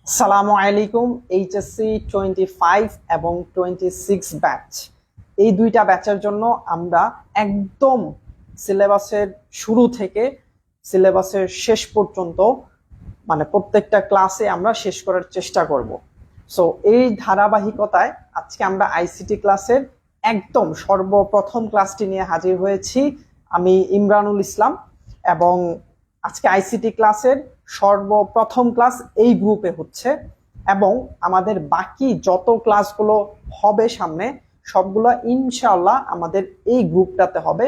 আসসালামু আলাইকুম। এইচএসসি 25 এবং 26 ব্যাচ, এই দুইটা ব্যাচের জন্য আমরা একদম সিলেবাসের শুরু থেকে সিলেবাসের শেষ পর্যন্ত মানে প্রত্যেকটা ক্লাসে আমরা শেষ করার চেষ্টা করব। সো এই ধারাবাহিকতায় আজকে আমরা আইসিটি ক্লাসের একদম সর্বপ্রথম ক্লাসটি নিয়ে হাজির হয়েছি। আমি ইমরানুল ইসলাম, এবং আজকে আইসিটি ক্লাসের সর্বপ্রথম ক্লাস এই গ্রুপে হচ্ছে, এবং আমাদের বাকি যত ক্লাসগুলো হবে সামনে সবগুলো ইনশাআল্লাহ আমাদের এই গ্রুপটাতে হবে।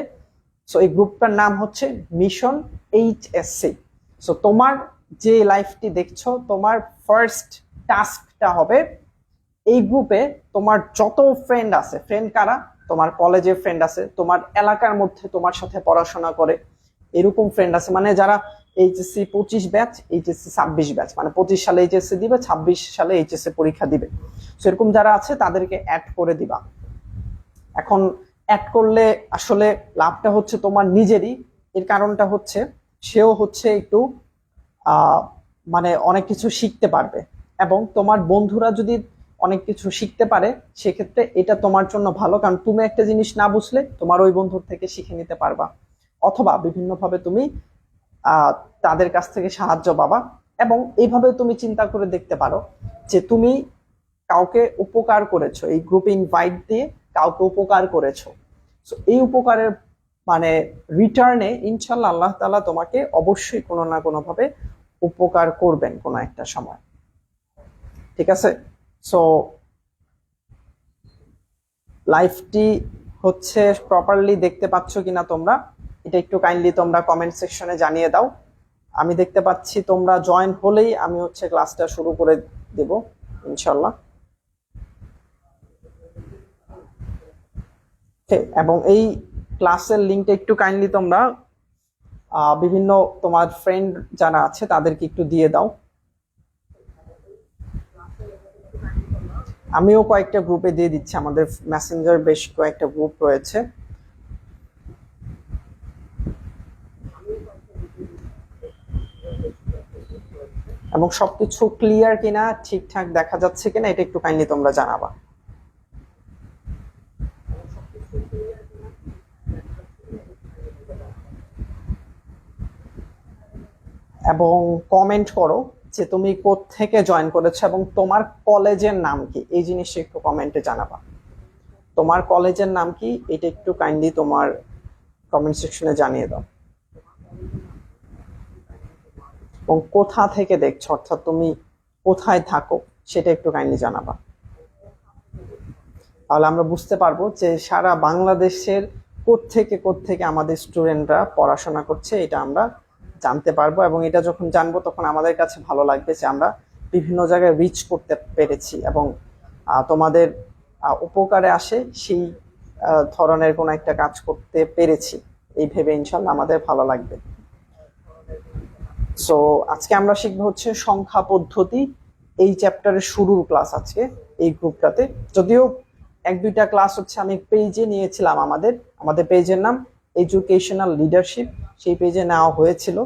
সো এই গ্রুপটার নাম হচ্ছে মিশন এইচএসসি। সো তোমার যে লাইফটি দেখছো, তোমার ফার্স্ট টাস্কটা হবে এই গ্রুপে তোমার যত ফ্রেন্ড আছে, ফ্রেন্ড কারা, তোমার কলেজের ফ্রেন্ড আছে, তোমার এলাকার মধ্যে তোমার সাথে পড়াশোনা করে এরকম ফ্রেন্ড আছে, মানে যারা এইচএসসি 25 ব্যাচ, এইচএসসি 26 ব্যাচ, মানে 25 সালে এইচএসসি দিবে, 26 সালে এইচএসসি পরীক্ষা দিবে, সেরকম যারা আছে তাদেরকে অ্যাড করে দিবা। এখন অ্যাড করলে আসলে লাভটা হচ্ছে তোমার নিজেরই। এর কারণটা হচ্ছে সেও হচ্ছে একটু মানে অনেক কিছু শিখতে পারবে, এবং তোমার বন্ধুরা যদি অনেক কিছু শিখতে পারে সেক্ষেত্রে এটা তোমার জন্য ভালো, কারণ তুমি একটা জিনিস না বুঝলে তোমার ওই বন্ধুর থেকে শিখে নিতে পারবা, অথবা বিভিন্নভাবে তুমি তাদের কাছ থেকে সাহায্য পাবা। এবং এইভাবে তুমি চিন্তা করে দেখতে পারো যে তুমি কাউকে উপকার করেছো, এই গ্রুপে ইনভাইট দিয়ে কাউকে উপকার করেছো। তো এই উপকারের মানে রিটার্নে ইনশাল্লাহ আল্লাহ তাআলা তোমাকে অবশ্যই কোনো না কোনো ভাবে উপকার করবেন কোনো একটা সময়। ঠিক আছে? সো লাইভটি হচ্ছে প্রপারলি দেখতে পাচ্ছ কিনা তোমরা, এটা একটু কাইন্ডলি তোমরা কমেন্ট সেকশনে জানিয়ে দাও। আমি দেখতে পাচ্ছি তোমরা জয়েন হলেই আমি হচ্ছে ক্লাসটা শুরু করে দেব ইনশাল্লাহ। এবং এই ক্লাসের লিঙ্কটা একটু কাইন্ডলি তোমরা বিভিন্ন তোমার ফ্রেন্ড যারা আছে তাদেরকে একটু দিয়ে দাও। আমিও কয়েকটা গ্রুপে দিয়ে দিচ্ছি, আমাদের মেসেঞ্জার বেশ কয়েকটা গ্রুপ রয়েছে। এবং সবকিছু ক্লিয়ার কিনা, ঠিকঠাক দেখা যাচ্ছে কিনা, এটা একটু কাইন্ডলি তোমরা জানাবা। এবং কমেন্ট করো যে তুমি কোত্থেকে জয়েন করেছো এবং তোমার কলেজের নাম কি, এই জিনিসটা একটু কমেন্টে জানাবা। তোমার কলেজের নাম কি এটা একটু কাইন্ডলি তোমার কমেন্ট সেকশনে জানিয়ে দাও। এবং কোথা থেকে দেখছো, অর্থাৎ তুমি কোথায় থাকো সেটা একটু কাইন্ডলি জানাবা। তাহলে আমরা বুঝতে পারবো যে সারা বাংলাদেশের কোত্থেকে আমাদের স্টুডেন্টরা পড়াশোনা করছে, এটা আমরা জানতে পারবো। এবং এটা যখন জানবো তখন আমাদের কাছে ভালো লাগবে যে আমরা বিভিন্ন জায়গায় রিচ করতে পেরেছি, এবং তোমাদের উপকারে আসে সেই ধরনের কোনো একটা কাজ করতে পেরেছি, এই ভেবে ইনশাল্লাহ আমাদের ভালো লাগবে। সো আজকে আমরা শিখবো হচ্ছে সংখ্যা পদ্ধতি, এই চ্যাপ্টারের শুরুর ক্লাস আজকে এই গ্রুপটাতে। যদিও এক দুইটা ক্লাস হচ্ছে আমি পেজে নিয়েছিলাম, আমাদের পেজের নাম এডুকেশনাল লিডারশিপ, সেই পেজে নেওয়া হয়েছিল।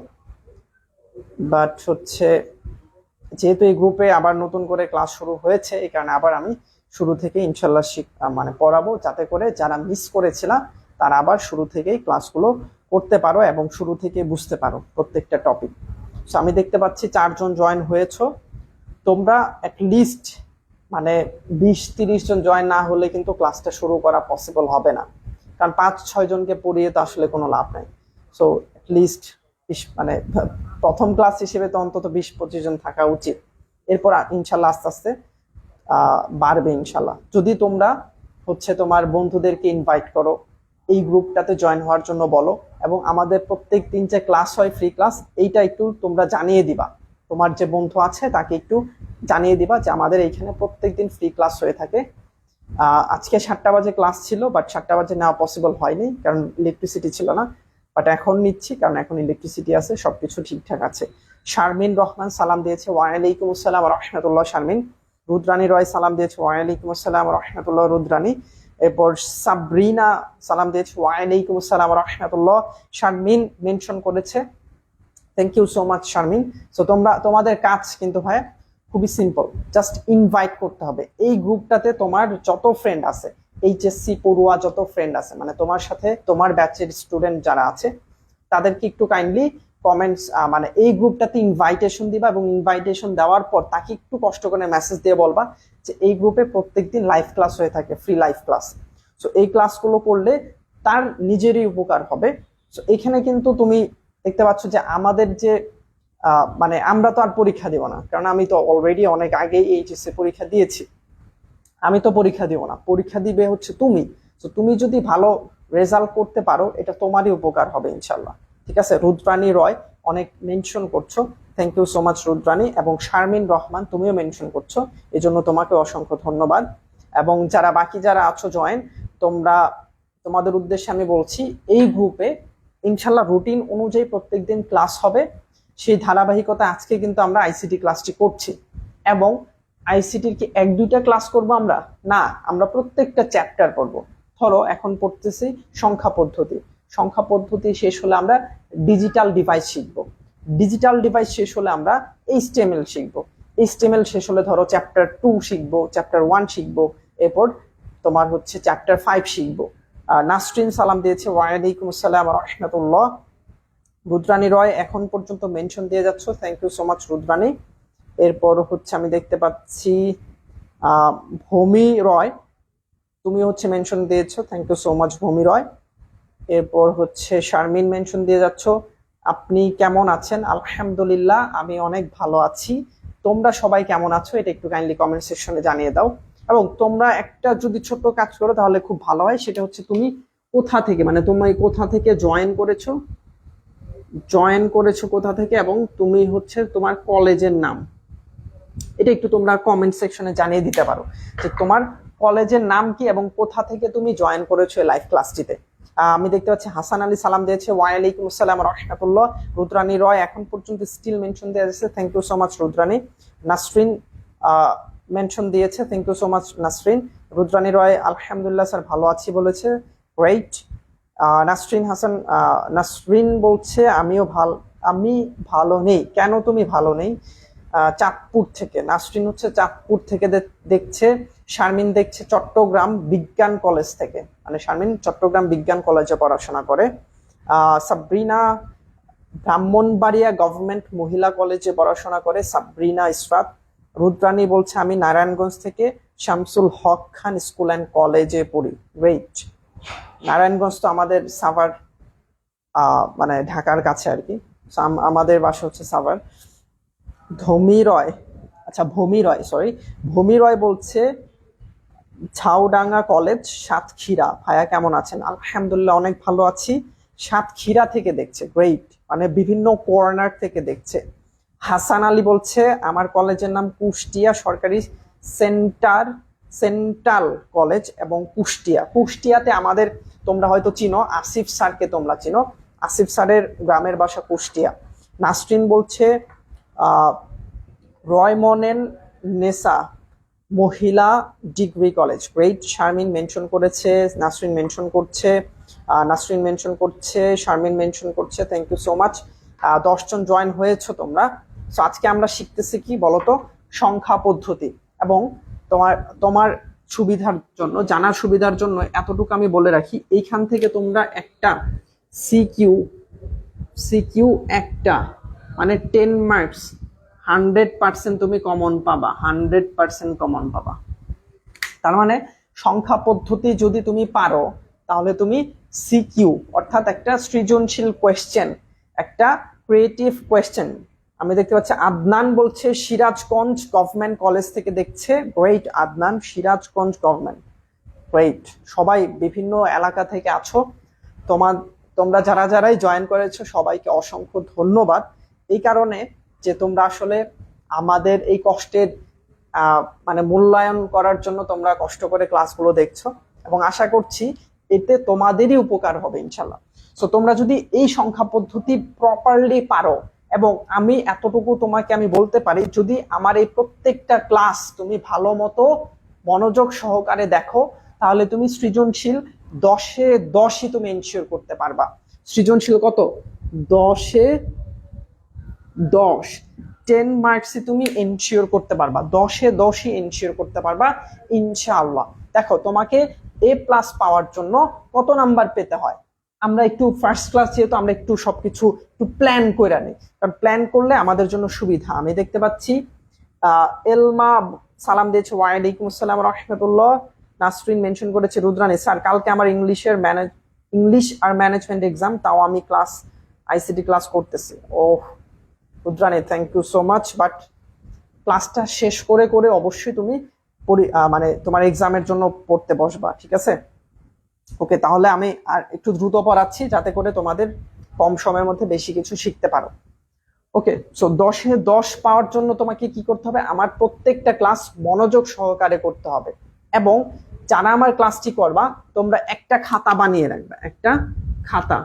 বাট হচ্ছে যেহেতু এই গ্রুপে আবার নতুন করে ক্লাস শুরু হয়েছে, এই কারণে আবার আমি শুরু থেকে ইনশাল্লাহ মানে পড়াবো, যাতে করে যারা মিস করেছিলাম তারা আবার শুরু থেকেই ক্লাসগুলো করতে পারো এবং শুরু থেকে বুঝতে পারো প্রত্যেকটা টপিক। সো আমি দেখতে পাচ্ছি 4 জন জয়েন হয়েছো। তোমরা অ্যাটলিস্ট মানে 20-30 জন জয়েন না হলে কিন্তু ক্লাসটা শুরু করা পসিবল হবে না, কারণ 5-6 জনকে পড়িয়ে তো আসলে কোনো লাভ নাই। সো অ্যাটলিস্ট মানে প্রথম ক্লাস হিসেবে তো অন্তত 20-25 জন থাকা উচিত। এরপর ইনশাল্লাহ আস্তে আস্তে বাড়বে ইনশাল্লাহ। যদি তোমরা হচ্ছে তোমার বন্ধুদেরকে ইনভাইট করো, এই গ্রুপটাতে জয়েন হওয়ার জন্য বলো, এবং আমাদের প্রত্যেক দিন যে ক্লাস হয় ফ্রি ক্লাস, এইটা একটু তোমরা জানিয়ে দিবা। তোমার যে বন্ধু আছে তাকে একটু জানিয়ে দিবা যে আমাদের এইখানে প্রত্যেকদিন ফ্রি ক্লাস হয়ে থাকে। আজকে 7টা বাজে ক্লাস ছিল, বাট 7টা বাজে নেওয়া পসিবল হয়নি কারণ ইলেকট্রিসিটি ছিল না, বাট এখন নিচ্ছি কারণ এখন ইলেকট্রিসিটি আছে, সবকিছু ঠিকঠাক আছে। শারমিন রহমান সালাম দিয়েছে, ওয়ালাইকুম আসসালাম রহমতুল্লাহ শারমিন। রুদ্রানী রয় সালাম দিয়েছে, ওয়ালাইকুম আসসালাম রহমতুল্লাহ রুদ্রানী। এরপর সাবরিনা সালাম দিয়েছে, ওয়ালাইকুম আসসালাম রহমতুল্লাহ। শারমিন মেনশন করেছে, thank you so much Sharmin. So তোমাদের কাজ কিন্তু ভাই খুবই সিম্পল, জাস্ট ইনভাইট করতে হবে। এই গ্রুপটাতে তোমার যত ফ্রেন্ড আছে, এইচএসসি পড়ুয়া যত ফ্রেন্ড আছে, মানে তোমার সাথে তোমার ব্যাচের স্টুডেন্ট যারা আছে, তাদেরকে একটু কাইন্ডলি কমেন্টস মানে এই গ্রুপটাতে ইনভাইটেশন দিবা, এবং ইনভাইটেশন দেওয়ার পর তাকে একটু কষ্ট করে মেসেজ দিয়ে বলবা যে এই গ্রুপে প্রত্যেকদিন লাইভ ক্লাস হয়ে থাকে, ফ্রি লাইভ ক্লাস। সো এই ক্লাসগুলো করলে তার নিজেরই উপকার হবে। সো এখানে কিন্তু তুমি দেখতে পাচ্ছ যে আমাদের যে মানে আমরা তো আর পরীক্ষা দিব না, কারণ আমি তো অলরেডি অনেক আগেই এইচএসসি পরীক্ষা দিয়েছি। আমি তো পরীক্ষা দিব না, পরীক্ষা দিবে হচ্ছে তুমি। তো তুমি যদি ভালো রেজাল্ট করতে পারো, এটা তোমারই উপকার হবে ইনশাল্লাহ। ঠিক আছে, রুদ্রানী রয় অনেক মেনশন করছো, thank you so much Rudrani. এবং শারমিন রহমান তুমিও মেনশন করছো, এই জন্য তোমাকে অসংখ্য ধন্যবাদ। এবং যারা বাকি যারা আছো জয়েন, তোমরা তোমাদের উদ্দেশ্যে আমি বলছি, এই গ্রুপে ইনশাল্লাহ রুটিন অনুযায়ী প্রত্যেকদিন ক্লাস হবে। সেই ধারাবাহিকতা আজকে কিন্তু আমরা আইসিটি ক্লাসটি করছি। এবং আইসিটির কি এক দুইটা ক্লাস করব আমরা? না, আমরা প্রত্যেকটা চ্যাপ্টার পড়ব। ধরো এখন পড়তেছি সংখ্যা পদ্ধতি, সংখ্যা পদ্ধতি শেষ হলে আমরা ডিজিটাল ডিভাইস শিখব, ডিজিটাল ডিভাইস শেষ হলে আমরা এইচটিএমএল শিখব, এইচটিএমএল শেষ হলে ধরো চ্যাপ্টার 2 শিখব, চ্যাপ্টার 1 শিখব, এরপর তোমার হচ্ছে চ্যাপ্টার 5 শিখব। নাসরিন সালাম দিয়েছে, ওয়ালাইকুম আসসালাম ওয়া রাহমাতুল্লাহ। রুদ্রানী রয় এখন পর্যন্ত মেনশন দিয়ে যাচ্ছ, thank you so much Rudrani. এরপর হচ্ছে আমি দেখতে পাচ্ছি ভূমি রয়, তুমি হচ্ছে মেনশন দিয়েছো, থ্যাংক ইউ সো মাচ ভূমি রয়। এরপর হচ্ছে শারমিন মেনশন দিয়ে যাচ্ছ, আপনি কেমন আছেন? আলহামদুলিল্লাহ, আমি অনেক ভালো আছি। তোমরা সবাই কেমন আছো এটা একটু কাইন্ডলি কমেন্ট সেকশনে জানিয়ে দাও। এবং তোমরা একটা যদি ছোট্ট কাজ করো তাহলে খুব ভালো হয়, সেটা হচ্ছে তুমি কোথা থেকে, মানে তুমি কোথা থেকে জয়েন করেছো, কোথা থেকে, এবং তুমি হচ্ছে তোমার কলেজের নাম, এটা একটু তোমরা কমেন্ট সেকশনে জানিয়ে দিতে পারো যে তোমার কলেজের নাম কি এবং কোথা থেকে তুমি জয়েন করেছো লাইভ ক্লাসটিতে। আমি দেখতে পাচ্ছি হাসান আলী সালাম দিয়েছে, ওয়ালাইকুম আসসালাম ওয়া রাহমাতুল্লাহ। রুদ্রানী রয় এখন পর্যন্ত স্টিল মেনশন দিয়ে যাচ্ছে, thank you so much Rudrani. Nasrin mention দিয়েছে, thank you so much Nasrin. Rudrani Roy আলহামদুলিল্লাহ স্যার ভালো আছি বলেছে, গ্রেট। নাসরিন বলছে আমি ভালো নেই। কেন তুমি ভালো নেই? চাঁদপুর থেকে নাসরিন হচ্ছে চাঁদপুর থেকে দেখছে। শারমিন দেখছে চট্টগ্রাম বিজ্ঞান কলেজ থেকে, মানে শারমিন চট্টগ্রাম বিজ্ঞান কলেজে পড়াশোনা করে। সাবরিনা ব্রাহ্মণবাড়িয়া গভর্নমেন্ট মহিলা কলেজে পড়াশোনা করে, সাবরিনা ইসরাত। রুদ্রানী বলছে আমি নারায়ণগঞ্জ থেকে শামসুল হক খান স্কুল অ্যান্ড কলেজে পড়ি, গ্রেট। নারায়ণগঞ্জ তো আমাদের সাভার, মানে ঢাকার কাছে আর কি, আমাদের বাসা হচ্ছে সাভার। ভূমি রয় বলছে ঝাউডাঙ্গা কলেজ সাতক্ষীরা। ভাইয়া কেমন আছেন? আলহামদুলিল্লাহ অনেক ভালো আছি। সাতক্ষীরা থেকে দেখছে, গ্রেট, মানে বিভিন্ন কর্নার থেকে দেখছে। হাসান আলী বলছে আমার কলেজের নাম কুষ্টিয়া সরকারি সেন্ট্রাল কলেজ এবং কুষ্টিয়াতে আমাদের, তোমরা হয়তো চিনো আসিফ স্যারকে, তোমরা চিনো আসিফ স্যারের গ্রামের বাসা কুষ্টিয়া। নাসরিন বলছে রয়মনেন নেসা মহিলা degree college, great. Sharmin mention করেছে, নাসরিন মেনশন করছে, শারমিন মেনশন করছে, থ্যাংক ইউ সো মাচ। 10 জন জয়েন হয়েছো তোমরা। সো আজকে আমরা শিখতেছি কি বলতো, সংখ্যা পদ্ধতি। এবং তোমার সুবিধার জন্য, জানার সুবিধার জন্য এতটুকু আমি বলে রাখি, এইখান থেকে তোমরা একটা সিকিউ একটা, মানে 10 মার্কস 100% তুমি কমন পাবা, 100% কমন পাবা। তার মানে সংখ্যা পদ্ধতি যদি তুমি পারো, তাহলে তুমি সিকিউ অর্থাৎ একটা সৃজনশীল কোয়েশ্চেন, একটা ক্রিয়েটিভ কোয়েশ্চেন। আমি দেখতে পাচ্ছি আদনান বলছে সিরাজগঞ্জ গভর্নমেন্ট কলেজ থেকে দেখছে, great Adnan, Sirajganj government, great. সবাই বিভিন্ন এলাকা থেকে আছো, তোমরা যারাই জয়েন করেছো সবাইকে অসংখ্য ধন্যবাদ। এই কারণে যে তোমরা আসলে আমাদের এই কষ্টের মানে মূল্যায়ন করার জন্য তোমরা কষ্ট করে ক্লাসগুলো দেখছো, এবং আশা করছি এতে তোমাদেরই উপকার হবে ইনশাল্লাহ। সো তোমরা যদি এই সংখ্যা পদ্ধতি প্রপারলি পারো, এবং আমি এতটুকু তোমাকে আমি বলতে পারি, যদি আমার এই প্রত্যেকটা ক্লাস তুমি ভালো মতো মনোযোগ সহকারে দেখো, তাহলে তুমি সৃজনশীল 10-এ 10ই তুমি এনশিওর করতে পারবা। সৃজনশীল কত? 10-এ 10, 10 মার্কসই তুমি এনশিওর করতে পারবা, 10-এ 10ই এনশিওর করতে পারবা ইনশাআল্লাহ। দেখো তোমাকে A+ পাওয়ার জন্য কত নাম্বার পেতে হয়, আমরা একটু ফার্স্ট ক্লাস যেহেতু আমরা একটু সবকিছু একটু প্ল্যান করে নিই, কারণ প্ল্যান করলে আমাদের জন্য সুবিধা। আমি দেখতে পাচ্ছি এলমা সালাম দিয়েছে, ওয়ালাইকুম আসসালাম রাহমাতুল্লাহ। নাসরিন মেনশন করেছে, রুদ্রানী স্যার কালকে আমার ইংলিশ আর ম্যানেজমেন্ট এক্সাম, তাও আমি আইসিটি ক্লাস করতেছি। ও Rudrani thank you so much, but ক্লাসটা শেষ করে করে অবশ্যই তুমি মানে তোমার এক্সামের জন্য পড়তে বসবা, ঠিক আছে? ওকে, তাহলে আমি আর একটু দ্রুত পড়াচ্ছি যাতে করে তোমাদের কম সময়ের মধ্যে বেশি কিছু শিখতে পারো। ওকে, সো 10-এ 10 পাওয়ার জন্য তোমাকে কি করতে হবে, আমার প্রত্যেকটা ক্লাস মনোযোগ সহকারে করতে হবে। এবং যারা আমার ক্লাসটি করবা তোমরা একটা খাতা বানিয়ে রাখবে, একটা খাতা।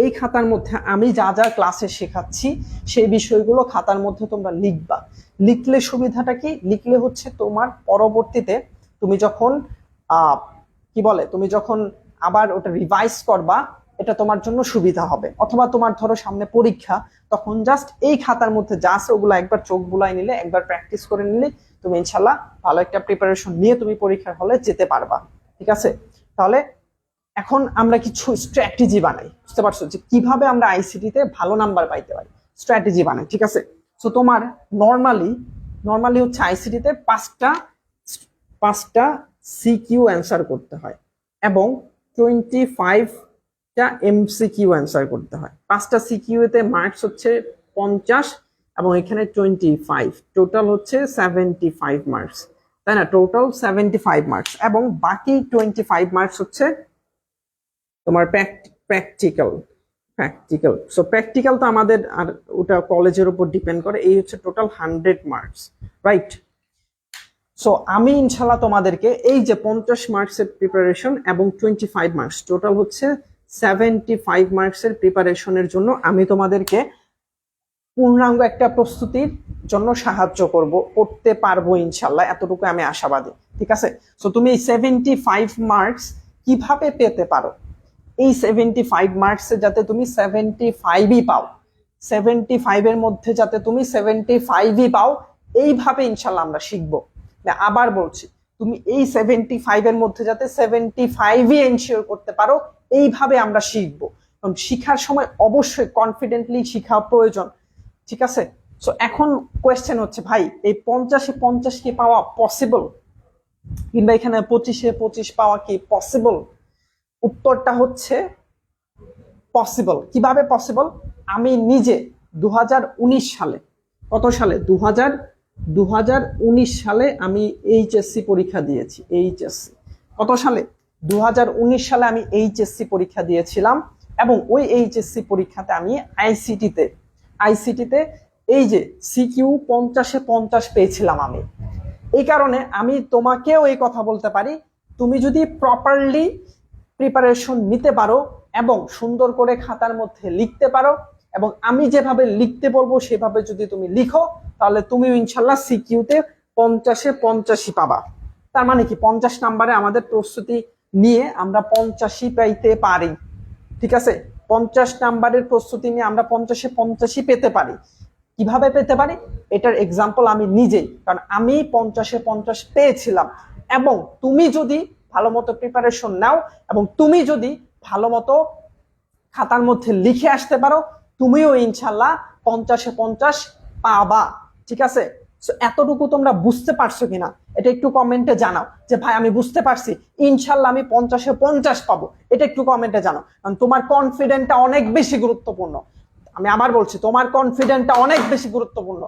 এই খাতার মধ্যে আমি যা যা ক্লাসে শেখাচ্ছি সেই বিষয়গুলো খাতার মধ্যে তোমরা লিখবা। লিখলে সুবিধাটা কি, লিখলে হচ্ছে তোমার পরবর্তীতে তুমি যখন তুমি যখন আবার ওটা রিভাইজ করবা এটা তোমার জন্য সুবিধা হবে। অথবা তোমার ধরো সামনে পরীক্ষা, তখন জাস্ট এই খাতার মধ্যে যা আছে ওগুলো একবার চোখ বুলাই নিলে, একবার প্র্যাকটিস করে নিলে তুমি ইনশাল্লাহ ভালো একটা প্রিপারেশন নিয়ে তুমি পরীক্ষার হলে যেতে পারবা, ঠিক আছে? তাহলে এখন আমরা কিছু স্ট্র্যাটেজি বানাই, বুঝতে পারছো যে কিভাবে আমরা আইসিটিতে ভালো নাম্বার পাইতে পারি, স্ট্র্যাটেজি বানাই, ঠিক আছে? সো তোমার নর্মালি হচ্ছে আইসিটিতে পাঁচটা সিকিউ অ্যান্সার করতে হয় এবং 25টা এমসিকিউ অ্যান্সার করতে হয়। 5টা সিকিউ এতে মার্কস হচ্ছে 50 এবং এখানে 25, টোটাল হচ্ছে 75 মার্কস, তাই না? টোটাল 75 মার্কস এবং বাকি 25 মার্কস হচ্ছে তোমার প্র্যাকটিক্যাল। সো প্র্যাকটিক্যাল তো আমাদের আর ওটা কলেজের উপর ডিপেন্ড করে। এই হচ্ছে টোটাল 100 মার্কস, রাইট? সো আমি ইনশাল্লাহ তোমাদেরকে এই যে 50 মার্কসের প্রিপারেশন এবং 25 মার্কস, টোটাল হচ্ছে 75 মার্কসের প্রিপারেশনের জন্য আমি তোমাদেরকে পূর্ণাঙ্গ একটা প্রস্তুতির জন্য সাহায্য করতে পারবো ইনশাল্লাহ, এতটুকু আমি আশাবাদী, ঠিক আছে? সো তুমি এই 75 মার্কস কিভাবে পেতে পারো, এই 75 মার্কসে যাতে তুমি 75ই পাও, 75-এর মধ্যে যাতে তুমি 75ই পাও, এইভাবে ইনশাল্লাহ আমরা শিখবো। আবার বলছি, তুমি এই 75-এর মধ্যে যাতে 75ই এনশিওর করতে পারো, এইভাবে আমরা শিখবো। কারণ শিখার সময় অবশ্যই কনফিডেন্টলি শিখা প্রয়োজন, ঠিক আছে? সো এখন কোয়েশ্চেন হচ্ছে, ভাই এই 50-এ 50 কি পাওয়া পসিবল, কিংবা এখানে 25-এ 25 পাওয়া কি পসিবল? উত্তরটা হচ্ছে পসিবল। কিভাবে পসিবল? আমি নিজে 2019 সালে, কত সালে, 2019 সালে আমি এইচএসসি পরীক্ষা দিয়েছি। এইচএসসি কত সালে? 2019 সালে আমি এইচএসসি পরীক্ষা দিয়েছিলাম এবং ওই এইচএসসি পরীক্ষাতে আমি আইসিটিতে এই যে সিকিউ 50-এ 50 পেয়েছিলাম আমি। এই কারণে আমি তোমাকেও এই কথা বলতে পারি, তুমি যদি প্রপারলি প্রিপারেশন নিতে পারো এবং সুন্দর করে খাতার মধ্যে লিখতে পারো এবং আমি যেভাবে লিখতে বলবো সেভাবে যদি তুমি লিখো, তাহলে তুমি ইনশাল্লাহ সিকিউতে 50-এ 50ই পাবা। তার মানে কি 50 নাম্বারে আমাদের প্রস্তুতি নিয়ে আমরা 85 পাইতে পারি, ঠিক আছে? 50 নাম্বারের প্রস্তুতি নিয়ে আমরা 50-এ 50ই পেতে পারি। কিভাবে পেতে পারি এটার এক্সাম্পল আমি নিজেই, কারণ আমি 50-এ 50 পেয়েছিলাম। এবং তুমি যদি ভালো মতো প্রিপারেশন নাও এবং তুমি যদি ভালো মতো খাতার মধ্যে লিখে আসতে পারো, তুমিও ইনশাল্লাহ 50-এ 50 পাবা, ঠিক আছে? এতটুকু তোমরা বুঝতে পারছো কিনা এটা একটু কমেন্টে জানাও, যে ভাই আমি বুঝতে পারছি, ইনশাল্লাহ আমি 50-এ 50 পাবো, এটা একটু কমেন্টে জানাও। কারণ তোমার কনফিডেন্টটা অনেক বেশি গুরুত্বপূর্ণ। আমি আবার বলছি, তোমার কনফিডেন্টটা অনেক বেশি গুরুত্বপূর্ণ।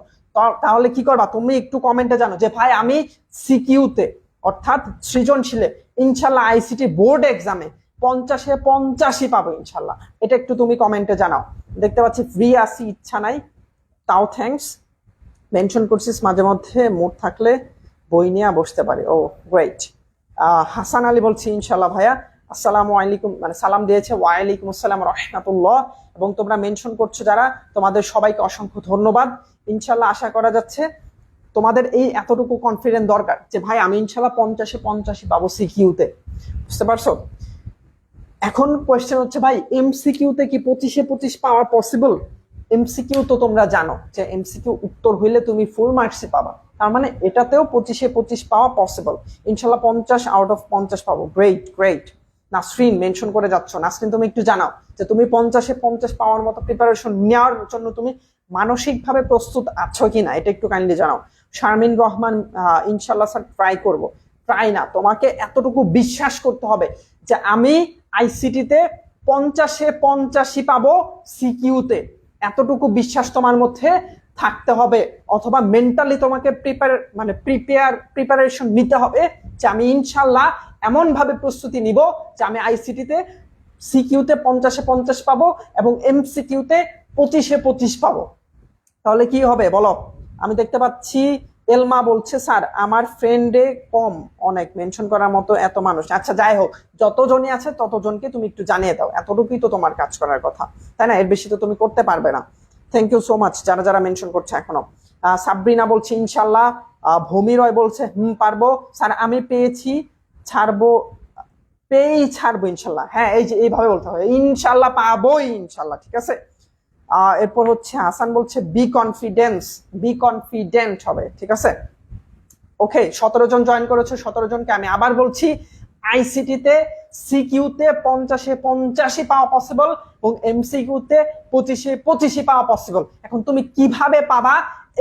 তাহলে কি করবা, তুমি একটু কমেন্টে জানো যে ভাই আমি সিকিউতে অর্থাৎ সৃজনশীলে ইনশাল্লাহ আইসিটি বোর্ড এক্সামে 50-এ 50ই পাবো ইনশাল্লাহ, এটা একটু তুমি কমেন্টে জানাও। দেখতে পাচ্ছি ফ্রি আসি, ইচ্ছা নাই, তাও থ্যাঙ্কস। মেনশন করছিস মাঝে মধ্যে মুড থাকলে বই নিয়ে বসতে পারি। ও গ্রেট। হাসান আলী বলছি ইনশাল্লাহ ভাইয়া, আসসালামু আলাইকুম, মানে সালাম দিয়েছে, ওয়ালাইকুম আসসালাম রাহমাতুল্লাহ। এবং তোমরা মেনশন করছো যারা, তোমাদের সবাইকে অসংখ্য ধন্যবাদ। ইনশাল্লাহ আশা করা যাচ্ছে তোমাদের এই এতটুকু কনফিডেন্স দরকার যে ভাই আমি ইনশাল্লাহ 50-এ 50ই পাবো সিকিউতে, বুঝতে পারছো? এখন কোয়েশ্চেন হচ্ছে, ভাই এমসিকিউতে কি 25-এ 25 পাওয়া পসিবল? এমসিকিউ তো তোমরা জানো যে এমসিকিউ উত্তর হইলে তুমি ফুল মার্কসই পাবা, তার মানে এটাতেও 25-এ 25 পাওয়া পসিবল। ইনশাল্লাহ 50 আউট অফ 50 পাবো। Great great. নাসরিন মেনশন করে যাচ্ছ। নাসরিন তুমি একটু জানাও যে তুমি 50-এ 50 পাওয়ার মতো প্রিপারেশন নেওয়ার জন্য তুমি মানসিকভাবে প্রস্তুত আছো কিনা, এটা একটু কাইন্ডলি জানাও। শারমিন রহমান ইনশাল্লাহ স্যার ট্রাই করব। ট্রাই না, তোমাকে এতটুকু বিশ্বাস করতে হবে যে আমি আইসিটিতে 50-এ 85 পাবো সিকিউতে, এতটুকু বিশ্বাস তোমার মধ্যে থাকতে হবে। অথবা মেন্টালি তোমাকে প্রিপারেশন নিতে হবে যে আমি ইনশাল্লাহ এমন ভাবে প্রস্তুতি নিব যে আমি আইসিটিতে সিকিউতে 50-এ 50 পাবো এবং এমসিকিউতে 25-এ 25 পাবো। তাহলে কি হবে বলো? আমি দেখতে পাচ্ছি এলমা বলছে স্যার আমার ফ্রেন্ডে কম, অনেক মেনশন করার মতো এত মানুষ। আচ্ছা যাই হোক, যতজনই আছে ততজনকে তুমি একটু জানিয়ে দাও, এতটুকুই তো তোমার কাজ করার কথা, তাই না? এর বেশি তো তুমি করতে পারবে না। থ্যাংক ইউ সো মাচ যারা যারা মেনশন করছে এখনো। সাবরিনা বলছে ইনশাল্লাহ। ভূমি রয় বলছে পারবো স্যার, আমি পেয়েছি, ছাড়বো, পেয়েই ছাড়বো ইনশাল্লাহ। হ্যাঁ, এই যে এইভাবে বলতে হবে, ইনশাল্লাহ পাবোই ইনশাল্লাহ, ঠিক আছে। এরপর হচ্ছে হাসান বলছে বি কনফিডেন্ট হবে, ঠিক আছে। ওকে, 17 জন জয়েন করেছে, 17 জনকে আমি আবার বলছি আইসিটিতে সিকিউতে 50-এ 85 পাওয়া পসিবল এবং এমসিকিউতে 25-এ 25 পাওয়া পসিবল। এখন তুমি কিভাবে পাবা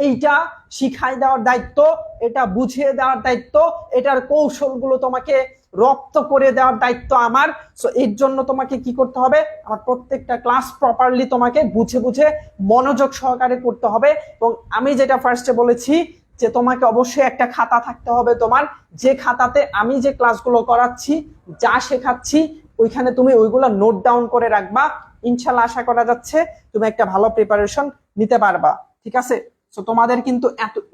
এইটা শিখাই দেওয়ার দায়িত্ব, এটা বুঝিয়ে দেওয়ার দায়িত্ব, এটার কৌশলগুলো তোমাকে রপ্ত করে দেওয়ার দায়িত্ব আমার। সো এর জন্য তোমাকে কি করতে হবে, আমার প্রত্যেকটা ক্লাস প্রপারলি তোমাকে বুঝে বুঝে মনোযোগ সহকারে করতে হবে। এবং আমি যেটা ফার্স্টে বলেছি যে তোমাকে অবশ্যই একটা খাতা থাকতে হবে তোমার, যে খাতাতে আমি যে ক্লাসগুলো করাচ্ছি, যা শেখাচ্ছি, ওইখানে তুমি ওইগুলো নোট ডাউন করে রাখবা। ইনশাল্লাহ আশা করা যাচ্ছে তুমি একটা ভালো প্রিপারেশন নিতে পারবা, ঠিক আছে। তো তোমাদের কিন্তু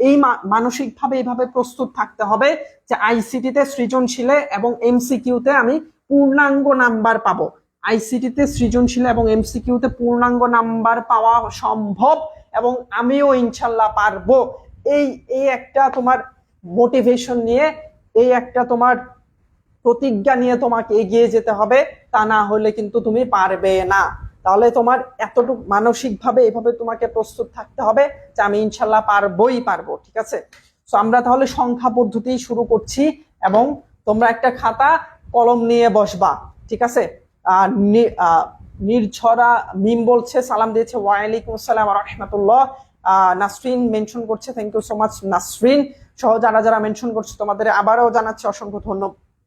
এই মানসিকভাবে এইভাবে প্রস্তুত থাকতে হবে যে আইসিটিতে সৃজনশীলে এবং এমসিকিউতে আমি পূর্ণাঙ্গ নাম্বার পাবো। আইসিটিতে সৃজনশীল এবং এমসিকিউতে পূর্ণাঙ্গ নাম্বার পাওয়া সম্ভব এবং আমিও ইনশাল্লাহ পারবো। এই একটা তোমার মোটিভেশন নিয়ে, এই একটা তোমার প্রতিজ্ঞা নিয়ে তোমাকে এগিয়ে যেতে হবে, তা না হলে কিন্তু তুমি পারবে না। তাহলে তোমার এতটুকু মানসিকভাবে এভাবে তোমাকে প্রস্তুত থাকতে হবে যে আমি ইনশাল্লাহ পারবো, ঠিক আছে। তো আমরা তাহলে সংখ্যা পদ্ধতি শুরু করছি এবং তোমরা একটা খাতা কলম নিয়ে বসবা, ঠিক আছে। নির্ঝরা মিম বলছে, সালাম দিয়েছে, ওয়ালাইকুম আসসালাম ওয়া রাহমাতুল্লাহ। নাসরিন মেনশন করছে, thank you so much Nasrin সহ যারা যারা মেনশন করছে তোমাদের আবারও জানাচ্ছি অসংখ্য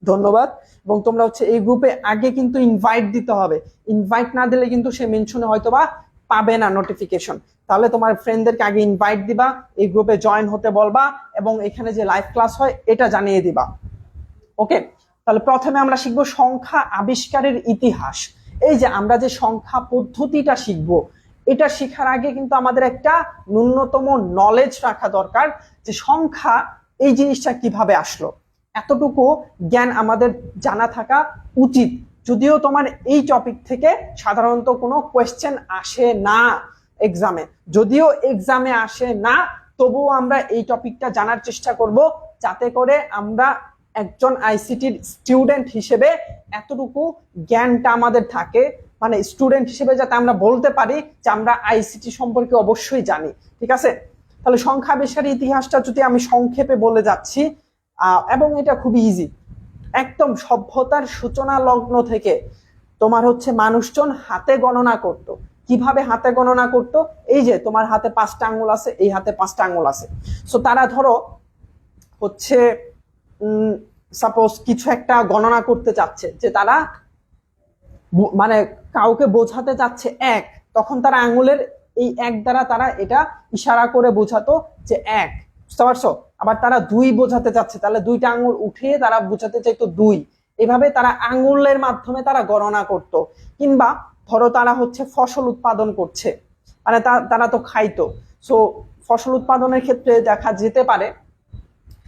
ধন্যবাদ। এবং তোমরা হচ্ছে এই গ্রুপে আগে কিন্তু ইনভাইট দিতে হবে, ইনভাইট না দিলে কিন্তু সে মেনশনে হয়তোবা পাবে না নোটিফিকেশন। তাহলে তোমার ফ্রেন্ডদেরকে আগে ইনভাইট দিবা, এই গ্রুপে জয়েন হতে বলবা এবং এখানে যে লাইভ ক্লাস হয় এটা জানিয়ে দিবা। ওকে, তাহলে প্রথমে আমরা শিখবো সংখ্যা আবিষ্কারের ইতিহাস। এই যে আমরা যে সংখ্যা পদ্ধতিটা শিখবো, এটা শেখার আগে কিন্তু আমাদের একটা ন্যূনতম নলেজ রাখা দরকার যে সংখ্যা এই জিনিসটা কিভাবে আসলো, এতটুকু জ্ঞান আমাদের জানা থাকা উচিত। যদিও তোমার এই টপিক থেকে সাধারণত কোনো কোয়েশ্চেন আসে না এক্সামে, যদিও এক্সামে আসে না, তবুও আমরা এই টপিকটা জানার চেষ্টা করব যাতে করে আমরা একজন আইসিটির স্টুডেন্ট হিসেবে এতটুকু জ্ঞানটা আমাদের থাকে, মানে স্টুডেন্ট হিসেবে যাতে আমরা বলতে পারি যে আমরা আইসিটি সম্পর্কে অবশ্যই জানি, ঠিক আছে। তাহলে সংখ্যা আবিষ্কারের ইতিহাসটা যদি আমি সংক্ষেপে বলে যাচ্ছি, এবং এটা খুবই ইজি, একদম সভ্যতার সূচনা লগ্ন থেকে তোমার হচ্ছে মানুষজন হাতে গণনা করত। কিভাবে হাতে গণনা করত? এই যে তোমার হাতে 5টা আঙ্গুল আছে, এই হাতে 5টা আঙ্গুল আছে। সো তারা ধরো হচ্ছে সাপোজ কিছু একটা গণনা করতে চাচ্ছে, যে তারা মানে কাউকে বোঝাতে চাচ্ছে 1, তখন তারা আঙ্গুলের এই 1 দ্বারা তারা এটা ইশারা করে বোঝাতো যে 1, বুঝতে পারছো। আবার তারা 2 বোঝাতে চাচ্ছে, তাহলে 2টা আঙ্গুল উঠিয়ে তারা বোঝাতে চাইতো 2। এভাবে তারা আঙ্গুলের মাধ্যমে তারা গণনা করত। কিংবা ধরো তারা হচ্ছে ফসল উৎপাদন করছে, মানে তারা তো খাইতো। সো ফসল উৎপাদনের ক্ষেত্রে দেখা যেতে পারে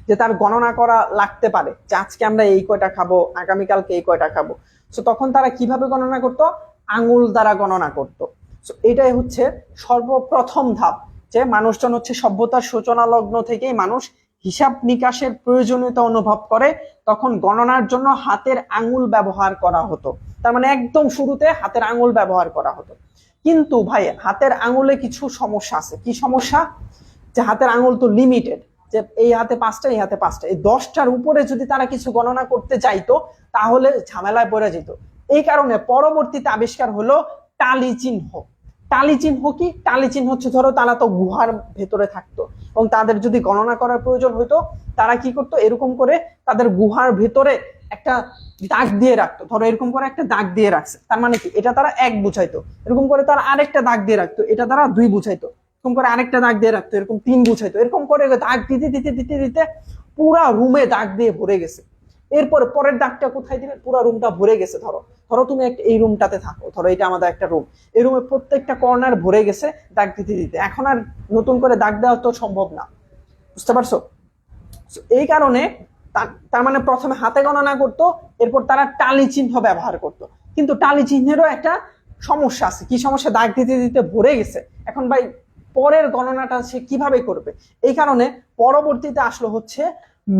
যে তার গণনা করা লাগতে পারে যে আজকে আমরা এই কয়টা খাবো, আগামীকালকে এই কয়টা খাবো। সো তখন তারা কিভাবে গণনা করতো? আঙ্গুল দ্বারা গণনা করতো। সো এটাই হচ্ছে সর্বপ্রথম ধাপ, যে মানুষজন হচ্ছে সভ্যতার সূচনা লগ্ন থেকেই মানুষ হিসাব নিকাশের প্রয়োজনীয়তা অনুভব করে, তখন গণনার জন্য হাতের আঙ্গুল ব্যবহার করা হতো। তার মানে একদম শুরুতে হাতের আঙ্গুল ব্যবহার করা হতো। কিন্তু ভাই হাতের আঙুলে কিছু সমস্যা আছে। কি সমস্যা? যে হাতের আঙুল তো লিমিটেড, যে এই হাতে 5টা, এই হাতে 5টা, এই 10টার উপরে যদি তারা কিছু গণনা করতে চাইতো তাহলে ঝামেলায় পড়ে যেত। এই কারণে পরবর্তীতে আবিষ্কার হলো টালি চিহ্ন। টালি চিহ্ন কি? টালি চিহ্ন হচ্ছে, ধরো তারা তো গুহার ভেতরে থাকতো এবং তাদের যদি গণনা করার প্রয়োজন হতো, তারা কি করতো, এরকম করে তাদের গুহার ভেতরে একটা দাগ দিয়ে রাখতো। ধরো এরকম করে একটা দাগ দিয়ে রাখছে, তার মানে কি, এটা তারা 1 বুঝাইতো। এরকম করে তারা আরেকটা দাগ দিয়ে রাখতো, এটা তারা 2 বুঝাইতো। এরকম করে আরেকটা দাগ দিয়ে রাখতো, এরকম 3 বুঝাইতো। এরকম করে দাগ দিতে দিতে দিতে দিতে পুরা রুমে দাগ দিয়ে ভরে গেছে। এরপরে পরের দাগটা কোথায় দিবে? পুরা রুমটা ভরে গেছে। ধরো ধরো তুমি একটা এই রুমটাতে থাকো, ধরো এটা আমাদের একটা রুম, এই রুমে প্রত্যেকটা কর্নার ভরে গেছে দাগ দিতে দিতে। এখন আর নতুন করে দাগ দেওয়া তো সম্ভব না, বুঝতে পারছো? এই কারণে তার মানে প্রথমে হাতে গণনা করতো, এরপর তারা টালি চিহ্ন ব্যবহার করতো। কিন্তু টালি চিহ্নেরও একটা সমস্যা আছে। কি সমস্যা? দাগ দিতে দিতে ভরে গেছে। এখন ভাই পরের গণনাটা সে কিভাবে করবে? এই কারণে পরবর্তীতে আসলো হচ্ছে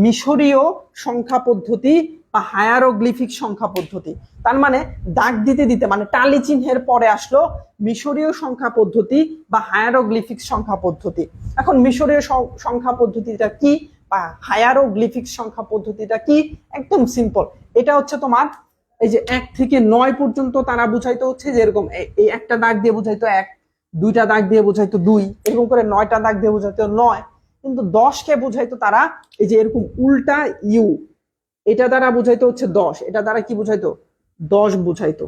মিশরীয় সংখ্যা পদ্ধতি বা হায়ারোগ্লিফিক সংখ্যা পদ্ধতি। তার মানে দাগ দিতে দিতে, মানে টালি চিহ্নের পরে আসলো মিশরীয় সংখ্যা পদ্ধতি বা হায়ারোগ্লিফিক সংখ্যা পদ্ধতি। এখন মিশরীয় সংখ্যা পদ্ধতিটা কি বা হায়ারোগ্লিফিক সংখ্যা পদ্ধতিটা কি? একদম সিম্পল। এটা হচ্ছে তোমার এই যে 1 থেকে 9 পর্যন্ত তারা বুঝাইতো হচ্ছে যেরকম এই একটা দাগ দিয়ে বুঝাইতো 1, 2টা দাগ দিয়ে বুঝাইতো 2, এরকম করে 9টা দাগ দিয়ে বুঝাইতো 9। কিন্তু 10কে বুঝাইতো তারা এই যে এরকম উল্টা ইউ, এটা দ্বারা বুঝাইতো হচ্ছে 10, এটা দ্বারা কি বুঝাইতো? 10 বুঝাইতো,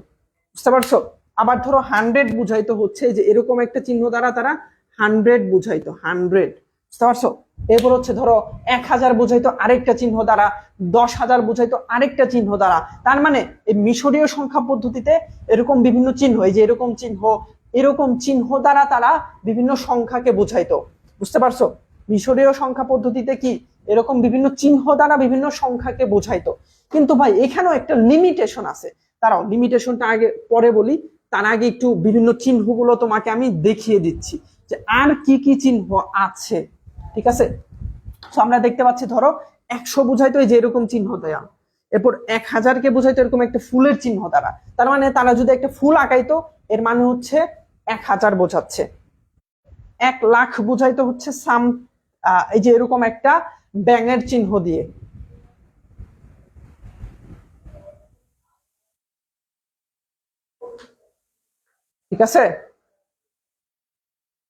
বুঝতে পারছো? আবার ধরো 100 বুঝাইতো হচ্ছে যে এরকম একটা চিহ্ন দ্বারা তারা 100 বুঝাইতো, 100, বুঝতে পারছো? এরপর হচ্ছে ধরো 1000 বুঝাইতো আরেকটা চিহ্ন দ্বারা, 10,000 বুঝাইতো আরেকটা চিহ্ন দ্বারা। তার মানে এই মিশরীয় সংখ্যা পদ্ধতিতে এরকম বিভিন্ন চিহ্ন, এই যে এরকম চিহ্ন, এরকম চিহ্ন দ্বারা তারা বিভিন্ন সংখ্যাকে বুঝাইতো, বুঝতে পারছো? মিশরীয় সংখ্যা পদ্ধতিতে কি এরকম বিভিন্ন চিহ্ন দ্বারা বিভিন্ন সংখ্যাকে বোঝাইতো। কিন্তু ভাই এখানেও একটা লিমিটেশন আছে। তারাও লিমিটেশনটা আগে পরে বলি, তার আগে একটু বিভিন্ন চিহ্নগুলো তোমাকে আমি দেখিয়ে দিচ্ছি যে আর কি কি চিহ্ন আছে, ঠিক আছে? তো আমরা দেখতে পাচ্ছি ধরো 100 বুঝাইতো এই যে এরকম চিহ্ন দেয়া, এরপর 1000কে বুঝাইতো এরকম একটা ফুলের চিহ্ন দ্বারা। তার মানে তারা যদি একটা ফুল আঁকাইতো এর মানে হচ্ছে 1000 বোঝাচ্ছে। 1,00,000 বুঝাইতো হচ্ছে সাম, এই যে এরকম একটা ব্যাঙের চিহ্ন দিয়ে, ঠিক আছে?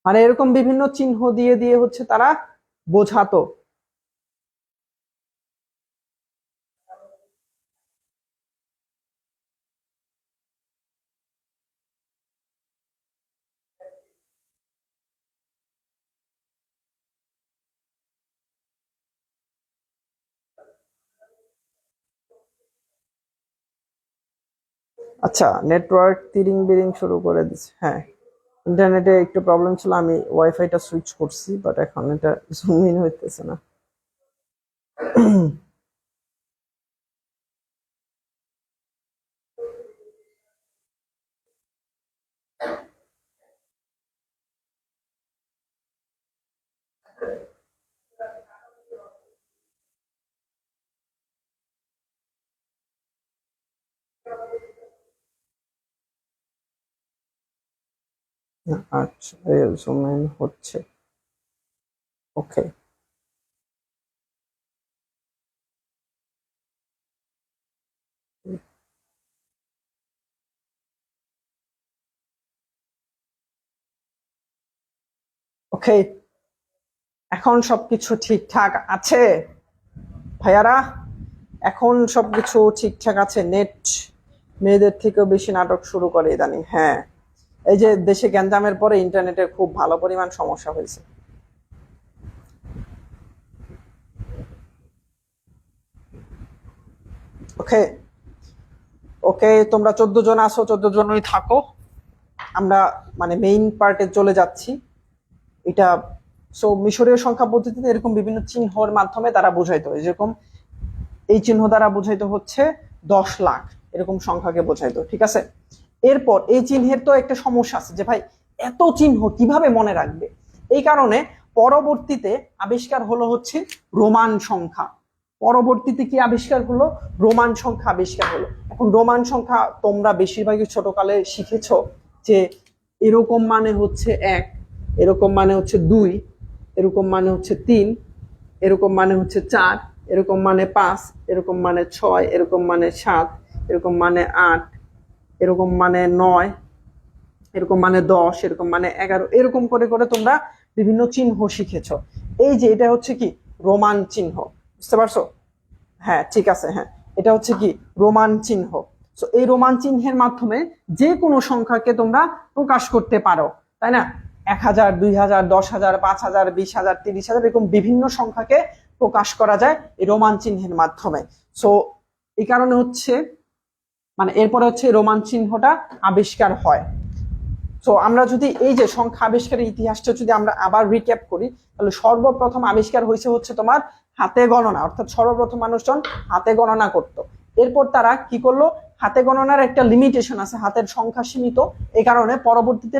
মানে এরকম বিভিন্ন চিহ্ন দিয়ে দিয়ে হচ্ছে তারা বোঝাতো। আচ্ছা, নেটওয়ার্ক তিরিং বিরিং শুরু করে দিচ্ছে। হ্যাঁ, ইন্টারনেটে একটু প্রবলেম ছিল, আমি ওয়াইফাইটা সুইচ করছি, বাট এখন এটা জুম ইন হইতেছে না। আচ্ছা, জুম ইন হচ্ছে। ওকে, ওকে, এখন সবকিছু ঠিকঠাক আছে ভাইয়ারা? এখন সবকিছু ঠিকঠাক আছে? নেট মেয়েদের থেকেও বেশি নাটক শুরু করে ইদানিং। হ্যাঁ, এই যে দেশে গ্যাঞ্জামের পরে ইন্টারনেটের খুব ভালো পরিমাণ সমস্যা হয়েছে। ওকে, ওকে, তোমরা 14 জন আছো, 14 জনই থাকো। আমরা মানে মেইন পার্টে চলে যাচ্ছি। এটা সো মিশরীয় সংখ্যা পদ্ধতিতে এরকম বিভিন্ন চিহ্নের মাধ্যমে তারা বোঝাইতো, যেরকম এই চিহ্ন দ্বারা বোঝাইতো হচ্ছে 10,00,000, এরকম সংখ্যাকে বোঝাইতো, ঠিক আছে? এরপর এই চিহ্নের তো একটা সমস্যা আছে যে ভাই এত চিহ্ন কিভাবে মনে রাখবে। এই কারণে পরবর্তীতে আবিষ্কার হলো হচ্ছে রোমান সংখ্যা। পরবর্তীতে কি আবিষ্কার হলো? রোমান সংখ্যা আবিষ্কার হলো। এখন রোমান সংখ্যা তোমরা বেশিরভাগই ছোটকালে শিখেছো যে এরকম মানে হচ্ছে 1, এরকম মানে হচ্ছে 2, এরকম মানে হচ্ছে 3, এরকম মানে হচ্ছে 4, এরকম মানে 5, এরকম মানে 6, এরকম মানে 7, এরকম মানে 8, এরকম মানে 9, এরকম মানে 10, এরকম মানে 11, এরকম করে করে তোমরা বিভিন্ন চিহ্ন শিখেছো। এই যে এটা হচ্ছে কি রোমান চিহ্ন, বুঝতে পারছো? হ্যাঁ ঠিক আছে, হ্যাঁ এটা হচ্ছে কি রোমান চিহ্ন। তো এই রোমান চিহ্নের মাধ্যমে যে কোনো সংখ্যাকে তোমরা প্রকাশ করতে পারো, তাই না? 1000, 2000, 10,000, 5,000, 20,000, 30,000, এরকম বিভিন্ন সংখ্যাকে প্রকাশ করা যায় এই রোমান চিহ্নের মাধ্যমে। সো এই কারণে হচ্ছে মানে এরপরে হচ্ছে রোমান চিহ্নটা আবিষ্কার হয়। তো আমরা যদি এই যে সংখ্যা আবিষ্কারের ইতিহাসটা যদি আমরা আবার রিক্যাপ করি, তাহলে সর্বপ্রথম আবিষ্কার হয়েছে হচ্ছে তোমার হাতে গণনা, অর্থাৎ সর্বপ্রথম মানুষজন হাতে গণনা করত। এরপর তারা কি করলো, হাতে গণনার একটা লিমিটেশন আছে, হাতের সংখ্যা সীমিত, এই কারণে পরবর্তীতে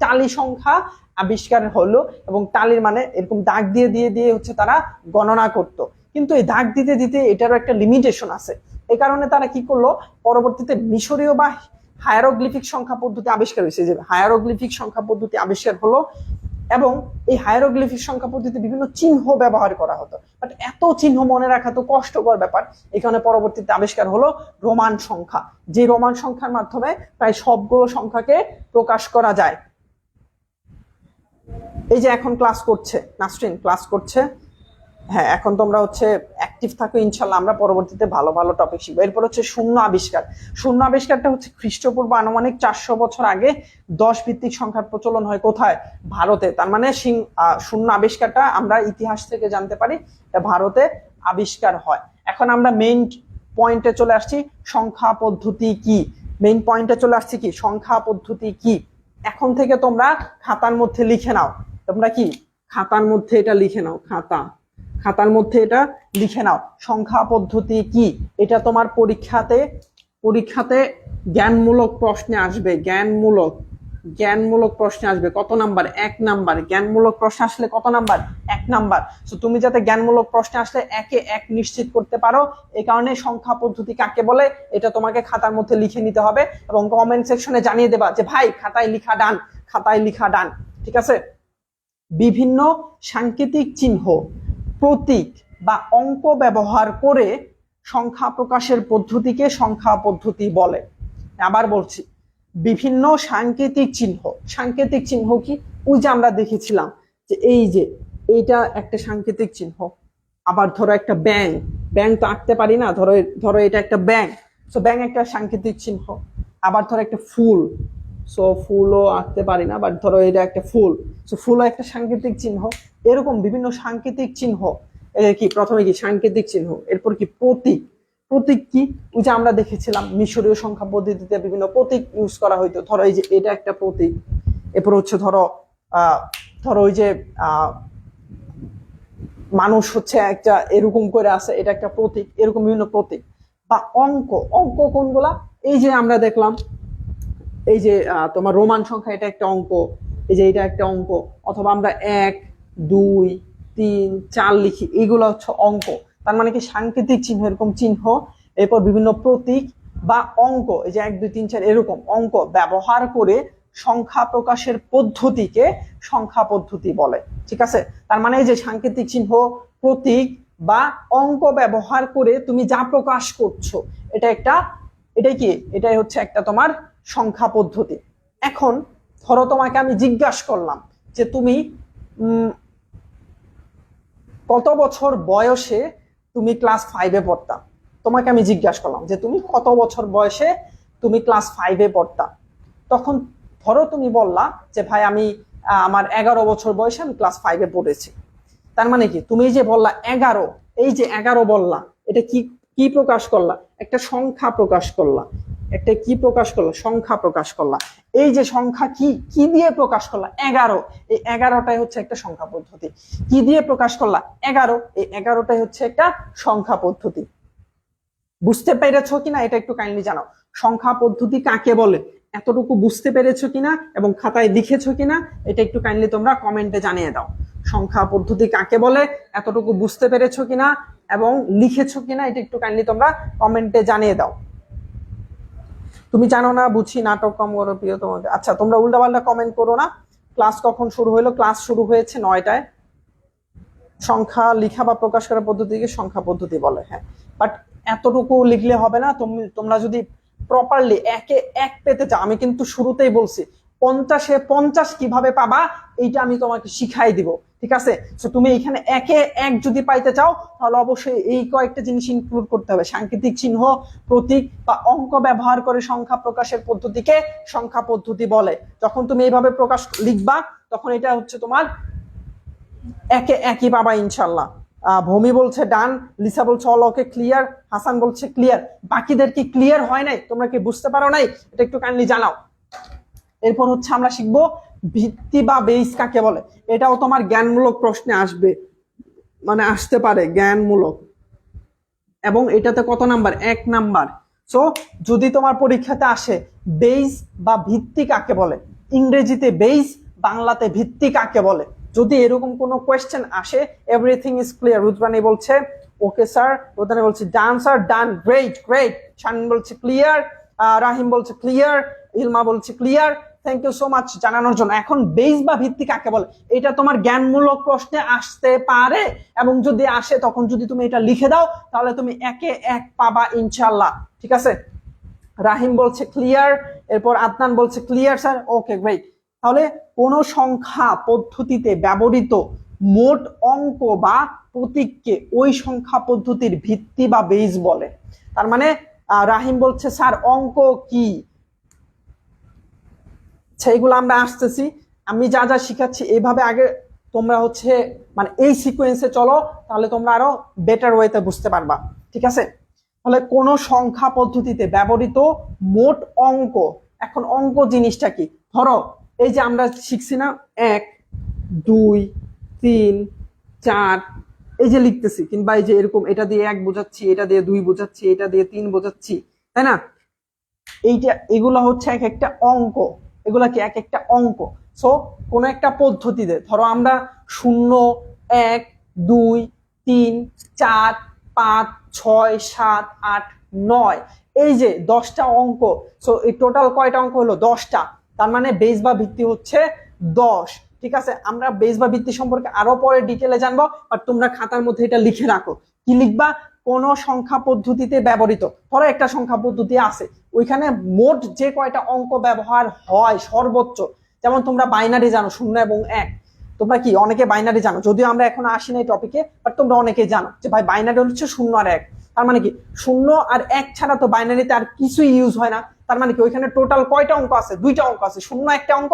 টালি সংখ্যা আবিষ্কার হলো, এবং টালির মানে এরকম দাগ দিয়ে দিয়ে দিয়ে হচ্ছে তারা গণনা করত। কিন্তু এই দাগ দিতে দিতে এটারও একটা লিমিটেশন আছে, এই কারণে তারা কি করলো, পরবর্তীতে মিশরীয় বা হায়ারোগ্লিফিক সংখ্যা পদ্ধতি আবিষ্কার হয়েছে, যে হায়ারোগ্লিফিক সংখ্যা পদ্ধতি আবিষ্কার হলো, এবং এই হায়ারোগ্লিফিক সংখ্যা পদ্ধতিতে বিভিন্ন চিহ্ন ব্যবহার করা হতো। বাট এত চিহ্ন মনে রাখা তো কষ্টকর ব্যাপার, এখানে পরবর্তীতে আবিষ্কার হলো রোমান সংখ্যা, যে রোমান সংখ্যার মাধ্যমে প্রায় সবগুলো সংখ্যাকে প্রকাশ করা যায়। এই যে এখন ক্লাস করছে নাসরিন, ক্লাস করছে, হ্যাঁ এখন তোমরা হচ্ছে অ্যাক্টিভ থাকো, ইনশাল্লাহ আমরা পরবর্তীতে ভালো ভালো টপিক শিখবো। এরপর হচ্ছে শূন্য আবিষ্কার। শূন্য আবিষ্কারটা হচ্ছে খ্রিস্টপূর্ব আনুমানিক 400 বছর আগে 10 ভিত্তিক সংখ্যার প্রচলন হয় কোথায়, ভারতে। তার মানে শূন্য আবিষ্কারটা আমরা ইতিহাস থেকে জানতে পারি, এটা ভারতে আবিষ্কার হয়। এখন আমরা মেইন পয়েন্টে চলে আসছি, সংখ্যা পদ্ধতি কি। মেইন পয়েন্টে চলে আসছি কি, সংখ্যা পদ্ধতি কি। এখন থেকে তোমরা খাতার মধ্যে লিখে নাও, তোমরা কি খাতার মধ্যে এটা লিখে নাও, খাতার মধ্যে এটা লিখে নাও, সংখ্যা পদ্ধতি কি। এটা তোমার পরীক্ষাতে জ্ঞানমূলক প্রশ্নে আসবে, জ্ঞানমূলক প্রশ্নে আসবে। কত নাম্বার? 1 নাম্বার। জ্ঞানমূলক প্রশ্ন আসলে কত নাম্বার? 1 নাম্বার। তো তুমি যাতে জ্ঞানমূলক প্রশ্নে আসলে 1-এ 1 নিশ্চিত করতে পারো, এই কারণে সংখ্যা পদ্ধতি কাকে বলে এটা তোমাকে খাতার মধ্যে লিখে নিতে হবে, এবং কমেন্ট সেকশনে জানিয়ে দেবা যে ভাই খাতায় লিখা ডান, খাতায় লিখা ডান, ঠিক আছে? বিভিন্ন সাংকেতিক চিহ্ন, প্রতীক বা অঙ্ক ব্যবহার করে সংখ্যা প্রকাশের পদ্ধতিকে সংখ্যা পদ্ধতি বলে। আবার বলছি, বিভিন্ন সাংকেতিক চিহ্ন কি, ওই যে আমরা দেখেছিলাম যে এই যে এইটা একটা সাংকেতিক চিহ্ন। আবার ধরো একটা ব্যাং তো আঁকতে পারি না, ধরো এটা একটা ব্যাং, সো ব্যাং একটা সাংকেতিক চিহ্ন। আবার ধরো একটা ফুল, সো ফুলও আঁকতে পারি না, বাট ধরো এটা একটা ফুল, সো ফুলও একটা সাংকেতিক চিহ্ন। এরকম বিভিন্ন সাংকেতিক চিহ্ন, কি প্রথমে কি সাংকেতিক চিহ্ন, এরপর কি প্রতীক কি, ওই যে আমরা দেখেছিলাম মিশরীয় সংখ্যা পদ্ধতিতে বিভিন্ন প্রতীক ইউজ করা হইতো। ধরো এই যে এটা একটা প্রতীক, এরপর হচ্ছে ধরো ওই যে মানুষ হচ্ছে একটা এরকম করে আছে, এটা একটা প্রতীক, এরকম বিভিন্ন প্রতীক। বা অঙ্ক কোনগুলা, এই যে আমরা দেখলাম এই যে তোমার রোমান সংখ্যা, এটা একটা অঙ্ক, এই যে এটা একটা অঙ্ক, অথবা আমরা 1, 2, 3, 4 লিখি, এইগুলো হচ্ছে অঙ্ক। তার মানে কি সাংকেতিক চিহ্ন, এরকম চিহ্ন। এরপর বিভিন্ন প্রতীক বা অঙ্ক, এই যে 1, 2, 3, 4 এরকম অঙ্ক ব্যবহার করে সংখ্যা প্রকাশের পদ্ধতিকে সংখ্যা পদ্ধতি বলে, ঠিক আছে? তার মানে এই যে সাংকেতিক চিহ্ন, প্রতীক বা অঙ্ক ব্যবহার করে তুমি যা প্রকাশ করছো, এটাই হচ্ছে একটা তোমার সংখ্যা পদ্ধতি। এখন ধরো তোমাকে আমি জিজ্ঞাসা করলাম যে তুমি কত বছর বয়সে তুমি ক্লাস 5-এ পড়তা। তোমাকে আমি জিজ্ঞাসা করলাম যে তুমি কত বছর বয়সে তুমি ক্লাস 5-এ পড়তা। তখন ধরো তুমি বললা যে ভাই আমি আমার 11 বছর বয়সে আমি ক্লাস 5-এ পড়েছি। তার মানে কি, তুমি যে বললা 11, এই যে 11 বললা, এটা কি প্রকাশ করলা, একটা সংখ্যা প্রকাশ করলা, একটা কি প্রকাশ করলা, সংখ্যা প্রকাশ করলা। এই যে সংখ্যা কি দিয়ে প্রকাশ করলা, 11, এই 11টাই হচ্ছে একটা সংখ্যা পদ্ধতি। কি দিয়ে প্রকাশ করলা, 11, এই 11টাই হচ্ছে একটা সংখ্যা পদ্ধতি। বুঝতে পেরেছো কিনা এটা একটু কাইন্ডলি জানাও, সংখ্যা পদ্ধতি কাকে বলে এতটুকু বুঝতে পেরেছো কিনা এবং খাতায় লিখেছো কিনা এটা একটু কাইন্ডলি তোমরা কমেন্টে জানিয়ে দাও। সংখ্যা পদ্ধতি কাকে বলে এতটুকু বুঝতে পেরেছো কিনা এবং লিখেছো কিনা এটা একটু কাইন্ডলি তোমরা কমেন্টে জানিয়ে দাও। তুমি জানো না বুঝি নাটক কম করো প্রিয় তোমাদের। আচ্ছা তোমরা উল্টাপাল্টা কমেন্ট করো না। ক্লাস কখন শুরু হলো? ক্লাস শুরু হয়েছে 9টায়। সংখ্যা লিখা বা প্রকাশ করার পদ্ধতিকে সংখ্যা পদ্ধতি বলে। হ্যাঁ, বাট এতটুকু লিখলে হবে না। তোমরা যদি প্রপারলি একে এক পেতে চাও, আমি কিন্তু শুরুতেই বলছি 50-এ 50 কিভাবে পাবা এইটা আমি তোমাকে শিখাই দিব, ঠিক আছে? তো তুমি এখানে একে এক যদি পাইতে চাও তাহলে অবশ্যই এই কয়েকটা জিনিস ইনক্লুড করতে হবে। সাংকেতিক চিহ্ন, প্রতীক বা অঙ্ক ব্যবহার করে সংখ্যা প্রকাশের পদ্ধতিকে সংখ্যা পদ্ধতি বলে। যখন তুমি এইভাবে প্রকাশ লিখবা তখন এটা হচ্ছে তোমার একে একই পাবা ইনশাল্লাহ। ভূমি বলছে ডান, লিসা বলছে অল ওকে ক্লিয়ার, হাসান বলছে ক্লিয়ার। বাকিদের কি ক্লিয়ার হয় নাই? তোমরা কি বুঝতে পারো নাই? এটা একটু কাইন্ডলি জানাও। এরপর হচ্ছে আমরা শিখবো ভিত্তি বা বেস কাকে বলে। এটাও তোমার জ্ঞানমূলক প্রশ্নে আসবে, মানে আসতে পারে জ্ঞানমূলক। এবং এটাতে কত নাম্বার? 1 নাম্বার। সো যদি তোমার পরীক্ষাতে আসে বেস বা ভিত্তি কাকে বলে, ইংরেজিতে বেস, বাংলাতে ভিত্তি কাকে বলে, যদি এরকম কোনো কোয়েশ্চেন আসে, এভরিথিং ইজ ক্লিয়ার। রুদ্রানী বলছে ওকে স্যার, রুদ্রানী বলছে done sir, done, great great. Shamin বলছে ক্লিয়ার, রাহিম বলছে ক্লিয়ার, ইলমা বলছে clear. Thank you so much জানানোর জন্য। এখন বেস বা ভিত্তি কাকে বলে এটা তোমার জ্ঞানমূলক প্রশ্নে আসতে পারে, এবং যদি আসে তখন যদি তুমি এটা লিখে দাও তাহলে তুমি একে এক পাবা ইনশাল্লাহ, ঠিক আছে? রাহিম বলছে ক্লিয়ার, এরপর আদনান বলছে ক্লিয়ার স্যার, ওকে গ্রেট। তাহলে কোন সংখ্যা পদ্ধতিতে ব্যবহৃত মোট অঙ্ক বা প্রতীককে ওই সংখ্যা পদ্ধতির ভিত্তি বা বেস বলে। তার মানে রাহিম বলছে স্যার অঙ্ক কি, সেইগুলো আমরা আসতেছি। আমি যা যা শিখাচ্ছি এইভাবে আগে তোমরা হচ্ছে মানে এই সিকোয়েন্সে চলো, তাহলে তোমরা আরো বেটার ওয়েতে বুঝতে পারবা, ঠিক আছে? তাহলে কোন সংখ্যা পদ্ধতিতে ব্যবহৃত মোট অঙ্ক। এখন অঙ্ক জিনিসটা কি? ধরো এই যে আমরা শিখছি না 1 2 3 4, এই যে লিখতেছি, কিংবা এই যে এরকম এটা দিয়ে 1 বোঝাচ্ছি, এটা দিয়ে 2 বোঝাচ্ছি, এটা দিয়ে 3 বোঝাচ্ছি, তাই না? এগুলো হচ্ছে এক একটা অঙ্ক, এগুলা কি এক একটা অঙ্ক। সো কোন একটা পদ্ধতিতে ধরো আমরা 0 1 2 3 4 5 6 7 8 9, এই যে 10টা অঙ্ক। সো এই টোটাল কয়টা অঙ্ক হলো? 10টা। তার মানে বেস বা ভিত্তি হচ্ছে 10, ঠিক আছে? আমরা বেস বা ভিত্তি সম্পর্কে আরো পরে ডিটেলে জানবো, বাট তোমরা খাতার মধ্যে এটা লিখে রাখো। কি লিখবা? কোন সংখ্যা পদ্ধতিতে ব্যবহৃত, ধরো একটা সংখ্যা পদ্ধতি আছে, ওইখানে মোট যে কয়টা অঙ্ক ব্যবহার হয় সর্বোচ্চ। যেমন তোমরা বাইনারি জানো 0 এবং 1, তোমরা কি অনেকে বাইনারি জানো, যদিও আমরা এখন আসি না এই টপিকে, বাট তোমরা অনেকে জানো যে ভাই বাইনারি হচ্ছে 0 আর 1। তার মানে কি 0 আর 1 ছাড়া তো বাইনারিতে আর কিছুই ইউজ হয় না। তার মানে কি ওইখানে টোটাল কয়টা অঙ্ক আছে? 2টা অঙ্ক আছে। 0 একটা অঙ্ক,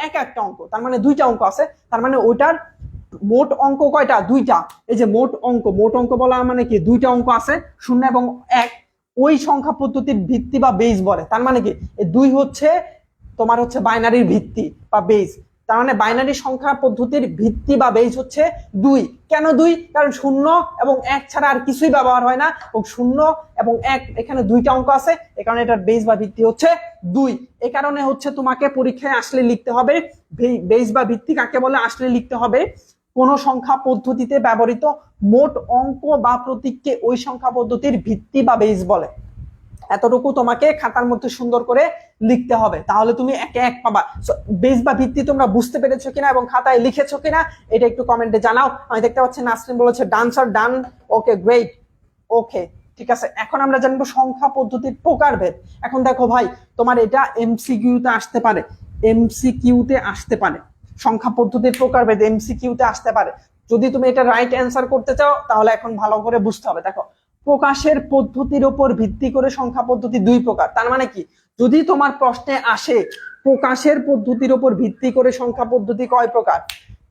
1 একটা অঙ্ক, তার মানে 2টা অঙ্ক আছে। তার মানে ওইটার মোট অঙ্ক কয়টা? 2টা। এই যে মোট অঙ্ক বলা মানে কি 2টা অঙ্ক আছে, 0 এবং 1, ওই সংখ্যা পদ্ধতির ভিত্তি বা বেস বলে। তার মানে কি এই 2 হচ্ছে তোমার হচ্ছে বাইনারির ভিত্তি বা বেস। তার মানে বাইনারি সংখ্যা পদ্ধতির ভিত্তি বা বেস হচ্ছে 2। কেন 2? কারণ 0 এবং 1 ছাড়া আর কিছুই ব্যবহার হয় না, এবং 0 এবং 1 এখানে 2টা অঙ্ক আছে, এই কারণে এটার বেস বা ভিত্তি হচ্ছে 2। এই কারণে হচ্ছে তোমাকে পরীক্ষায় আসলে লিখতে হবে বেস বা ভিত্তি কাকে বলে, আসলে লিখতে হবে কোন সংখ্যা পদ্ধতিতে ব্যবহৃত মোট অঙ্ক বা প্রতীককে ওই সংখ্যা পদ্ধতির ভিত্তি বা বেস বলে। এতটুকু তোমাকে খাতার মধ্যে সুন্দর করে লিখতে হবে, তাহলে তুমি একে এক পাবা। বেস বা ভিত্তি তোমরা বুঝতে পেরেছো কিনা এবং খাতায় লিখেছো কিনা এটা একটু কমেন্টে জানাও। আমি দেখতে পাচ্ছি নাসরিন বলেছে ডান স্যার, ডান, ওকে গ্রেট, ওকে ঠিক আছে। এখন আমরা জানবো সংখ্যা পদ্ধতির প্রকারভেদ। এখন দেখো ভাই, তোমার এটা এমসিকিউতে আসতে পারে, এমসিকিউতে আসতে পারে, সংখ্যা পদ্ধতির প্রকারভেদ এমসিকিউতে আসতে পারে। যদি তুমি এটা রাইট অ্যান্সার করতে চাও তাহলে এখন ভালো করে বুঝতে হবে। দেখো, প্রকাশের পদ্ধতির উপর ভিত্তি করে সংখ্যা পদ্ধতি 2 প্রকার। তার মানে কি, যদি তোমার প্রশ্নে আসে প্রকাশের পদ্ধতির উপর ভিত্তি করে সংখ্যা পদ্ধতি কয় প্রকার,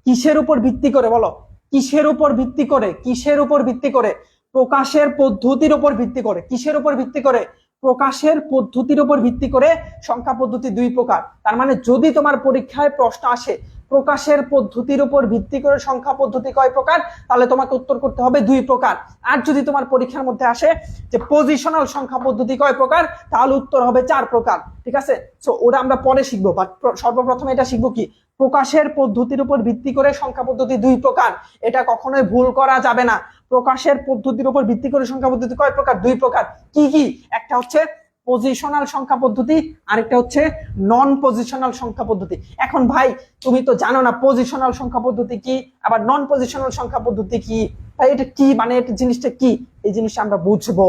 কিসের উপর ভিত্তি করে বলো, কিসের উপর ভিত্তি করে, কিসের উপর ভিত্তি করে? প্রকাশের পদ্ধতির উপর ভিত্তি করে। কিসের উপর ভিত্তি করে? প্রকাশের পদ্ধতির উপর ভিত্তি করে সংখ্যা পদ্ধতি 2 প্রকার। তার মানে যদি তোমার পরীক্ষায় প্রশ্ন আসে প্রকাশের পদ্ধতির উপর ভিত্তি করে সংখ্যা পদ্ধতি কয় প্রকার, তাহলে তোমাকে উত্তর করতে হবে 2 প্রকার। আর যদি তোমার পরীক্ষার মধ্যে আসে যে পজিশনাল সংখ্যা পদ্ধতি কয় প্রকার, তাহলে উত্তর হবে 4 প্রকার, ঠিক আছে? সো ওটা আমরা পরে শিখবো, বাট সর্বপ্রথম এটা শিখবো কি, প্রকাশের পদ্ধতির উপর ভিত্তি করে সংখ্যা পদ্ধতি 2 প্রকার। এটা কখনোই ভুল করা যাবে না। প্রকাশের পদ্ধতির উপর ভিত্তি করে সংখ্যা পদ্ধতি কয় প্রকার? 2 প্রকার। কি কি? একটা হচ্ছে পজিশনাল সংখ্যা পদ্ধতি, আরেকটা হচ্ছে নন পজিশনাল সংখ্যা পদ্ধতি। এখন ভাই তুমি তো জানো না পজিশনাল সংখ্যা পদ্ধতি কি, আবার নন পজিশনাল সংখ্যা পদ্ধতি কি, ভাই এটা কি, মানে এটা জিনিসটা কি, এই জিনিসটা আমরা বুঝবো,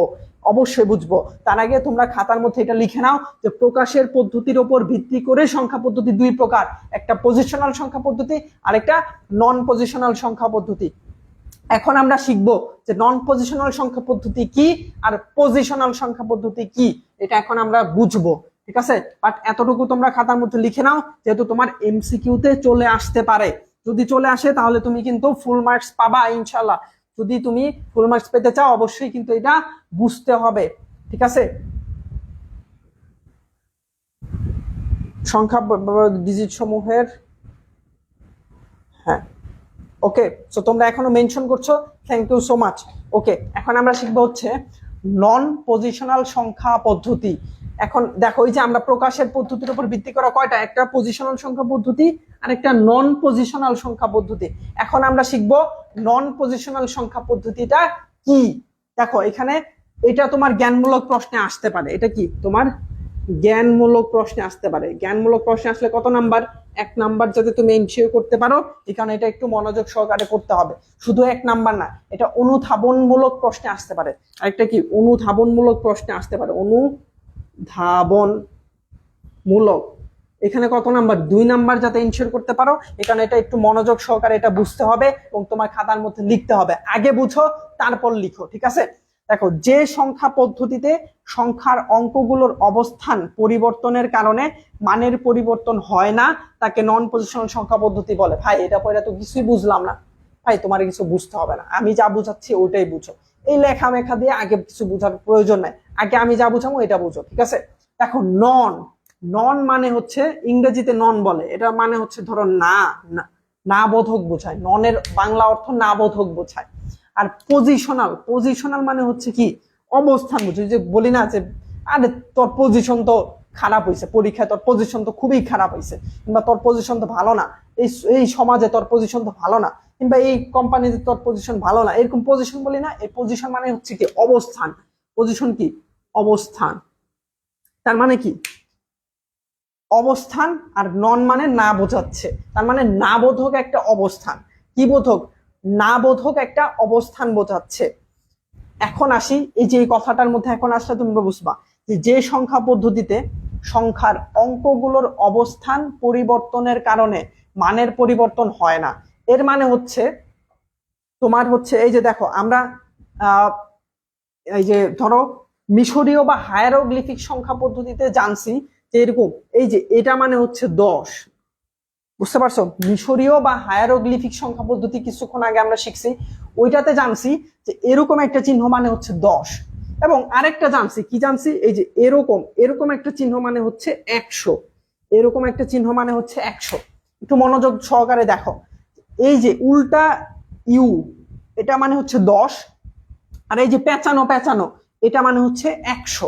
অবশ্যই বুঝবো। তার আগে তোমরা খাতার মধ্যে এটা লিখে নাও যে প্রকাশের পদ্ধতির উপর ভিত্তি করে সংখ্যা পদ্ধতি দুই প্রকার, একটা পজিশনাল সংখ্যা পদ্ধতি আর একটা নন পজিশনাল সংখ্যা পদ্ধতি। এখন আমরা শিখবো যে নন পজিশনাল সংখ্যা পদ্ধতি কি আর পজিশনাল সংখ্যা পদ্ধতি কি, এটা এখন আমরা বুঝবো, ঠিক আছে। বাট এতটুকু তোমরা খাতার মধ্যে লিখে নাও, যেহেতু তোমার এমসিকিউতে চলে আসতে পারে। যদি চলে আসে তাহলে তুমি কিন্তু ফুল মার্কস পাবা ইনশাল্লাহ। যদি তুমি ফুল মার্কস পেতে চাও অবশ্যই কিন্তু এটা বুঝতে হবে, ঠিক আছে। সংখ্যা ডিজিট সমূহের, হ্যাঁ ওকে, সো তোমরা এখনো মেনশন করছো, থ্যাংক ইউ সো মাচ। ওকে, এখন আমরা শিখবো হচ্ছে নন পজিশনাল সংখ্যা পদ্ধতি। এখন দেখো এই যে আমরা প্রকাশের পদ্ধতির উপর ভিত্তি করা কয়টা, একটা পজিশনাল সংখ্যা পদ্ধতি আর একটা নন পজিশনাল সংখ্যা পদ্ধতি। এখন আমরা শিখবো নন পজিশনাল সংখ্যা পদ্ধতিটা কি। দেখো এখানে এটা তোমার জ্ঞানমূলক প্রশ্নে আসতে পারে, এটা কি তোমার জ্ঞানমূলক প্রশ্নে আসতে পারে। জ্ঞানমূলক প্রশ্নে আসলে কত নাম্বার, 1 নাম্বার যাতে তুমি এনশিওর করতে পারো, এখানে এটা একটু মনোযোগ সহকারে করতে হবে। শুধু 1 নাম্বার না, এটা অনুধাবনমূলক প্রশ্নে আসতে পারে। আরেকটা কি অনুধাবনমূলক প্রশ্নে আসতে পারে, অনুধাবনমূলক। এখানে কত নাম্বার, 2 নাম্বার যাতে এনশিওর করতে পারো, এখানে এটা একটু মনোযোগ সহকারে এটা বুঝতে হবে এবং তোমার খাতার মধ্যে লিখতে হবে। আগে বুঝো তারপর লিখো, ঠিক আছে। দেখো যে সংখ্যা পদ্ধতিতে সংখ্যার অঙ্কগুলোর অবস্থান পরিবর্তনের কারণে মানের পরিবর্তন হয় না তাকে নন পজিশনাল সংখ্যা পদ্ধতি বলে। ভাই এটা পরে তো কিছুই বুঝলাম না, ভাই তোমার কিছু বুঝতে হবে না, আমি যা বুঝাচ্ছি ওটাই বুঝো। এই লেখা মেখা দিয়ে আগে কিছু বোঝার প্রয়োজন নাই, আগে আমি যা বুঝাবো এটা বুঝো, ঠিক আছে। দেখো নন, নন মানে হচ্ছে ইংরেজিতে নন বলে, এটা মানে হচ্ছে ধরো না, না বোধক বোঝায়, ননের বাংলা অর্থ না বোধক বোঝায়। আর পজিশনাল, পজিশনাল মানে হচ্ছে কি অবস্থান বুঝি, যে বলি না যে আরে তোর পজিশন তো খারাপ হয়েছে, পরীক্ষায় তোর পজিশন তো খুবই খারাপ হয়েছে, কিংবা তোর পজিশন তো ভালো না, এই সমাজে তোর পজিশন তো ভালো না, কিংবা এই কোম্পানিতে তোর পজিশন ভালো না, এরকম পজিশন বলি না। এই পজিশন মানে হচ্ছে কি অবস্থান, পজিশন কি অবস্থান, তার মানে কি অবস্থান। আর নন মানে না বোঝাচ্ছে, তার মানে না বোধক একটা অবস্থান, কি বোধক, না বোধক একটা অবস্থান বোঝাচ্ছে। এখন আসি এই যে কথাটার মধ্যে এখন আসলে তুমি বুঝবা যে সংখ্যা পদ্ধতিতে সংখ্যার অঙ্কগুলোর অবস্থান পরিবর্তনের কারণে মানের পরিবর্তন হয় না, এর মানে হচ্ছে তোমার হচ্ছে এই যে দেখো আমরা এই যে ধরো মিশরীয় বা হায়ারোগ্লিফিক সংখ্যা পদ্ধতিতে জানছি যে এরকম, এই যে এটা মানে হচ্ছে 10, বুঝতে পারছো। মিশরীয় বা হায়ারোগ্লিফিক সংখ্যা পদ্ধতি কিছুক্ষণ আগে আমরা শিখছি, ওইটাতে জানছি যে এরকম একটা চিহ্ন মানে হচ্ছে 10, এবং আরেকটা জানছি কি জানছি, এই যে এরকম এরকম একটা চিহ্ন মানে হচ্ছে 100, এরকম একটা চিহ্ন মানে হচ্ছে 100। একটু মনোযোগ সহকারে দেখো, এই যে উল্টা ইউ এটা মানে হচ্ছে 10, আর এই যে পেঁচানো পেঁচানো এটা মানে হচ্ছে 100।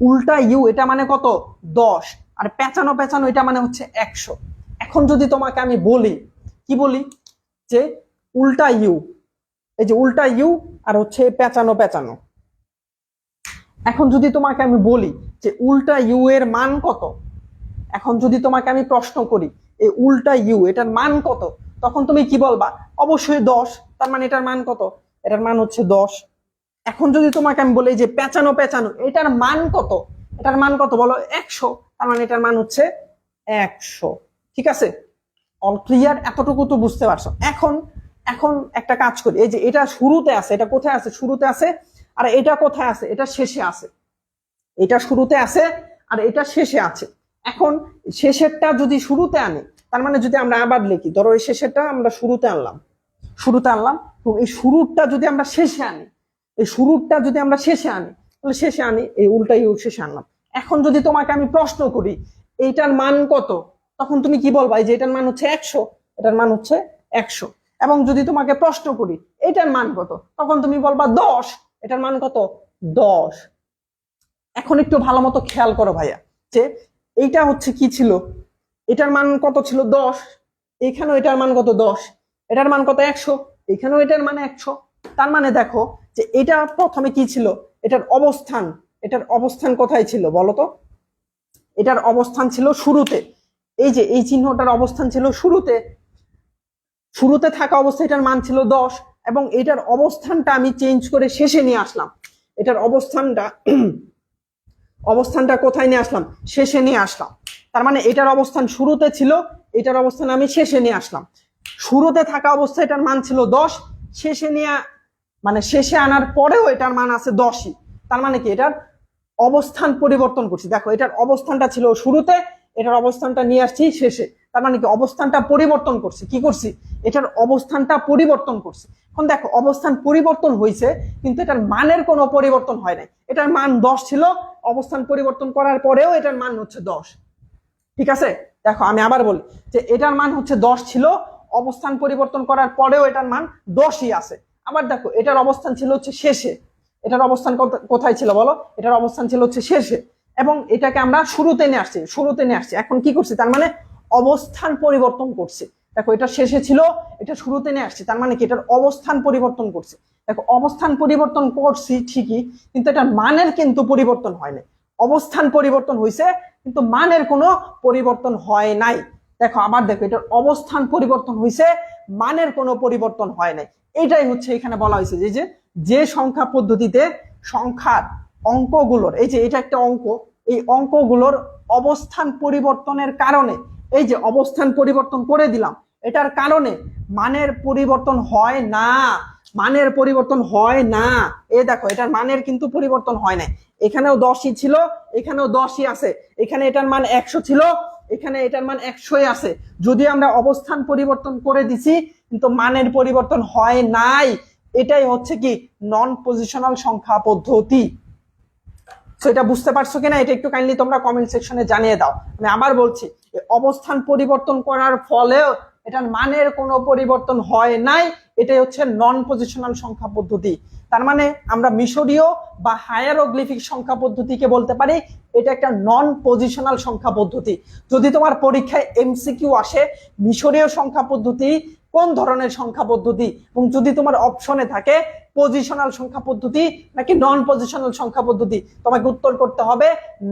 উল্টা ইউ এটা মানে কত 10, আর পেঁচানো পেঁচানো এটা মানে হচ্ছে 100। এখন যদি তোমাকে আমি বলি, কি বলি, যে উল্টা ইউ, এই যে উল্টা ইউ আর হচ্ছে পেঁচানো পেঁচানো, এখন যদি তোমাকে আমি বলি যে উল্টা ইউ এর মান কত, এখন যদি তোমাকে আমি প্রশ্ন করি এই উল্টা ইউ এটার মান কত, তখন তুমি কি বলবা, অবশ্যই 10, তার মানে এটার মান কত, এটার মান হচ্ছে 10। এখন যদি তোমাকে আমি বলি যে পেঁচানো পেঁচানো এটার মান কত, এটার মান কত বলো 100, তার মানে এটার মান হচ্ছে 100, ঠিক আছে। অল ক্লিয়ার, এতটুকু তো বুঝতে পারছো। এখন এখন একটা কাজ করি, এই যে এটা শুরুতে আছে, এটা কোথায় আছে, শুরুতে আছে, আর এটা কোথায় আছে, এটা শেষে আছে, এটা শুরুতে আছে আর এটা শেষে আছে। এখন শেষেরটা যদি শুরুতে আনি, তার মানে যদি আমরা আবার লিখি, ধরো এই শেষেরটা আমরা শুরুতে আনলাম, শুরুতে আনলাম, তো এই শুরুটা যদি আমরা শেষে আনি, এই শুরুটা যদি আমরা শেষে আনি, তাহলে শেষে আনি এই উল্টা ইউ শেষে আনলাম। এখন যদি তোমাকে আমি প্রশ্ন করি এইটার মান কত, তখন তুমি কি বলবা, এই যে এটার মান হচ্ছে 100, এটার মান হচ্ছে 100। এবং যদি তোমাকে প্রশ্ন করি এটার মান কত, তখন তুমি বলবা 10, এটার মান কত 10। এখন একটু ভালো মতো খেয়াল করো ভাইয়া, যে এইটা হচ্ছে কি ছিল, এটার মান কত ছিল 10, এখানেও এটার মান কত 10, এটার মান কত 100, এখানেও এটার মান 100। তার মানে দেখো যে এটা প্রথমে কি ছিল, এটার অবস্থান, এটার অবস্থান কোথায় ছিল বলো তো? এটার অবস্থান ছিল শুরুতে। এই যে এই চিহ্নটার অবস্থান ছিল শুরুতে, শুরুতে থাকা অবস্থায় এটার মান ছিল 10, এবং এটার অবস্থানটা আমি চেঞ্জ করে শেষে নিয়ে আসলাম। এটার অবস্থানটা কোথায় নিয়ে আসলাম? শেষে নিয়ে আসলাম। তার মানে এটার অবস্থান শুরুতে ছিল, এটার অবস্থান আমি শেষে নিয়ে আসলাম। শুরুতে থাকা অবস্থায় এটার মান ছিল 10, শেষে আনার পরেও এটার মান আছে 10ই। তার মানে কি এটার অবস্থান পরিবর্তন করছি। দেখো এটার অবস্থানটা ছিল শুরুতে, এটার অবস্থানটা নিয়ে আসছি শেষে। তার মানে কি অবস্থানটা পরিবর্তন করছি। কি করছি? এটার অবস্থানটা পরিবর্তন করছি। এখন দেখো অবস্থান পরিবর্তন হয়েছে, কিন্তু এটার মানের কোনো পরিবর্তন হয় নাই। এটার মান 10 ছিল, অবস্থান পরিবর্তন করার পরেও এটার মান হচ্ছে 10। ঠিক আছে, দেখো আমি আবার বলি যে এটার মান হচ্ছে 10 ছিল, অবস্থান পরিবর্তন করার পরেও এটার মান 10ই আছে। আবার দেখো এটার অবস্থান ছিল হচ্ছে শেষে, এটার অবস্থান কোথায় ছিল বলো? এটার অবস্থান ছিল হচ্ছে শেষে, এবং এটাকে আমরা শুরুতে নিয়ে আসছি। এখন কি করছি? তার মানে অবস্থান পরিবর্তন করছি। দেখো এটা শেষে ছিল, এটা শুরুতে নিয়ে আসছি, তার মানে কি এটার অবস্থান পরিবর্তন করছি। দেখো অবস্থান পরিবর্তন করছি ঠিকই, কিন্তু এটার মানের কিন্তু পরিবর্তন হয় নাই। অবস্থান পরিবর্তন হয়েছে, কিন্তু মানের কোনো পরিবর্তন হয় নাই। দেখো আবার দেখো এটার অবস্থান পরিবর্তন হয়েছে, মানের কোনো পরিবর্তন হয় নাই। এটাই হচ্ছে এখানে বলা হয়েছে যে সংখ্যা পদ্ধতিতে সংখ্যার অঙ্কগুলোর, এই যে এটা একটা অঙ্ক, এই অঙ্কগুলোর অবস্থান পরিবর্তনের কারণে, এই যে অবস্থান পরিবর্তন করে দিলাম, এটার কারণে মানের পরিবর্তন হয় না। মানের পরিবর্তন হয় না। এই দেখো এটার মানের কিন্তু পরিবর্তন হয় না। এখানেও 10ই ছিল, এখানেও 10ই আছে। এখানে এটার মান 100 ছিল, এখানে এটার মান 100ই আছে। যদি আমরা অবস্থান পরিবর্তন করে দিছি, কিন্তু মানের পরিবর্তন হয় নাই। এটাই হচ্ছে কি নন পজিশনাল সংখ্যা পদ্ধতি। তো এটা বুঝতে পারছো কিনা? এটা একটু কাইন্ডলি তোমরা কমেন্ট সেকশনে জানিয়ে দাও। আমি আবার বলছি, অবস্থান পরিবর্তন করার ফলেও এটার মানের কোনো পরিবর্তন হয় নাই। এটাই হচ্ছে নন পজিশনাল সংখ্যা পদ্ধতি। তার মানে আমরা মিশরীয় বা হায়ারোগ্লিফিক সংখ্যা পদ্ধতিকে বলতে পারি এটা একটা নন পজিশনাল সংখ্যা পদ্ধতি। যদি তোমার পরীক্ষায় এমসিকিউ আসে মিশরীয় সংখ্যা পদ্ধতি কোন ধরনের সংখ্যা পদ্ধতি, এবং যদি তোমার অপশনে থাকে পজিশনাল সংখ্যা পদ্ধতি নাকি নন পজিশনাল সংখ্যা পদ্ধতি, তোমাকে উত্তর করতে হবে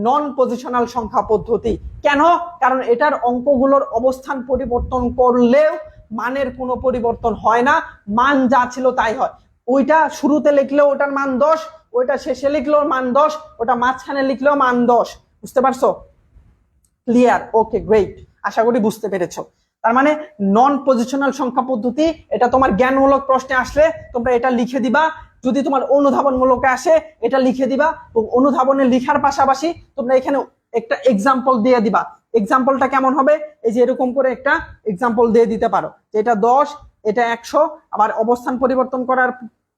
নন পজিশনাল সংখ্যা পদ্ধতি। কেন? কারণ এটার অঙ্কগুলোর অবস্থান পরিবর্তন করলেও মানের কোনো পরিবর্তন হয় না, মান যা ছিল তাই হয়। ওইটা শুরুতে লিখলেও ওটার মান 10, ওইটা শেষে লিখলেও মান 10, ওটা মাঝখানে লিখলেও মান 10। বুঝতে পারছো? ক্লিয়ার? ওকে, গ্রেট। আশা করি বুঝতে পেরেছো। তার মানে নন পজিশনাল সংখ্যা পদ্ধতি, এটা তোমার জ্ঞানমূলক প্রশ্নে আসলে তোমরা এটা লিখে দিবা। যদি তোমার অনুধাবনমূলকে আসে এটা লিখে দিবা, এবং অনুধাবনে লিখার পাশাপাশি তোমরা এখানে একটা এক্সাম্পল দিয়ে দিবা। এক্সাম্পলটা কেমন হবে? এই যে এরকম করে একটা এক্সাম্পল দিয়ে দিতে পারো যে এটা 10, এটা 100, আবার অবস্থান পরিবর্তন করার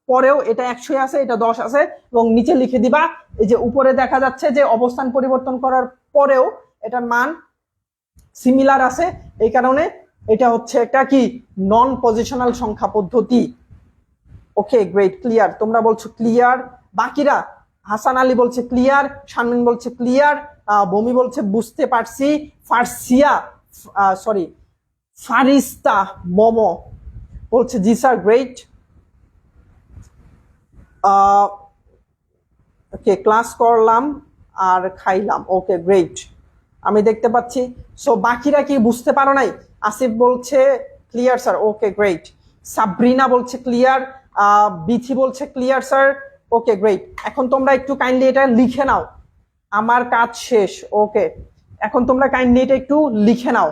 পরেও এটা 100 আছে, এটা 10 আছে, এবং নিচে লিখে দিবা এই যে উপরে দেখা যাচ্ছে যে অবস্থান পরিবর্তন করার পরেও এটার মান সিমিলার আছে, এই কারণে এটা হচ্ছে একটা কি নন পজিশনাল সংখ্যা পদ্ধতি। ওকে, গ্রেট, ক্লিয়ার। তোমরা বলছো ক্লিয়ার, বাকিরা হাসান আলী বলছে ক্লিয়ার, শারমিন বলছে ক্লিয়ার, বমি বলছে বুঝতে পারছি, ফারিস্তা মোমো বলছে জি স্যার, গ্রেট। ওকে, ক্লাস করলাম আর খাইলাম। ওকে, গ্রেট, আমি দেখতে পাচ্ছি। সো বাকিরা কি বুঝতে পারো নাই? আসিফ বলছে ক্লিয়ার স্যার। ওকে, গ্রেট। সাবরিনা বলছে ক্লিয়ার, বিথি বলছে ক্লিয়ার স্যার। ওকে, গ্রেট। এখন তোমরা একটু কাইন্ডলি এটা লিখে নাও, আমার কাজ শেষ। ওকে, এখন তোমরা কাইন্ডলি এটা একটু লিখে নাও,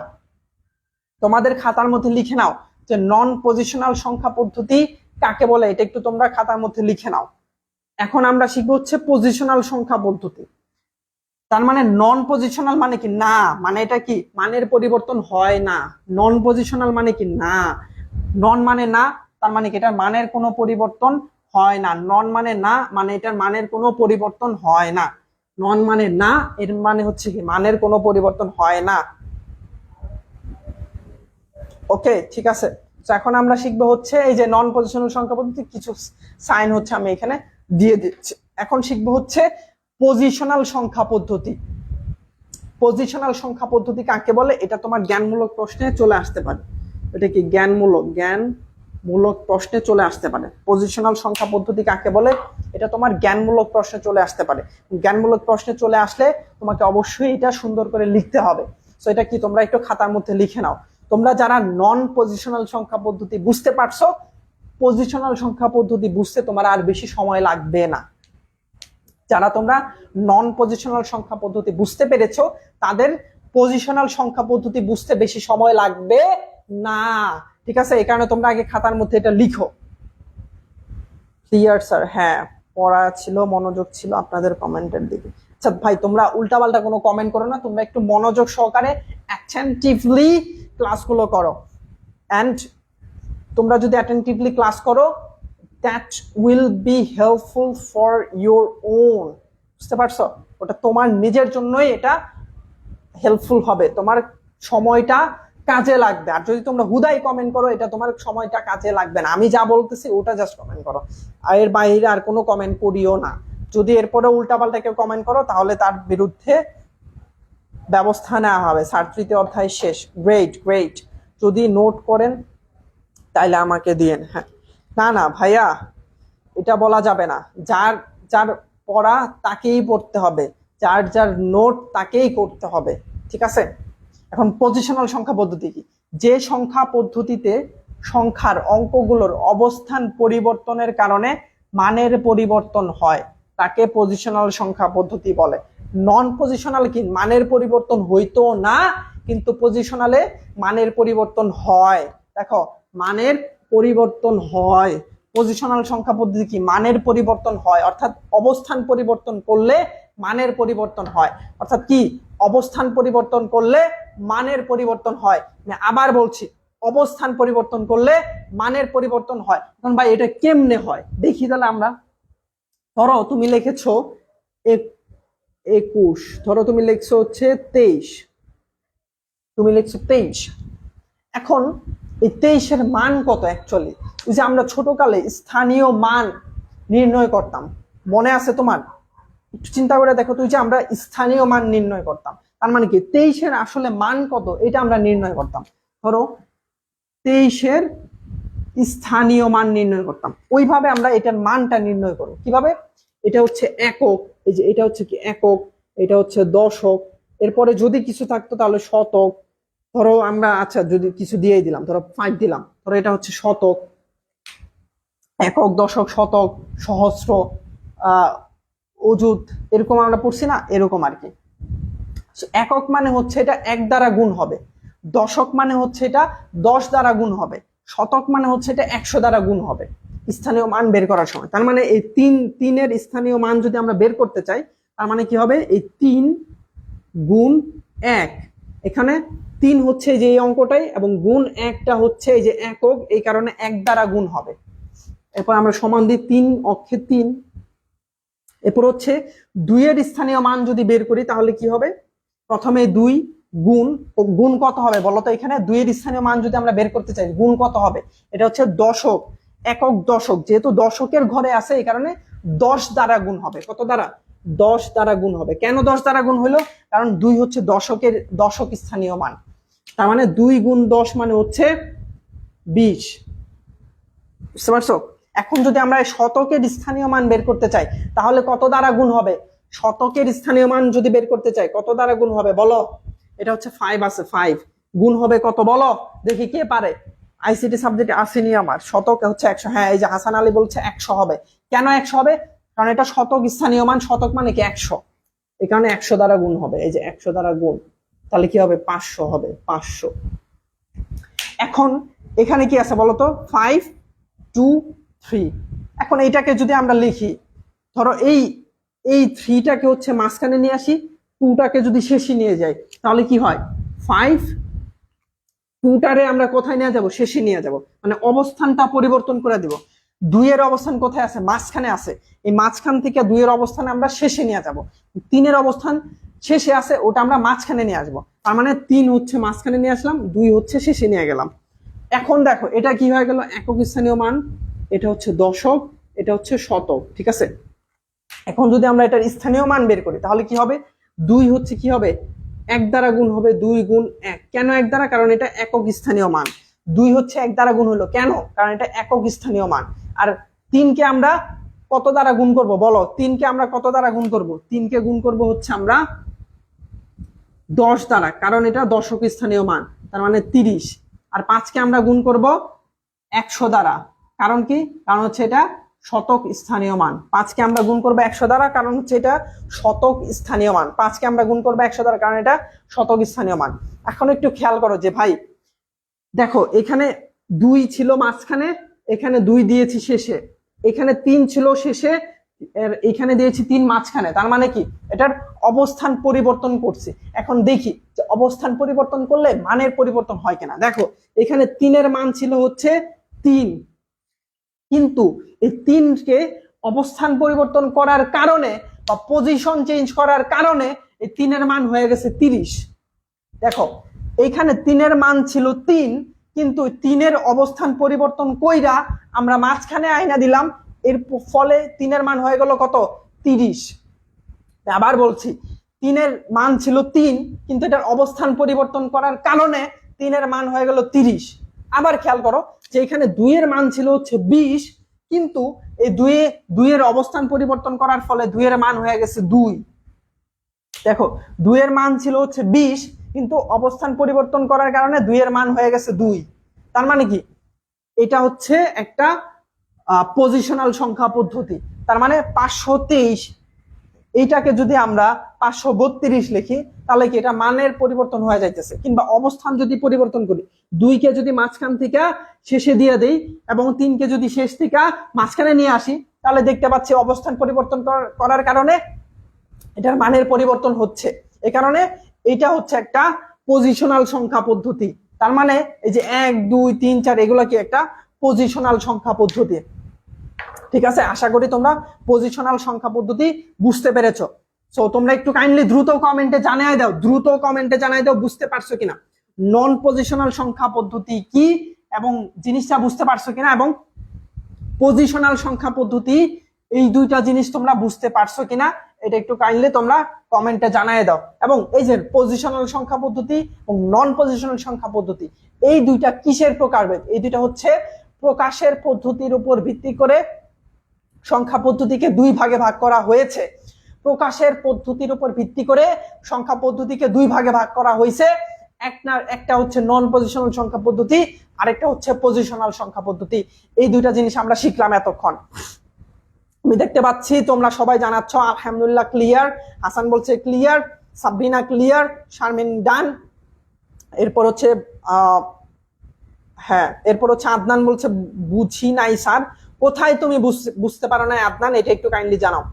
তোমাদের খাতার মধ্যে লিখে নাও যে নন পজিশনাল সংখ্যা পদ্ধতি কাকে বলে, এটা একটু তোমরা খাতার মধ্যে লিখে নাও। এখন আমরা শিখবো হচ্ছে পজিশনাল সংখ্যা পদ্ধতি। তার মানে নন পজিশনাল মানে কি? না, মানে এটা কি মানের পরিবর্তন হয় না। নন পজিশনাল মানে কি? না, নন মানে না, তার মানে কি এটার মানের কোনো পরিবর্তন হয় না। নন মানে না, মানে এটার মানের কোনো পরিবর্তন হয় না। নন মানে না, এর মানে হচ্ছে কি মানের কোনো পরিবর্তন হয় না। ওকে, ঠিক আছে। তো এখন আমরা শিখবো হচ্ছে এই যে নন পজিশনাল সংখ্যা পদ্ধতি, কিছু সাইন হচ্ছে আমি এখানে দিয়ে দিচ্ছি। এখন শিখবো হচ্ছে পজিশনাল সংখ্যা পদ্ধতি। পজিশনাল সংখ্যা পদ্ধতি কাকে বলে এটা তোমার জ্ঞানমূলক প্রশ্নে চলে আসতে পারে। এটা কি জ্ঞানমূলক মূলক প্রশ্নে চলে আসতে পারে। পজিশনাল সংখ্যা পদ্ধতি কাকে বলে, এটা তোমার জ্ঞানমূলক প্রশ্নে চলে আসতে পারে। জ্ঞানমূলক প্রশ্নে চলে আসলে তোমাকে অবশ্যই এটা সুন্দর করে লিখতে হবে। সো এটা কি তোমরা একটু খাতার মধ্যে লিখে নাও। তোমরা যারা নন পজিশনাল সংখ্যা পদ্ধতি বুঝতে পারছো, পজিশনাল সংখ্যা পদ্ধতি বুঝতে তোমার আর বেশি সময় লাগবে না। যারা তোমরা নন পজিশনাল সংখ্যা পদ্ধতি বুঝতে পেরেছো, তাদের পজিশনাল সংখ্যা পদ্ধতি বুঝতে বেশি সময় লাগবে না। ঠিক আছে, এই কারণে তোমরা আগে খাতার মধ্যে এটা লিখো। Clear sir? হ্যাঁ, পড়া ছিল, মনোযোগ ছিল আপনাদের কমেন্টের দিকে। আচ্ছা ভাই, তোমরা উল্টাপাল্টা কোনো কমেন্ট করো না, তোমরা একটু মনোযোগ সহকারে অ্যাটেনটিভলি ক্লাসগুলো করো। অ্যান্ড তোমরা যদি অ্যাটেনটিভলি ক্লাস করো, that will be helpful for your own. বুঝতে পারছো? ওটা তোমার নিজের জন্যই এটা হেল্পফুল হবে, তোমার সময়টা কাজে লাগবে। আর যদি তোমরা হুদাই কমেন্ট করো, এটা তোমার সময়টা কাজে লাগবে না। আমি যা বলতেছি ওটা জাস্ট কমেন্ট করো, আর এর বাইরে আর কোনো কমেন্ট করিও না। যদি এরপরে উল্টাপাল্টা কেউ কমেন্ট করো, তাহলে তার বিরুদ্ধে ব্যবস্থা নেওয়া হবে। স্যার তৃতীয় অধ্যায় শেষ। Great great. যদি নোট করেন তাইলে আমাকে দিয়েন। হ্যাঁ, না না ভাইয়া, এটা বলা যাবে না। যার যার পড়া তাকেই পড়তে হবে, যার যার নোট তাকেই করতে হবে। ঠিক আছে? এখন পজিশনাল সংখ্যা পদ্ধতি কি? যে সংখ্যা পদ্ধতিতে সংখ্যার অঙ্কগুলোর অবস্থান পরিবর্তনের কারণে মানের পরিবর্তন হয়, তাকে পজিশনাল সংখ্যা পদ্ধতি বলে। নন পজিশনাল কি? মানের পরিবর্তন হইতো না, কিন্তু পজিশনালে মানের পরিবর্তন হয়। দেখো, মানের পরিবর্তন হয়। পজিশনাল সংখ্যা পদ্ধতি কি? মানের পরিবর্তন হয়, অর্থাৎ অবস্থান পরিবর্তন করলে মানের পরিবর্তন হয়। অর্থাৎ কি? অবস্থান পরিবর্তন করলে মানের পরিবর্তন হয়। আমি আবার বলছি, অবস্থান পরিবর্তন করলে মানের পরিবর্তন হয়। এখন ভাই এটা কেমনে হয় দেখি তাহলে আমরা। ধরো তুমি লিখেছো 21, ধরো তুমি লিখছো হচ্ছে 23, তুমি লিখছো 23। এখন এই 23-এর মান কত অ্যাকচুয়ালি? ওই যে আমরা ছোটকালে স্থানীয় মান নির্ণয় করতাম, মনে আছে তোমার? একটু চিন্তা করে দেখো, তুই যে আমরা স্থানীয় মান নির্ণয় করতাম, তার মানে কি 23-এর আসলে মান কত এটা আমরা নির্ণয় করতাম। ধরো 23-এর স্থানীয় মান নির্ণয় করতাম, ওইভাবে আমরা এটার মানটা নির্ণয় করব। কিভাবে? এটা হচ্ছে একক, এই যে এটা হচ্ছে কি একক, এটা হচ্ছে দশক, এরপরে যদি কিছু থাকতো তাহলে শতক। ধরো আমরা, আচ্ছা যদি কিছু দিয়ে দিলাম, ধরো 5 দিলাম, ধরো এটা হচ্ছে শতক, একক, দশক, শতক, সহস্র, অযুত, এরকম আমরা পড়ছি না, এরকম আর কি। একক মানে হচ্ছে এটা 1 দ্বারা গুণ হবে, দশক মানে হচ্ছে এটা 10 দ্বারা গুণ হবে, শতক মানে হচ্ছে এটা 100 দ্বারা গুণ হবে স্থানীয় মান বের করার সময়। তার মানে এই তিনের স্থানীয় মান যদি আমরা বের করতে চাই, তার মানে কি হবে? এই 3 গুণ 1, এখানে 3 হচ্ছে যে এই অঙ্কটাই, এবং গুণ 1টা হচ্ছে এই যে একক, এই কারণে 1 দ্বারা গুণ হবে। এরপর আমরা সমান দিই 3 অক্ষে 3। এরপর হচ্ছে 2 এর স্থানীয় মান যদি বের করি তাহলে কি হবে? প্রথমে 2 গুণ কত হবে বলতো? এখানে 2 এর স্থানীয় মান যদি আমরা বের করতে চাই, গুণ কত হবে? এটা হচ্ছে দশক, একক, দশক, যেহেতু দশকের ঘরে আছে এই কারণে 10 দ্বারা গুণ হবে। কত দ্বারা? 10 দ্বারা গুণ হবে। কেন 10 দ্বারা গুণ হলো? কারণ 2 হচ্ছে দশক স্থানীয় মান। তার মানে 2 গুণ 10 মানে হচ্ছে 20। বুঝতে পারছো? এখন যদি আমরা শতকের স্থানীয় মান বের করতে চাই তাহলে কত দ্বারা গুণ হবে? শতকের স্থানীয় মান যদি বের করতে চাই কত দ্বারা গুণ হবে বলো? এটা হচ্ছে 5 আছে, 5 গুণ হবে কত বলো দেখি, কে পারে? আইসিটি সাবজেক্টে আসেনি আমার। শতক হচ্ছে 100। হ্যাঁ, এই যে হাসান আলী বলছে 100 হবে। কেন 100 হবে? কারণ এটা শতক স্থানীয় মান, শতক মানে কি 100, এই কারণে 100 দ্বারা গুণ হবে। এই যে 100 দ্বারা গুণ, তাহলে কি হবে? 500 হবে, 500। এখন এখানে কি আছে বলতো? 5, 2, 3। এখন এইটাকে যদি আমরা লিখি, ধরো এই 3টাকে হচ্ছে মাঝখানে নিয়ে আসি, 2টাকে যদি শেষে নিয়ে যাই তাহলে কি হয়? 5, 2টারে আমরা কোথায় নিয়ে যাব? শেষে নিয়ে যাব, মানে অবস্থানটা পরিবর্তন করে দিব। 2 এর অবস্থান কোথায় আছে? মাঝখানে আছে, এই মাঝখান থেকে 2 এর অবস্থানে আমরা শেষে নিয়ে যাব। 3 এর অবস্থান শেষে আছে, ওটা আমরা মাঝখানে নিয়ে আসবো। তার মানে 3 হচ্ছে মাঝখানে নিয়ে আসলাম, 2 হচ্ছে শেষে নিয়ে গেলাম। এখন দেখো এটা কি হয়ে গেল? একক স্থানীয় মান, এটা হচ্ছে দশক, এটা হচ্ছে শতক। ঠিক আছে, এখন যদি আমরা এটার স্থানীয় মান বের করি তাহলে কি হবে? 2 হচ্ছে কি হবে? 1 দ্বারা গুণ হবে, 2 গুণ 1। কেন 1 দ্বারা? কারণ এটা একক স্থানীয় মান। 2 হচ্ছে 1 দ্বারা গুণ হলো, কেন? কারণ এটা একক স্থানীয় মান। আর 3 কে আমরা কত দ্বারা গুণ করব বলো? 3 কে আমরা কত দ্বারা গুণ করব? 3 কে গুণ করব হচ্ছে আমরা 10 দ্বারা, কারণ এটা দশক স্থানীয় মান, তার মানে 30। আর 5 কে আমরা গুণ করব 100 দ্বারা, কারণ কি? কারণ হচ্ছে এটা শতক স্থানীয় মান। 5 কে আমরা গুণ করব 100 দ্বারা, কারণ হচ্ছে এটা শতক স্থানীয় মান। 5 কে আমরা গুণ করব 100 দ্বারা, কারণ এটা শতক স্থানীয় মান। এখন একটু খেয়াল করো যে ভাই দেখো এখানে 2 ছিল মাঝখানে, এখানে 2 দিয়েছি শেষে, এখানে 3 ছিল শেষে, এখানে দিয়েছি 3 মাঝখানে, তার মানে কি এটার অবস্থান পরিবর্তন করছি। এখন দেখি যে অবস্থান পরিবর্তন করলে মানের পরিবর্তন হয় কিনা। দেখো এখানে 3 এর মান ছিল হচ্ছে 3, কিন্তু এই 3 কে অবস্থান পরিবর্তন করার কারণে বা পজিশন চেঞ্জ করার কারণে এই 3 এর মান হয়ে গেছে 30। দেখো এইখানে 3 এর মান ছিল 3, কিন্তু 3 এর অবস্থান পরিবর্তন কইরা আমরা মাঝখানে আইনা দিলাম, এর ফলে 3 এর মান হয়ে গেল কত? 30। আবার বলছি, 3 এর মান ছিল 3, কিন্তু এটার অবস্থান পরিবর্তন করার কারণে 3 এর মান হয়ে গেল 30। আবার খেয়াল করো যে এখানে 2 এর মান ছিল হচ্ছে 20, কিন্তু এই 2 এর অবস্থান পরিবর্তন করার ফলে 2 এর মান হয়ে গেছে 2। দেখো 2 এর মান ছিল হচ্ছে 20, কিন্তু অবস্থান পরিবর্তন করার কারণে 2 এর মান হয়ে গেছে 2। তার মানে কি এটা হচ্ছে একটা পজিশনাল সংখ্যা পদ্ধতি। তার মানে 523 এইটাকে যদি আমরা 532 লিখি, তাহলে কি এটা মানের পরিবর্তন হয়ে যাইতেছে। কিংবা অবস্থান যদি পরিবর্তন করি, 2 কে যদি মাঝখান থেকে শেষে দিয়ে দেই এবং 3 কে যদি শেষ থেকে মাঝখানে নিয়ে আসি, তাহলে দেখতে পাচ্ছি অবস্থান পরিবর্তন করার কারণে এটার মানের পরিবর্তন হচ্ছে। এই কারণে এটা হচ্ছে একটা পজিশনাল সংখ্যা পদ্ধতি। তার মানে এই যে 1 2 3 4 এগুলো কি একটা পজিশনাল সংখ্যা পদ্ধতি। ঠিক আছে, আশা করি তোমরা পজিশনাল সংখ্যা পদ্ধতি বুঝতে পেরেছো। সো তোমরা একটু কাইন্ডলি দ্রুত কমেন্টে জানাই দাও বুঝতে পারছো কিনা, নন পজিশনাল সংখ্যা পদ্ধতি কি এবং জিনিসটা বুঝতে পারছো কিনা, এবং পজিশনাল সংখ্যা পদ্ধতি এই দুইটা জিনিস তোমরা বুঝতে পারছো কিনা, এটা একটু কাইন্ডলি তোমরা কমেন্টে জানাই দাও। এবং এই যে পজিশনাল সংখ্যা পদ্ধতি এবং নন পজিশনাল সংখ্যা পদ্ধতি, এই দুইটা কিসের প্রকারভেদ? এই দুইটা হচ্ছে প্রকাশের পদ্ধতির উপর ভিত্তি করে সংখ্যা পদ্ধতিকে 2 ভাগে ভাগ করা হয়েছে। প্রকাশের পদ্ধতির উপর ভিত্তি করে সংখ্যা পদ্ধতিকে 2 ভাগে ভাগ করা হয়েছে। একটা হচ্ছে নন পজিশনাল সংখ্যা পদ্ধতি, আরেকটা হচ্ছে পজিশনাল সংখ্যা পদ্ধতি। এই দুইটা জিনিস আমরা শিখলাম এতক্ষণ। আমি দেখতে পাচ্ছি তোমরা সবাই জানাচ্ছ আলহামদুলিল্লাহ ক্লিয়ার। হাসান বলছে ক্লিয়ার, সাবরিনা ক্লিয়ার, শারমিন ডান। এরপর হচ্ছে হ্যাঁ, এরপর হচ্ছে আদনান বলছে বুঝি নাই স্যার। কোথায় তুমি বুঝতে পারো না আদনান, এটা একটু কাইন্ডলি জানাও।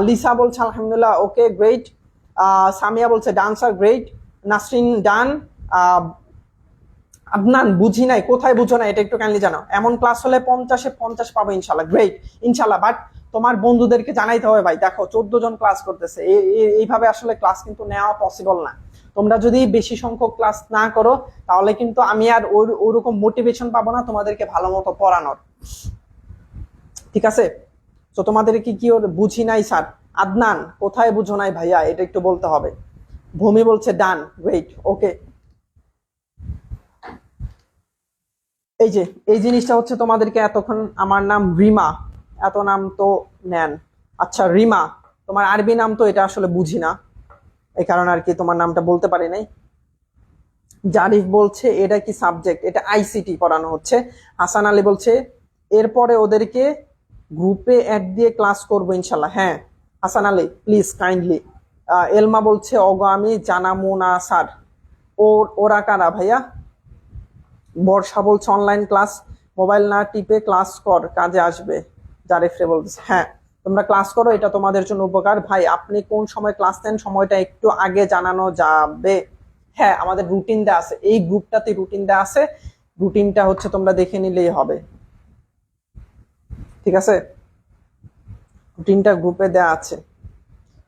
লিসা বলছে আলহামদুলিল্লাহ ওকে গ্রেট। সামিয়া বলছে done sir great. Nasrin done. Adnan বুঝি নাই, কোথায় বুঝো না এটা একটু কাইন্ডলি জানাও। এমন ক্লাস হলে 50-এ 50 পাবো ইনশাল্লাহ, গ্রেট ইনশাল্লাহ। বাট তোমার বন্ধুদেরকে জানাইতে হবে ভাই, দেখো 14 জন ক্লাস করতেছে, এইভাবে আসলে ক্লাস কিন্তু নেওয়া পসিবল না। তোমরা যদি বেশি সংখ্যক ক্লাস না করো, তাহলে কিন্তু আমি আর ওরকম মোটিভেশন পাবো না তোমাদেরকে ভালো মতো পড়ানোর। ঠিক আছে, তো তোমাদেরকে কি বুঝি নাই স্যার। আদনান কোথায় বুঝো নাই ভাইয়া, এটা একটু বলতে হবে। ভূমি বলছে ডান, গ্রেট, ওকে। এই যে এই জিনিসটা হচ্ছে তোমাদেরকে এতক্ষণ, আমার নাম রিমা, এত নাম তো নেন। আচ্ছা রিমা, তোমার আরবি নাম তো এটা আসলে বুঝি না, এই কারণে আর কি তোমার নামটা বলতে পারি নাই। জারিফ বলছে এটা কি সাবজেক্ট? এটা আইসিটি পড়ানো হচ্ছে। হাসান আলী বলছে এরপরে ওদেরকে গ্রুপে অ্যাড দিয়ে ক্লাস করবো ইনশাল্লাহ। হ্যাঁ হাসান আলী প্লিজ কাইন্ডলি। এলমা বলছে ওগো আমি জানামু না স্যার। ওরা কারা ভাইয়া? বর্ষা বলছে অনলাইন ক্লাস, মোবাইল না টিপে ক্লাস কর, কাজে আসবে। জারিফ রে বলছে হ্যাঁ তোমরা ক্লাস করো, এটা তোমাদের জন্য উপকার। ভাই আপনি কোন সময় ক্লাস নেন, সময়টা একটু আগে জানানো যাবে? হ্যাঁ আমাদের রুটিন দেওয়া আছে, এই গ্রুপটাতে রুটিন দেওয়া আছে, রুটিনটা হচ্ছে তোমরা দেখে নিলেই হবে। ঠিক আছে, রুটিনটা গ্রুপে দেওয়া আছে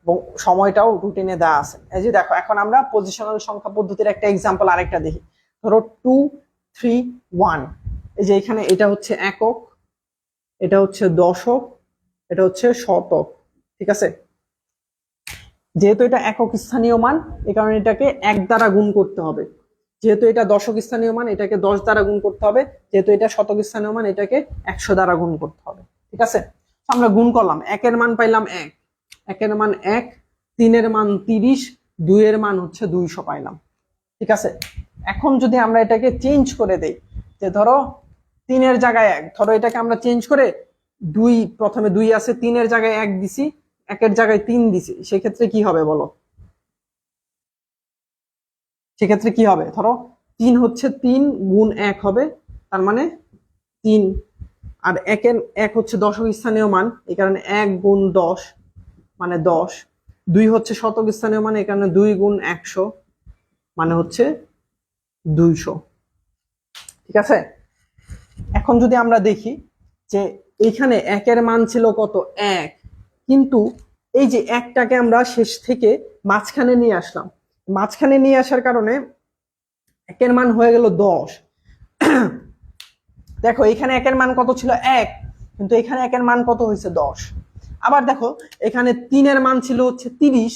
এবং সময়টাও রুটিনে দেওয়া আছে। এই যে দেখো এখন আমরা পজিশনাল সংখ্যা পদ্ধতির একটা এক্সাম্পল আরেকটা দেখি। ধরো 2 3 1, এই যে এখানে এটা হচ্ছে একক, এটা হচ্ছে দশক, এটা হচ্ছে শতক। ঠিক আছে, যেহেতু এটা একক স্থানীয় মান, এই কারণে এটাকে 1 দ্বারা গুণ করতে হবে। যেহেতু এটা দশক স্থানীয় মান, এটাকে 10 দ্বারা গুণ করতে হবে। যেহেতু এটা শতক স্থানীয় মান, এটাকে 100 দ্বারা গুণ করতে হবে। ঠিক আছে, আমরা গুণ করলাম, 1 এর মান পাইলাম 1, 1 এর মান 1, 3 এর মান 30, 2 এর মান হচ্ছে 200 পাইলাম। ঠিক আছে, এখন যদি আমরা এটাকে চেঞ্জ করে দেই, যে ধরো 3 এর জায়গায় 1, ধরো এটাকে আমরা চেঞ্জ করে 2, প্রথমে 2 আছে, 3 এর জায়গায় 1 দিছি, 1 এর জায়গায় 3 দিছি, সেক্ষেত্রে কি হবে বলো? সেক্ষেত্রে কি হবে? ধরো 3 হচ্ছে 3 গুণ 1 হবে, তার মানে 3, আর 1 হচ্ছে দশক স্থানীয় মান, এই কারণে 1 গুণ 10 মানে 10, 2 হচ্ছে শতক স্থানীয় মান, এই কারণে 2 গুণ 100 মানে হচ্ছে 200। ঠিক আছে, এখন যদি আমরা দেখি যে এইখানে 1 এর মান ছিল কত? 1, কিন্তু এই যে 1টাকে আমরা শেষ থেকে মাঝখানে নিয়ে আসলাম, মাঝখানে নিয়ে আসার কারণে 1 এর মান হয়ে গেল 10। দেখো এখানে 1 এর মান কত ছিল? 1, কিন্তু এখানে 1 এর মান কত হয়েছে? 10। আবার দেখো এখানে 3 এর মান ছিল হচ্ছে 30,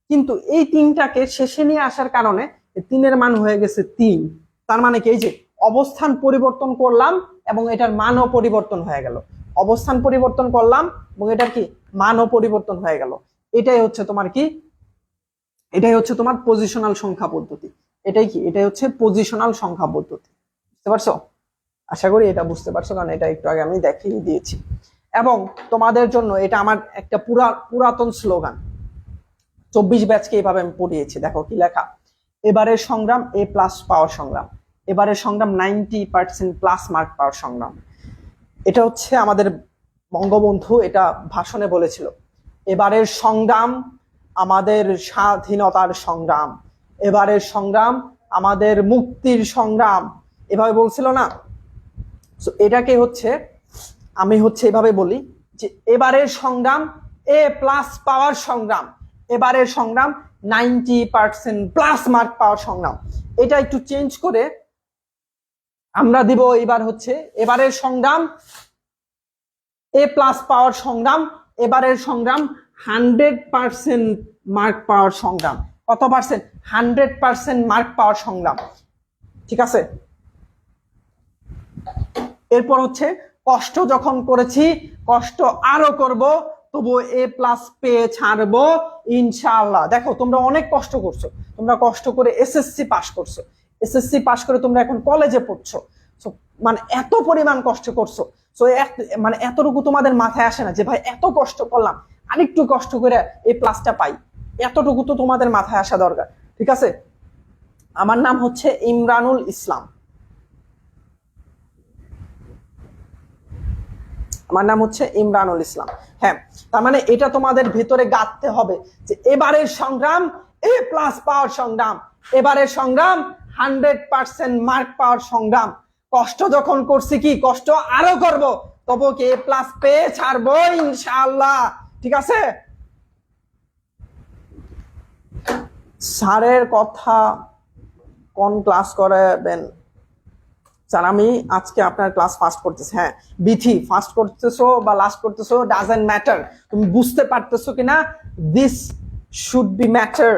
কিন্তু এই 3টাকে শেষে নিয়ে আসার কারণে 3 এর মান হয়ে গেছে 3। তার মানে কি, এই যে অবস্থান পরিবর্তন করলাম এবং এটার মানও পরিবর্তন হয়ে গেল, অবস্থান পরিবর্তন করলাম এবং এটার কি মানও পরিবর্তন হয়ে গেল। এটাই হচ্ছে তোমার কি, এটাই হচ্ছে তোমার পজিশনাল সংখ্যা পদ্ধতি। এটাই কি, এটাই হচ্ছে পজিশনাল সংখ্যা পদ্ধতি। বুঝতে পারছো? আশা করি এটা বুঝতে পারছো, কারণ এটা একটু আগে আমি দেখিয়ে দিয়েছি। এবং তোমাদের জন্য এটা আমার একটা পুরাতন স্লোগান, 24 ব্যাচকে এইভাবে আমি পড়িয়েছি। দেখো কি লেখা, এবারের সংগ্রাম A+ পাওয়ার সংগ্রাম, এবারের সংগ্রাম 90% প্লাস মার্ক পাওয়ার সংগ্রাম। এটা হচ্ছে আমাদের বঙ্গবন্ধু এটা ভাষণে বলেছিল, এবারের সংগ্রাম আমাদের স্বাধীনতার সংগ্রাম, এবারের সংগ্রাম আমাদের মুক্তির সংগ্রাম, এভাবে বলছিল না? এটাকে হচ্ছে আমি হচ্ছে এভাবে বলি যে এবারের সংগ্রাম A+ পাওয়ার সংগ্রাম, এবারের সংগ্রাম 90% প্লাস মার্ক পাওয়ার সংগ্রাম। এটা একটু চেঞ্জ করে আমরা দিব এবার হচ্ছে এবারের সংগ্রাম A+ পাওয়ার সংগ্রাম, এবারের সংগ্রাম 100% মার্ক পাওয়ার সংগ্রাম। কত পার্সেন্ট? 100% মার্ক পাওয়ার সংগ্রাম। ঠিক আছে, এরপর হচ্ছে কষ্ট যখন করেছি, কষ্ট আরো করব, তবু A+ পেয়ে ছাড়বো ইনশাআল্লাহ। দেখো তোমরা অনেক কষ্ট করছো, তোমরা কষ্ট করে এসএসসি পাস করছো, এসএসসি পাস করে তোমরা এখন কলেজে পড়ছো, মানে এত পরিমাণ কষ্ট করছো। সো মানে এতটুকু তোমাদের মাথায় আসে না যে ভাই এত কষ্ট করলাম, আরেকটু কষ্ট করে A+ পাই, এতটুকু তো তোমাদের মাথায় আসা দরকার। ঠিক আছে, আমার নাম হচ্ছে ইমরানুল ইসলাম, আমার নাম হচ্ছে ইমরানুল ইসলাম। হ্যাঁ, তার মানে এটা তোমাদের ভেতরে গাঁথতে হবে যে এবারের সংগ্রাম A+ পাওয়ার সংগ্রাম, এবারের সংগ্রাম 100% মার্ক পাওয়ার সংগ্রাম। কষ্ট যখন করছি, কি কষ্ট আরো করব, তবু কি A+ পেয়ে ছাড়বো ইনশাআল্লাহ। ঠিক আছে, স্যারের কথা কোন ক্লাস করাবেন? স্যার আমি আজকে আপনার ক্লাস ফার্স্ট করতেছি। হ্যাঁ বিথি, ফার্স্ট করতেছো বা লাস্ট করতেছো ডাজন্ট ম্যাটার, তুমি বুঝতে পারতেছো কিনা, দিস শুড বি ম্যাটার।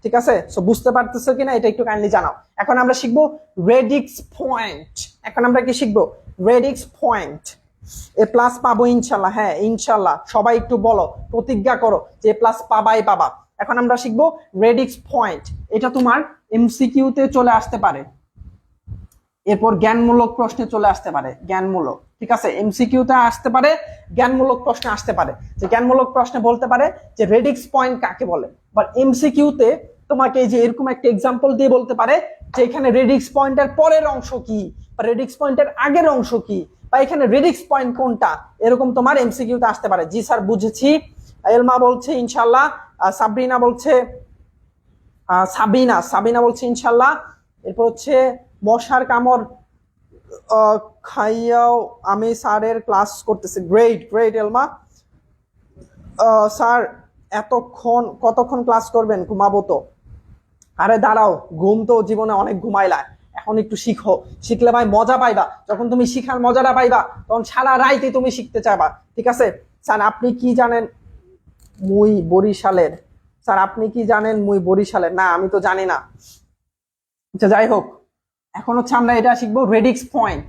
ঠিক আছে, সো বুঝতে পারতেছো কিনা এটা একটু কাইন্ডলি জানাও। এখন আমরা শিখবো রেডিক্স পয়েন্ট। এখন আমরা কি শিখবো? Radix point. A+ পাবো ইনশাল্লাহ, হ্যাঁ ইনশাল্লাহ, সবাই একটু বলো, প্রতিজ্ঞা করো যে A+ পাবাই পাবা। এখন আমরা শিখবো রেডিক্স পয়েন্ট, এটা তোমার MCQ-তে চলে আসতে পারে, এরপর জ্ঞানমূলক প্রশ্নে চলে আসতে পারে, জ্ঞানমূলক। ঠিক আছে, MCQ-তে আসতে পারে, জ্ঞানমূলক প্রশ্নে আসতে পারে। যে জ্ঞানমূলক প্রশ্নে বলতে পারে যে রেডিক্স পয়েন্ট কাকে বলে, বা MCQ-তে তোমাকে যে এরকম একটা এক্সাম্পল দিয়ে বলতে পারে যে এখানে রেডিক্স পয়েন্টের পরের অংশ কি, বা রেডিক্স পয়েন্টের আগের অংশ কি, বা এখানে রেডিক্স পয়েন্ট কোনটা, এরকম তোমার MCQ-তে আসতে পারে। জি স্যার বুঝেছি, এলমা বলছে ইনশাল্লাহ, সাবরিনা বলছে, সাবিনা বলছে ইনশাল্লাহ। এরপর হচ্ছে মশার কামড় খাইয়াও আমি স্যারের ক্লাস করতেছি। গ্রেট গ্রেট এলমা। স্যার কতক্ষণ ক্লাস করবেন? ঘুমাবো তো। আরে দাঁড়াও, ঘুম তো জীবনে অনেক ঘুমাইলা, এখন একটু শিখো, শিখলে ভাই মজা পাইবা। যখন তুমি শিখার মজাটা পাইবা তখন সারা রাইতে তুমি শিখতে চাইবা। ঠিক আছে, স্যার আপনি কি জানেন মুই বরিশালের? স্যার আপনি কি জানেন মুই বরিশালের? না আমি তো জানি না। আচ্ছা যাই হোক, এখন হচ্ছে আমরা এটা শিখবো রেডিক্স পয়েন্ট।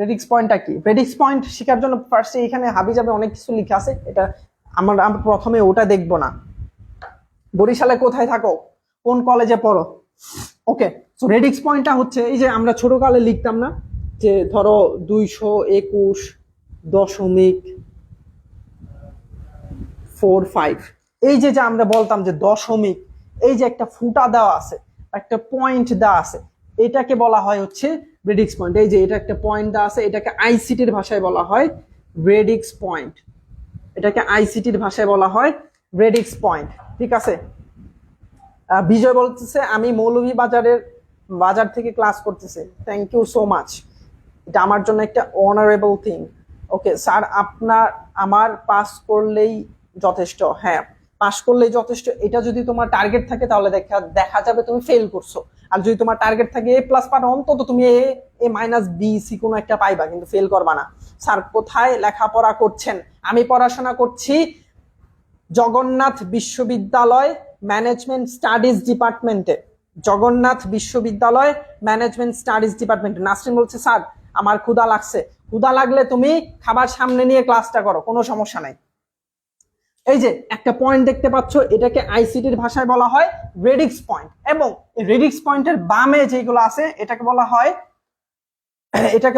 রেডিক্স পয়েন্টটা কি? রেডিক্স পয়েন্ট শেখার জন্য ফার্স্টে এখানে হাবিজাবে অনেক কিছু লেখা আছে, এটা আমরা প্রথমে ওটা দেখবো না। বরিশালে কোথায় থাকো, কোন কলেজে পড়ো, ওকে। সো রেডিক্স পয়েন্টটা হচ্ছে এই যে আমরা ছোটকালে লিখতাম না, যে ধরো 221.45, এই যে যে আমরা বলতাম যে দশমিক, এই যে একটা ফুটা দেওয়া আছে, একটা পয়েন্ট দেওয়া আছে, এটাকে বলা হয় হচ্ছে রেডিক্স পয়েন্ট। এই যে এটা একটা পয়েন্ট দেওয়া আছে, এটাকে আইসিটির ভাষায় বলা হয় রেডিক্স পয়েন্ট। এটাকে আইসিটির ভাষায় বলা হয় রেডিক্স পয়েন্ট, ঠিক আছে। বিজয় বলতেছে আমি বাজার থেকে ক্লাস করতেছে, থ্যাংক ইউ সো মাচ, এটা আমার জন্য একটা অনারেবল থিং। ওকে স্যার, আমার পাস করলেই যথেষ্ট? হ্যাঁ, পাস করলেই যথেষ্ট। এটা যদি তোমার টার্গেট থাকে তাহলে দেখা যাবে তুমি ফেল করছো। আর যদি তোমার টার্গেট থাকে এ প্লাস পার, অন্তত তুমি এ মাইনাস বি সি কোনো একটা পাইবা, কিন্তু ফেল করবা না। স্যার কোথায় লেখাপড়া করছেন? আমি পড়াশোনা করছি জগন্নাথ বিশ্ববিদ্যালয় ম্যানেজমেন্ট স্টাডিজ ডিপার্টমেন্টে। জগন্নাথ বিশ্ববিদ্যালয় ম্যানেজমেন্ট স্টাডিজ ডিপার্টমেন্টে। নাসরিন বলছে স্যার আমার ক্ষুধা লাগছে। ক্ষুধা লাগলে তুমি খাবার সামনে নিয়ে ক্লাসটা করো, কোনো সমস্যা নাই। এই যে একটা পয়েন্ট দেখতে পাচ্ছ, এটাকে আইসিটির ভাষায় বলা হয় রেডিক্স পয়েন্ট। এবং রেডিক্স পয়েন্টের বামে যেগুলো আছে এটাকে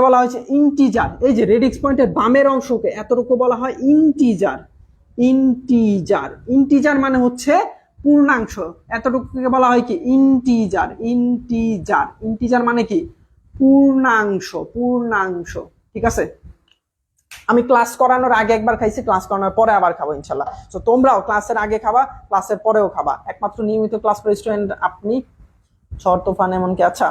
বলা হয়েছে ইন্টিজার। এই যে রেডিক্স পয়েন্টের বামের অংশকে এতটুকু বলা হয় ইন্টিজার। ইন্টিজার, ইন্টিজার মানে হচ্ছে পূর্ণাংশ, এতটুকুকে বলা হয় কি ইন্টিজার। ইন্টিজার, ইন্টিজার মানে কি পূর্ণাংশ, পূর্ণাংশ, ঠিক আছে। আমি ক্লাস করানোর আগে একবার খাইছি, ক্লাস করানোর পরে আবার খাবো ইনশাল্লাহ। তো তোমরাও ক্লাসের আগে খাবা, ক্লাসের পরেও খাবা, একমাত্র নিয়মিত ক্লাস স্টুডেন্ট আপনি। শর্ত ফান এমন কি? আচ্ছা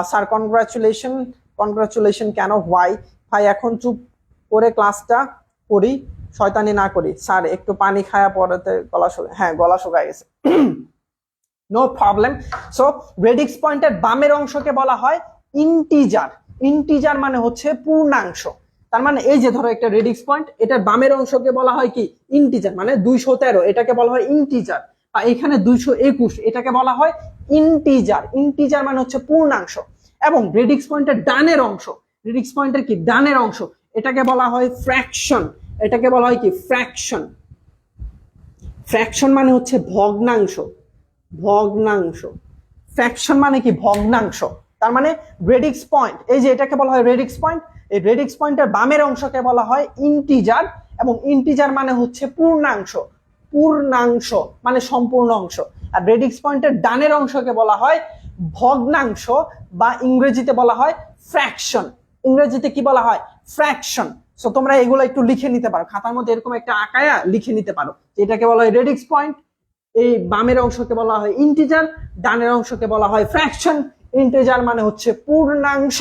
স্যার কনগ্রাচুলেশন। কনগ্রাচুলেশন কেন? হোয়াই? ভাই এখন চুপ করে ক্লাসটা করি, শয়তানি না করি। স্যার একটু পানি খায়া পড়াতে গলা শুকায়। হ্যাঁ গলা শুকায় গেছে, নো প্রবলেম। সো রেডিক্স পয়েন্টের বামের অংশকে বলা হয় ইন্টিজার। ইন্টিজার মানে হচ্ছে পূর্ণাংশ। তার মানে এই যে ধরো একটা রেডিক্স পয়েন্ট, এটার বামের অংশকে বলা হয় কি ইন্টিজার, মানে 213, এটাকে বলা হয় ইন্টিজার। বা এখানে 221, এটাকে বলা হয় ইন্টিজার। ইন্টিজার মানে হচ্ছে পূর্ণাংশ। এবং রেডিক্স পয়েন্টের ডানের অংশ, রেডিক্স পয়েন্টের কি ডানের অংশ, এটাকে বলা হয় ফ্র্যাকশন। এটাকে বলা হয় কি ফ্র্যাকশন। ফ্র্যাকশন মানে হচ্ছে ভগ্নাংশ। ভগ্নাংশ, ফ্র্যাকশন মানে কি ভগ্নাংশ। তার মানে রেডিক্স পয়েন্ট, এই যে এটাকে বলা হয় রেডিক্স পয়েন্ট। এই রেডিক্স পয়েন্টের বামের অংশকে বলা হয় ইন্টিজার। এবং ইন্টিজার মানে হচ্ছে পূর্ণাংশ। পূর্ণাংশ মানে সম্পূর্ণ অংশ। আর রেডিক্স পয়েন্টের ডানের অংশকে বলা হয় ভগ্নাংশ, বা ইংরেজিতে বলা হয় ফ্র্যাকশন। ইংরেজিতে কি বলা হয়? ফ্র্যাকশন। সো তোমরা এগুলো একটু লিখে নিতে পারো, খাতার মধ্যে এরকম একটা আঁকায়া লিখে নিতে পারো। এটাকে বলা হয় রেডিক্স পয়েন্ট, এই বামের অংশকে বলা হয় ইন্টিজার, ডানের অংশকে বলা হয় ফ্র্যাকশন। ইন্টিজার মানে হচ্ছে পূর্ণাংশ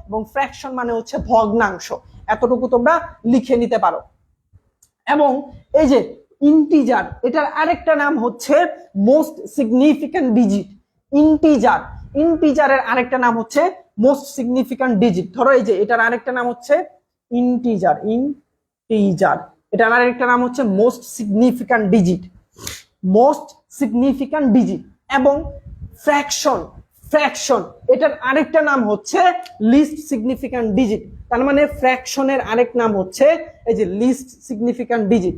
এবং ফ্র্যাকশন মানে হচ্ছে ভগ্নাংশ। এতটুকু তোমরা লিখে নিতে পারো। এবং এই যে ইন্টিজার, এটার আরেকটা নাম হচ্ছে মোস্ট সিগনিফিক্যান্ট ডিজিট। ইন্টিজার, ইন্টিজারের আরেকটা নাম হচ্ছে মোস্ট সিগনিফিক্যান্ট ডিজিট। ধরো এই যে এটার আরেকটা নাম হচ্ছে ইন্টিজার। ইন্টিজার, এটার আরেকটা নাম হচ্ছে most significant digit. Most significant digit. এবং ফ্র্যাকশন, ফ্র্যাকশন এটার আরেকটা নাম হচ্ছে লিস্ট সিগনিফিক্যান্ট ডিজিট। তার মানে ফ্র্যাকশনের আরেক নাম হচ্ছে এই যে লিস্ট সিগনিফিক্যান্ট ডিজিট।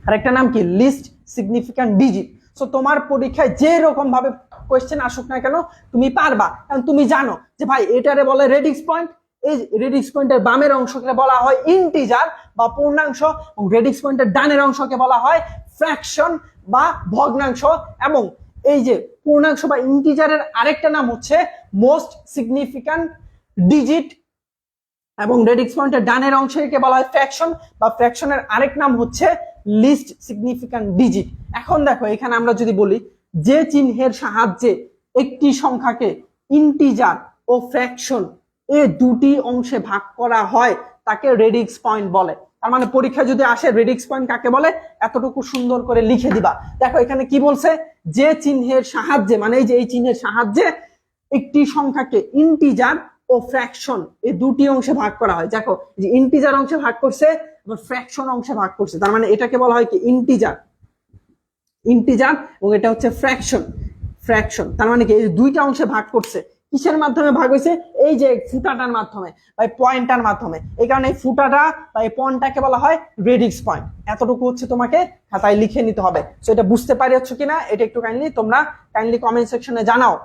আরেকটা নাম কি লিস্ট সিগনিফিক্যান্ট ডিজিট। সো তোমার পরীক্ষায় যে রকম ভাবে কোয়েশ্চেন আসুক না কেন তুমি পারবা, কারণ তুমি জানো যে ভাই এটারে বলে রেডিক্স পয়েন্ট। এই রেডিক্স পয়েন্টের বামের অংশকে বলা হয় ইন্টিজার বা পূর্ণাংশ, এবং রেডিক্স পয়েন্টের ডানের অংশকে বলা হয় ফ্র্যাকশন বা ভগ্নাংশ। এবং এই যে পূর্ণাংশ বা ইন্টিজারের আরেকটা নাম হচ্ছে মোস্ট সিগনিফিক্যান্ট ডিজিট, এবং রেডিক্স পয়েন্টের ডানের অংশকে বলা হয় ফ্র্যাকশন বা ফ্র্যাকশনের আরেক নাম হচ্ছে লিস্ট সিগনিফিক্যান্ট ডিজিট। এখন দেখো এখানে আমরা যদি বলি যে চিহ্নের সাহায্যে একটি সংখ্যাকে ইন্টিজার ও ফ্র্যাকশন এই দুটি অংশে ভাগ করা হয় তাকে রেডিক্স পয়েন্ট বলে। তার মানে পরীক্ষা যদি আসে রেডিক্স পয়েন্ট কাকে বলে এতটুকু সুন্দর করে লিখে দিবা। দেখো এখানে কি বলছে, যে চিহ্নের সাহায্যে, মানে এই যে এই চিহ্নের সাহায্যে একটি সংখ্যাকে ইন্টিজার ও ফ্র্যাকশন এই দুটি অংশে ভাগ করা হয়। দেখো যে ইন্টিজার অংশে ভাগ করছে, আবার ফ্র্যাকশন অংশে ভাগ করছে, তার মানে এটাকে বলা হয় কি ইন্টিজার। ইন্টিজার এবং এটা হচ্ছে ফ্র্যাকশন। ফ্র্যাকশন, তার মানে কি এই দুইটা অংশে ভাগ করছে, কিসের মাধ্যমে ভাগ হয়েছে, এই যে ফুটাটার মাধ্যমে বা পয়েন্টটার মাধ্যমে। এই কারণে এই ফুটাটা বা এই পয়েন্টটাকে বলা হয় রেডিক্স পয়েন্ট। এতটুকু হচ্ছে তোমাকে খাতায় লিখে নিতে হবে। সো এটা বুঝতে পারছ কিনা এটা একটু তোমরা কাইন্ডলি কমেন্ট সেকশনে জানাও।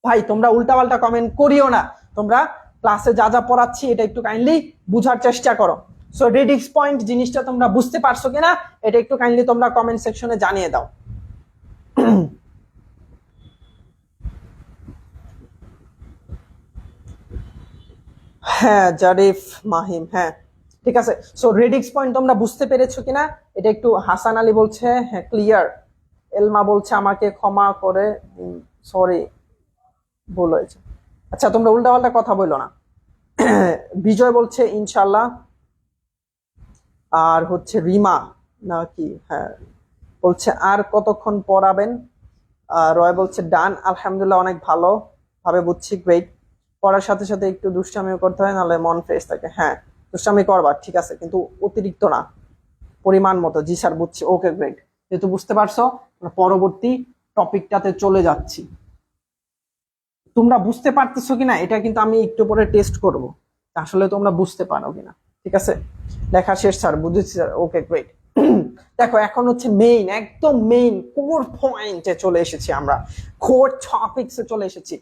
ভাই তোমরা উল্টাপাল্টা কমেন্ট করিও না, তোমরা ক্লাসে যা যা পড়াচ্ছি এটা একটু কাইন্ডলি বুঝার চেষ্টা করো। সো রেডিক্স পয়েন্ট জিনিসটা তোমরা বুঝতে পারছো কিনা এটা একটু কাইন্ডলি তোমরা কমেন্ট সেকশনে জানিয়ে দাও। হ্যাঁ জারিফ মাহিম, হ্যাঁ ঠিক আছে। সো রেডিক্স পয়েন্ট তোমরা বুঝতে পেরেছো কিনা এটা একটু, হাসান আলী বলছে হ্যাঁ ক্লিয়ার, এলমা বলছে আমাকে ক্ষমা করে সরি ভুল হয়েছে। আচ্ছা তোমরা উল্টাপাল্টা কথা বললো না। বিজয় বলছে ইনশাল্লাহ, আর হচ্ছে রিমা নাকি হ্যাঁ বলছে আর কতক্ষণ পড়াবেন, রয় বলছে ডান, আলহামদুলিল্লাহ অনেক ভালো ভাবে বুঝছি, গ্রেট। পড়ার সাথে সাথে একটু দুষ্টামিও করতে হয়, নাহলে মন ফ্রেশ থাকে। হ্যাঁ দুষ্টামি করবা ঠিক আছে, কিন্তু অতিরিক্ত না, পরিমাণ মতো। জি স্যার বুঝছি, ওকে গ্রেট। যেহেতু বুঝতে পারছো পরবর্তী টপিকটাতে চলে যাচ্ছি। তোমরা বুঝতে পারতেছো কিনা এটা কিন্তু আমি একটু পরে টেস্ট করব, আসলে তোমরা বুঝতে পারো কিনা। ঠিক আছে লেখা শেষ স্যার, বুঝেছি স্যার, ওকে গ্রেট। দেখো এখন হচ্ছে মেইন, একদম মেইন কোর পয়েন্টে চলে এসেছি আমরা, কোর টপিকসে চলে এসেছি।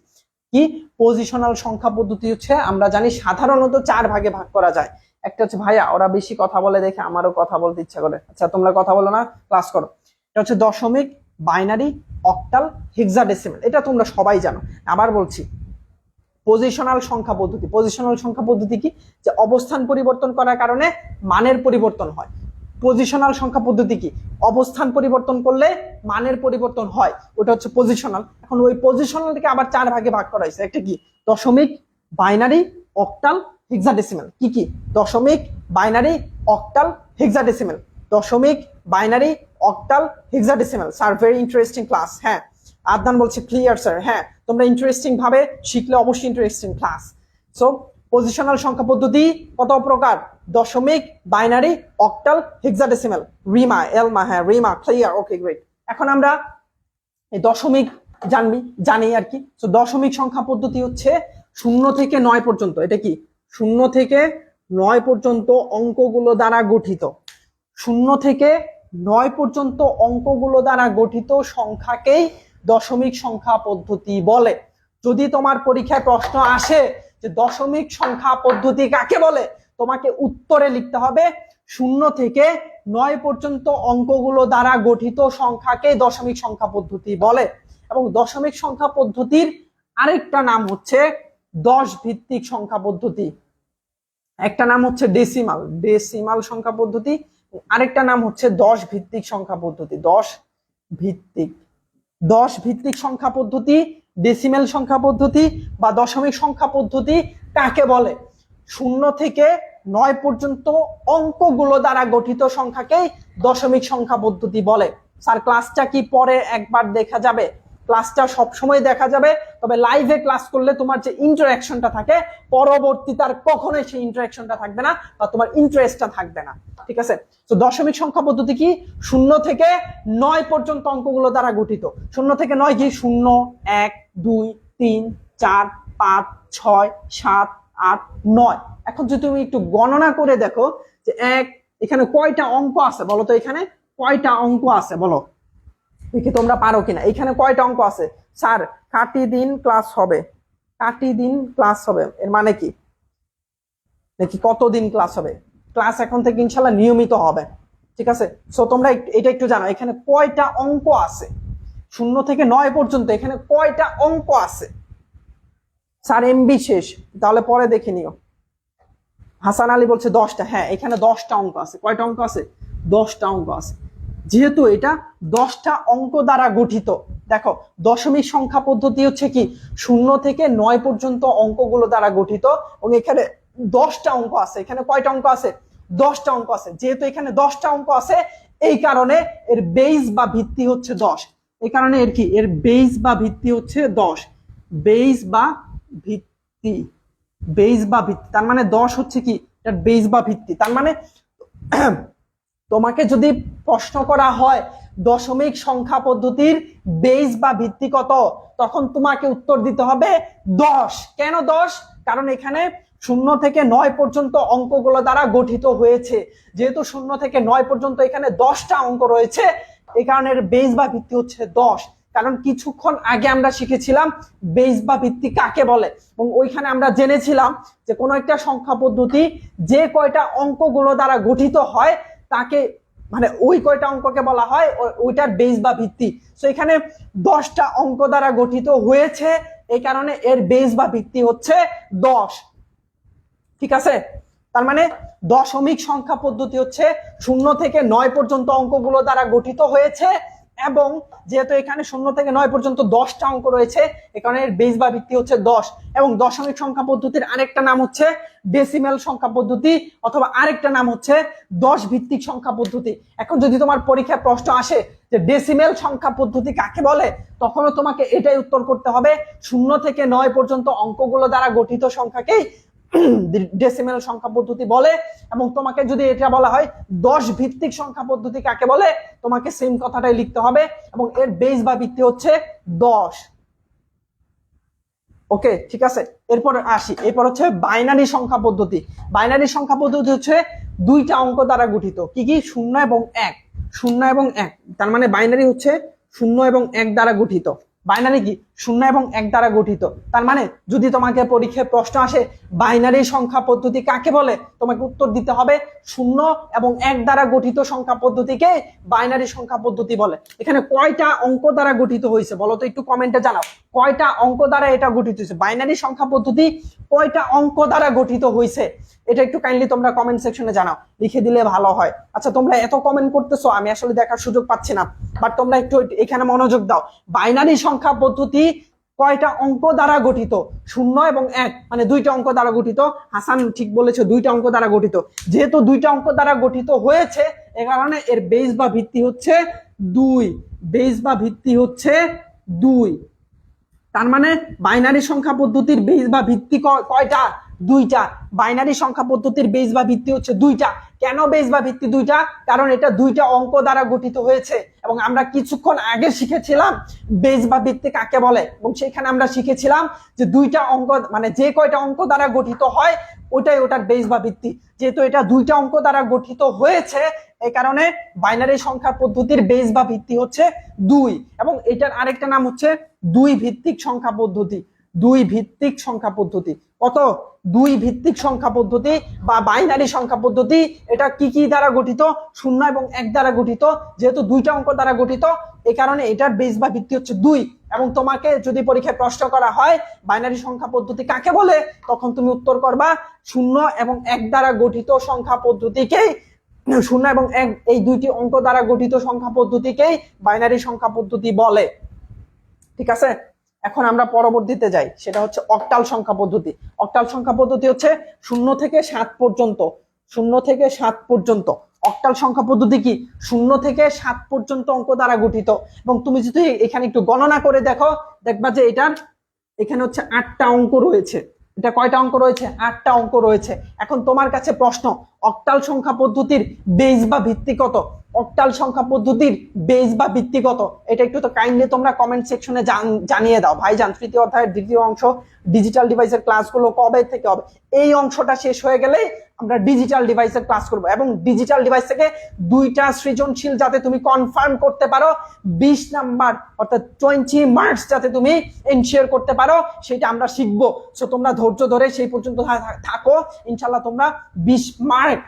কি পজিশনাল সংখ্যা পদ্ধতি হচ্ছে আমরা জানি সাধারণত 4 ভাগে ভাগ করা যায়। একটা হচ্ছে ভাইয়া ওরা বেশি কথা বলে দেখে আমারও কথা বলতে ইচ্ছা করে, আচ্ছা তোমরা কথা বলো না, ক্লাস করো। এটা হচ্ছে দশমিক, বাইনারি, অক্টাল, হেক্সাডেসিমাল, এটা তোমরা সবাই জানো। আবার বলছি পজিশনাল সংখ্যা পদ্ধতি। পজিশনাল সংখ্যা পদ্ধতি কি, যে অবস্থান পরিবর্তন করার কারণে মানের পরিবর্তন হয়। পজিশনাল সংখ্যা পদ্ধতি কি, অবস্থান পরিবর্তন করলে মানের পরিবর্তন হয়, ওটা হচ্ছে পজিশনাল। এখন ওই পজিশনালটাকে আবার 4 ভাগে ভাগ করা হয়েছে। একটা কি দশমিক, বাইনারি, অক্টাল, হেক্সাডেসিমাল। কি কি দশমিক, বাইনারি, অক্টাল, হেক্সাডেসিমাল। দশমিক, binary, octal, hexadecimal. Sir very interesting class. হ্যাঁ আদনান বলছে ক্লিয়ার স্যার, হ্যাঁ তোমরা ইন্টারেস্টিং ভাবে শিখলে অবশ্যই ইন্টারেস্টিং ক্লাস। সো পজিশনাল সংখ্যা পদ্ধতি কত প্রকার, দশমিক, বাইনারি, অক্টাল, হেক্সাডেসিমাল। রিমা, এলমা, হ্যাঁ রিমা ক্লিয়ার, ওকে গ্রেট। এখন আমরা এই দশমিক জানি আর কি। তো দশমিক সংখ্যা পদ্ধতি হচ্ছে 0 থেকে 9 পর্যন্ত। এটা কি 0 থেকে 9 পর্যন্ত অঙ্কগুলো দ্বারা গঠিত। 0 থেকে 9 পর্যন্ত অঙ্কগুলো দ্বারা গঠিত সংখ্যাকেই দশমিক সংখ্যা পদ্ধতি বলে। যদি তোমার পরীক্ষায় প্রশ্ন আসে যে দশমিক সংখ্যা পদ্ধতি কাকে বলে, তোমাকে উত্তরে লিখতে হবে 0 থেকে 9 পর্যন্ত অঙ্কগুলো দ্বারা গঠিত সংখ্যাকে দশমিক সংখ্যা পদ্ধতি বলে। এবং দশমিক সংখ্যা পদ্ধতির আরেকটা নাম হচ্ছে 10 ভিত্তিক সংখ্যা পদ্ধতি। একটা নাম হচ্ছে ডেসিমাল সংখ্যা পদ্ধতি, আরেকটা নাম হচ্ছে 10 ভিত্তিক সংখ্যা পদ্ধতি। 10 ভিত্তিক সংখ্যা পদ্ধতি, ডেসিমাল সংখ্যা পদ্ধতি বা দশমিক সংখ্যা পদ্ধতি কাকে বলে, 0 থেকে 9 পর্যন্ত অঙ্কগুলো দ্বারা গঠিত সংখ্যাকেই দশমিক সংখ্যা পদ্ধতি বলে। স্যার ক্লাসটা কি পরে একবার দেখা যাবে? ক্লাসটা সবসময় দেখা যাবে, তবে লাইভে ক্লাস করলে তোমার যে ইন্টারাকশনটা থাকে পরবর্তীতে আর কখনোই সেই ইন্টারাকশনটা থাকবে না বা তোমার ইন্টারেস্টটা থাকবে না। ঠিক আছে, তো দশমিক সংখ্যা পদ্ধতি কি, 0 থেকে 9 পর্যন্ত অঙ্কগুলো দ্বারা গঠিত। 0 থেকে 9 কি 0, 1, 2, 3, 4, 5, 6, 7, 8, 9। এখন যদি তুমি একটু গণনা করে দেখো যে এখানে কয়টা অঙ্ক আছে বলো তো, এখানে কয়টা অঙ্ক আছে বলো দেখি তোমরা পারো কিনা। এখানে কয়টা অঙ্ক আছে? স্যার কাটি দিন ক্লাস হবে, কাটি দিন ক্লাস হবে এর মানে কি, নাকি কতদিন ক্লাস হবে? ক্লাস এখন থেকে ইনশাল্লাহ নিয়মিত হবে। ঠিক আছে, সো তোমরা এটা একটু জানো এখানে কয়টা অঙ্ক আছে 0 থেকে 9 পর্যন্ত, এখানে কয়টা অঙ্ক আছে? স্যার এমবি শেষ, তাহলে পরে দেখে নিও। হাসান আলী বলছে 10টা, হ্যাঁ এখানে 10টা অঙ্ক আছে। কয়টা অঙ্ক আছে? 10টা অঙ্ক আছে। যেহেতু এটা 10টা অঙ্ক দ্বারা গঠিত, দেখো দশমিক সংখ্যা পদ্ধতি হচ্ছে কি 0 থেকে 9 পর্যন্ত অঙ্কগুলো দ্বারা গঠিত এবং এখানে 10টা অঙ্ক আছে। এখানে কয়টা অঙ্ক আছে? 10টা অঙ্ক আছে। যেহেতু এখানে 10টা অঙ্ক আছে এই কারণে এর বেস বা ভিত্তি হচ্ছে 10। এই কারণে এর কি, এর বেস বা ভিত্তি হচ্ছে 10। বেস বা ভিত্তি, বেস বা ভিত্তি তার মানে 10 হচ্ছে কি এর বেস বা ভিত্তি। তার মানে তোমাকে যদি প্রশ্ন করা হয় দশমিক সংখ্যা পদ্ধতির বেস বা ভিত্তি কত, তখন তোমাকে উত্তর দিতে হবে 10। কেন 10? কারণ এখানে 0 থেকে 9 পর্যন্ত অঙ্কগুলো দ্বারা গঠিত হয়েছে। যেহেতু 0 থেকে 9 পর্যন্ত এখানে 10টা অঙ্ক রয়েছে, এই কারণে বেস বা ভিত্তি হচ্ছে 10। কারণ কিছুক্ষণ আগে আমরা শিখেছিলাম বেস বা ভিত্তি কাকে বলে, এবং ওইখানে আমরা জেনেছিলাম যে কোনো একটা সংখ্যা পদ্ধতি যে কয়টা অঙ্কগুলো দ্বারা গঠিত হয় তাকে, মানে ওই কয়টা অঙ্ককে বলা হয় ওইটার বেস বা ভিত্তি। তো এখানে 10টা অঙ্ক দ্বারা গঠিত হয়েছে, এই কারণে এর বেস বা ভিত্তি হচ্ছে 10। ঠিক আছে, তার মানে দশমিক সংখ্যা পদ্ধতি হচ্ছে 0 থেকে 9 পর্যন্ত অঙ্কগুলো দ্বারা গঠিত হয়েছে, এবং যেহেতু এখানে 0 থেকে 9 পর্যন্ত 10টা অঙ্ক রয়েছে, এখানে এর বেস বা ভিত্তি হচ্ছে 10। এবং দশমিক সংখ্যা পদ্ধতির আরেকটা নাম হচ্ছে ডেসিমেল সংখ্যা পদ্ধতি, অথবা আরেকটা নাম হচ্ছে 10 ভিত্তিক সংখ্যা পদ্ধতি। এখন যদি তোমার পরীক্ষায় প্রশ্ন আসে যে ডেসিমেল সংখ্যা পদ্ধতি কাকে বলে, তখনও তোমাকে এটাই উত্তর করতে হবে, 0 থেকে 9 পর্যন্ত অঙ্কগুলো দ্বারা গঠিত সংখ্যাকেই ডেসিমেল সংখ্যা পদ্ধতি বলে। এবং তোমাকে যদি এটা বলা হয় 10 ভিত্তিক সংখ্যা পদ্ধতি কাকে বলে, তোমাকে সেম কথাটাই লিখতে হবে, এবং এর বেস বা ভিত্তি হচ্ছে 10। ওকে, ঠিক আছে। এরপর আসি, এরপর হচ্ছে বাইনারি সংখ্যা পদ্ধতি। বাইনারি সংখ্যা পদ্ধতি হচ্ছে 2টা অঙ্ক দ্বারা গঠিত। কি কি? 0 এবং 1। 0 এবং 1, তার মানে বাইনারি হচ্ছে 0 এবং 1 দ্বারা গঠিত। বাইনারি কি? 0 এবং 1 দ্বারা গঠিত। তার মানে যদি তোমাকে পরীক্ষায় প্রশ্ন আসে বাইনারি সংখ্যা পদ্ধতি কাকে বলে, তোমাকে উত্তর দিতে হবে 0 এবং 1 দ্বারা গঠিত সংখ্যা পদ্ধতিকে বাইনারি সংখ্যা পদ্ধতি বলে। এখানে কয়টা অঙ্ক দ্বারা গঠিত হয়েছে বলো তো, একটু কমেন্টে জানাও কয়টা অঙ্ক দ্বারা এটা গঠিত হয়েছে। বাইনারি সংখ্যা পদ্ধতি কয়টা অঙ্ক দ্বারা গঠিত হয়েছে, এটা একটু কাইন্ডলি তোমরা কমেন্ট সেকশনে জানাও, লিখে দিলে ভালো হয়। আচ্ছা, তোমরা এত কমেন্ট করতেছো, আমি আসলে দেখার সুযোগ পাচ্ছি না, বাট তোমরা একটু এখানে মনোযোগ দাও। বাইনারি সংখ্যা পদ্ধতি কয়টা অঙ্ক দ্বারা গঠিত? 0 এবং 1, মানে 2টা অঙ্ক দ্বারা গঠিত। হাসান ঠিক বলেছে, 2টা অঙ্ক দ্বারা গঠিত। যেহেতু 2টা অঙ্ক দ্বারা গঠিত হয়েছে, এ কারণে এর বেস বা ভিত্তি হচ্ছে 2। বেস বা ভিত্তি হচ্ছে 2। তার মানে বাইনারি সংখ্যা পদ্ধতির বেস বা ভিত্তি কয়টা? 2টা। বাইনারি সংখ্যা পদ্ধতির বেস বা ভিত্তি হচ্ছে 2টা। কেন বেস বা ভিত্তি 2টা? কারণ এটা 2টা অঙ্ক দ্বারা গঠিত হয়েছে, এবং আমরা কিছুক্ষণ আগে শিখেছিলাম বেস বা ভিত্তি কাকে বলে, এবং সেখানে আমরা শিখেছিলাম যে 2টা অঙ্ক, মানে যে কয়টা অঙ্ক দ্বারা গঠিত হয় ওটাই ওটার বেস বা ভিত্তি। যেহেতু এটা 2টা অঙ্ক দ্বারা গঠিত হয়েছে, এই কারণে বাইনারি সংখ্যা পদ্ধতির বেস বা ভিত্তি হচ্ছে 2। এবং এটার আরেকটা নাম হচ্ছে 2 ভিত্তিক সংখ্যা পদ্ধতি। 2 ভিত্তিক সংখ্যা পদ্ধতি। কত? 2 ভিত্তিক সংখ্যা পদ্ধতি বা বাইনারি সংখ্যা পদ্ধতি। এটা কি কি দ্বারা গঠিত? 0 এবং 1 দ্বারা গঠিত। যেহেতু 2টা অঙ্ক দ্বারা গঠিত, এই কারণে এটার বেস বা ভিত্তি হচ্ছে 2। এবং তোমাকে যদি পরীক্ষায় প্রশ্ন করা হয় বাইনারি সংখ্যা পদ্ধতি কাকে বলে, তখন তুমি উত্তর করবা 0 এবং 1 দ্বারা গঠিত সংখ্যা পদ্ধতিকেই, 0 এবং 1 এই 2টি অঙ্ক দ্বারা গঠিত সংখ্যা পদ্ধতিকেই বাইনারি সংখ্যা পদ্ধতি বলে। ঠিক আছে, এখন আমরা পরবর্তীতে যাই, সেটা হচ্ছে অক্টাল সংখ্যা পদ্ধতি। অক্টাল সংখ্যা পদ্ধতি হচ্ছে 0 থেকে 7 পর্যন্ত। 0 থেকে 7 পর্যন্ত অক্টাল সংখ্যা পদ্ধতি কি? 0 থেকে 7 পর্যন্ত অঙ্ক দ্বারা গঠিত। এবং তুমি যদি এখানে একটু গণনা করে দেখো, দেখবা যে এটার এখানে হচ্ছে 8টা অঙ্ক রয়েছে। এটা কয়টা অঙ্ক রয়েছে? 8টা অঙ্ক রয়েছে। এখন তোমার কাছে প্রশ্ন, অক্টাল সংখ্যা পদ্ধতির বেস বা ভিত্তি কত? অক্টাল সংখ্যা পদ্ধতির বেস বা ভিত্তি কত? এটা একটু তো কাইন্ডলি তোমরা কমেন্ট সেকশনে জানিয়ে দাও। ভাইজান, তৃতীয় অধ্যায়ের দ্বিতীয় অংশ ডিজিটাল ডিভাইসের ক্লাসগুলো কবে থেকে হবে? এই অংশটা শেষ হয়ে গেলে আমরা ডিজিটাল ডিভাইসের ক্লাস করব, এবং ডিজিটাল ডিভাইস থেকে 2টা সৃজনশীল যাতে তুমি কনফার্ম করতে পারো, 20 নাম্বার অর্থাৎ 20 মার্কস যাতে তুমি এনশিওর করতে পারো, সেটা আমরা শিখবো। সো তোমরা ধৈর্য ধরে সেই পর্যন্ত থাকো, ইনশাআল্লাহ তোমরা 20 মার্ক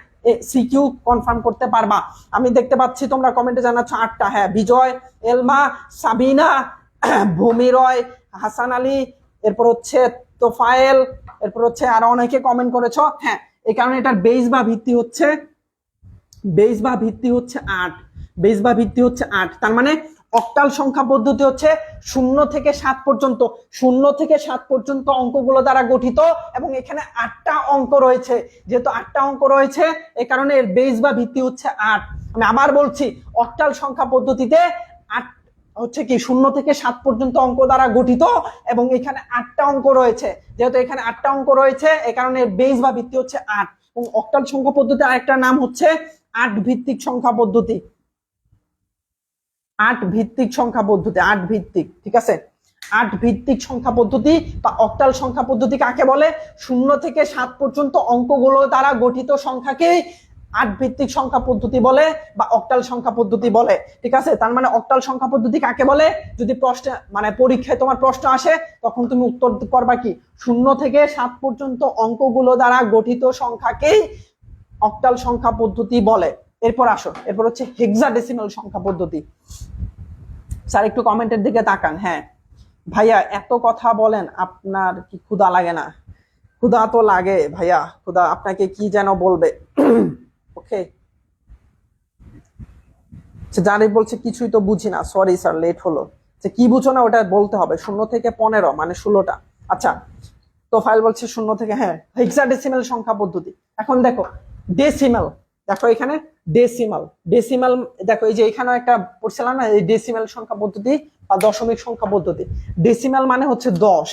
সিকিউ কনফার্ম করতে পারবা। আমি দেখতে পাচ্ছি তোমরা কমেন্টে জানাচ্ছ 8টা। হ্যাঁ, বিজয়, এলমা, সাবিনা, ভূমি রয়, হাসান আলী, এরপর হচ্ছে তোফায়েল, এরপর হচ্ছে আরো অনেকে কমেন্ট করেছো। হ্যাঁ, এই কারণে এটার বেস বা ভিত্তি হচ্ছে 8। বেস বা ভিত্তি হচ্ছে 8। তার মানে অক্টাল সংখ্যা পদ্ধতি হচ্ছে 0 থেকে 7 পর্যন্ত। 0 থেকে 7 পর্যন্ত অঙ্কগুলো দ্বারা গঠিত, এবং এখানে 8টা অঙ্ক রয়েছে। যেহেতু 8টা অঙ্ক রয়েছে, এই কারণে এর বেস বা ভিত্তি হচ্ছে 8। আমি আবার বলছি, অক্টাল সংখ্যা পদ্ধতিতে 8 হচ্ছে কি 0 থেকে 7 পর্যন্ত অঙ্ক দ্বারা গঠিত, এবং এখানে 8টা অঙ্ক রয়েছে। যেহেতু এখানে 8টা অঙ্ক রয়েছে, এই কারণে এর বেস বা ভিত্তি হচ্ছে 8। এবং অক্টাল সংখ্যা পদ্ধতির আরেকটা নাম হচ্ছে 8 ভিত্তিক সংখ্যা পদ্ধতি। 8 ভিত্তিক সংখ্যা পদ্ধতি, 8 ভিত্তিক, ঠিক আছে। 8 ভিত্তিক সংখ্যা পদ্ধতি বা অক্টাল সংখ্যা পদ্ধতি কাকে বলে? 0 থেকে 7 পর্যন্ত অঙ্কগুলো দ্বারা গঠিত সংখ্যাকে 8 ভিত্তিক সংখ্যা পদ্ধতি বলে বা অক্টাল সংখ্যা পদ্ধতি বলে, ঠিক আছে। তার মানে অক্টাল সংখ্যা পদ্ধতি কাকে বলে? যদি প্রশ্নে মানে পরীক্ষায় তোমার প্রশ্ন আসে তখন তুমি উত্তর করবা কি 0 থেকে 7 পর্যন্ত অঙ্কগুলো দ্বারা গঠিত সংখ্যাকেই অক্টাল সংখ্যা পদ্ধতি বলে। এরপর আসো, এরপর হচ্ছে হেক্সাডেসিমাল সংখ্যা পদ্ধতি। স্যার একটু কমেন্টের দিকে তাকান। হ্যাঁ ভাইয়া এত কথা বলেন, আপনার কি ক্ষুধা লাগে না? ক্ষুধা তো লাগে ভাইয়া, ক্ষুধা আপনাকে কি যেন বলবে। ওকে, জানি বলছে কিছুই তো বুঝি না, সরি স্যার লেট হলো। যে কি বুঝো না ওটা বলতে হবে। 0 থেকে 15 মানে 16টা। আচ্ছা তো ফাইল বলছে 0 থেকে, হ্যাঁ হেক্সাডেসিমাল সংখ্যা পদ্ধতি। এখন দেখো ডেসিমাল, দেখো এখানে ডেসিমাল, ডেসিমাল দেখো এই যে এখানেও একটা পড়ছিলাম না, এই ডেসিমাল সংখ্যা পদ্ধতি বা দশমিক সংখ্যা পদ্ধতি। ডেসিমাল মানে হচ্ছে 10,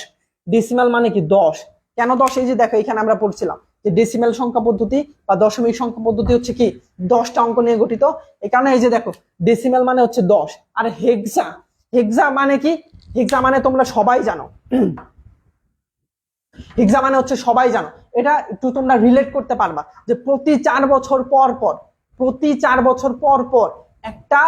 ডেসিমাল মানে কি 10। কেন 10? এই যে দেখো এখানে আমরা পড়ছিলাম যে ডেসিমাল সংখ্যা পদ্ধতি বা দশমিক সংখ্যা পদ্ধতি হচ্ছে কি 10টা অঙ্ক নিয়ে গঠিত। এই কারণে এই যে দেখো ডেসিমাল মানে হচ্ছে 10। আর হেক্সা, হেক্সা মানে কি? হেক্সা মানে তোমরা সবাই জানো, হেক্সা মানে হচ্ছে সবাই জানো। এটা একটু তোমরা রিলেট করতে পারবা যে প্রতি 4 বছর পর পর, প্রতি 4 বছর পর পর একটা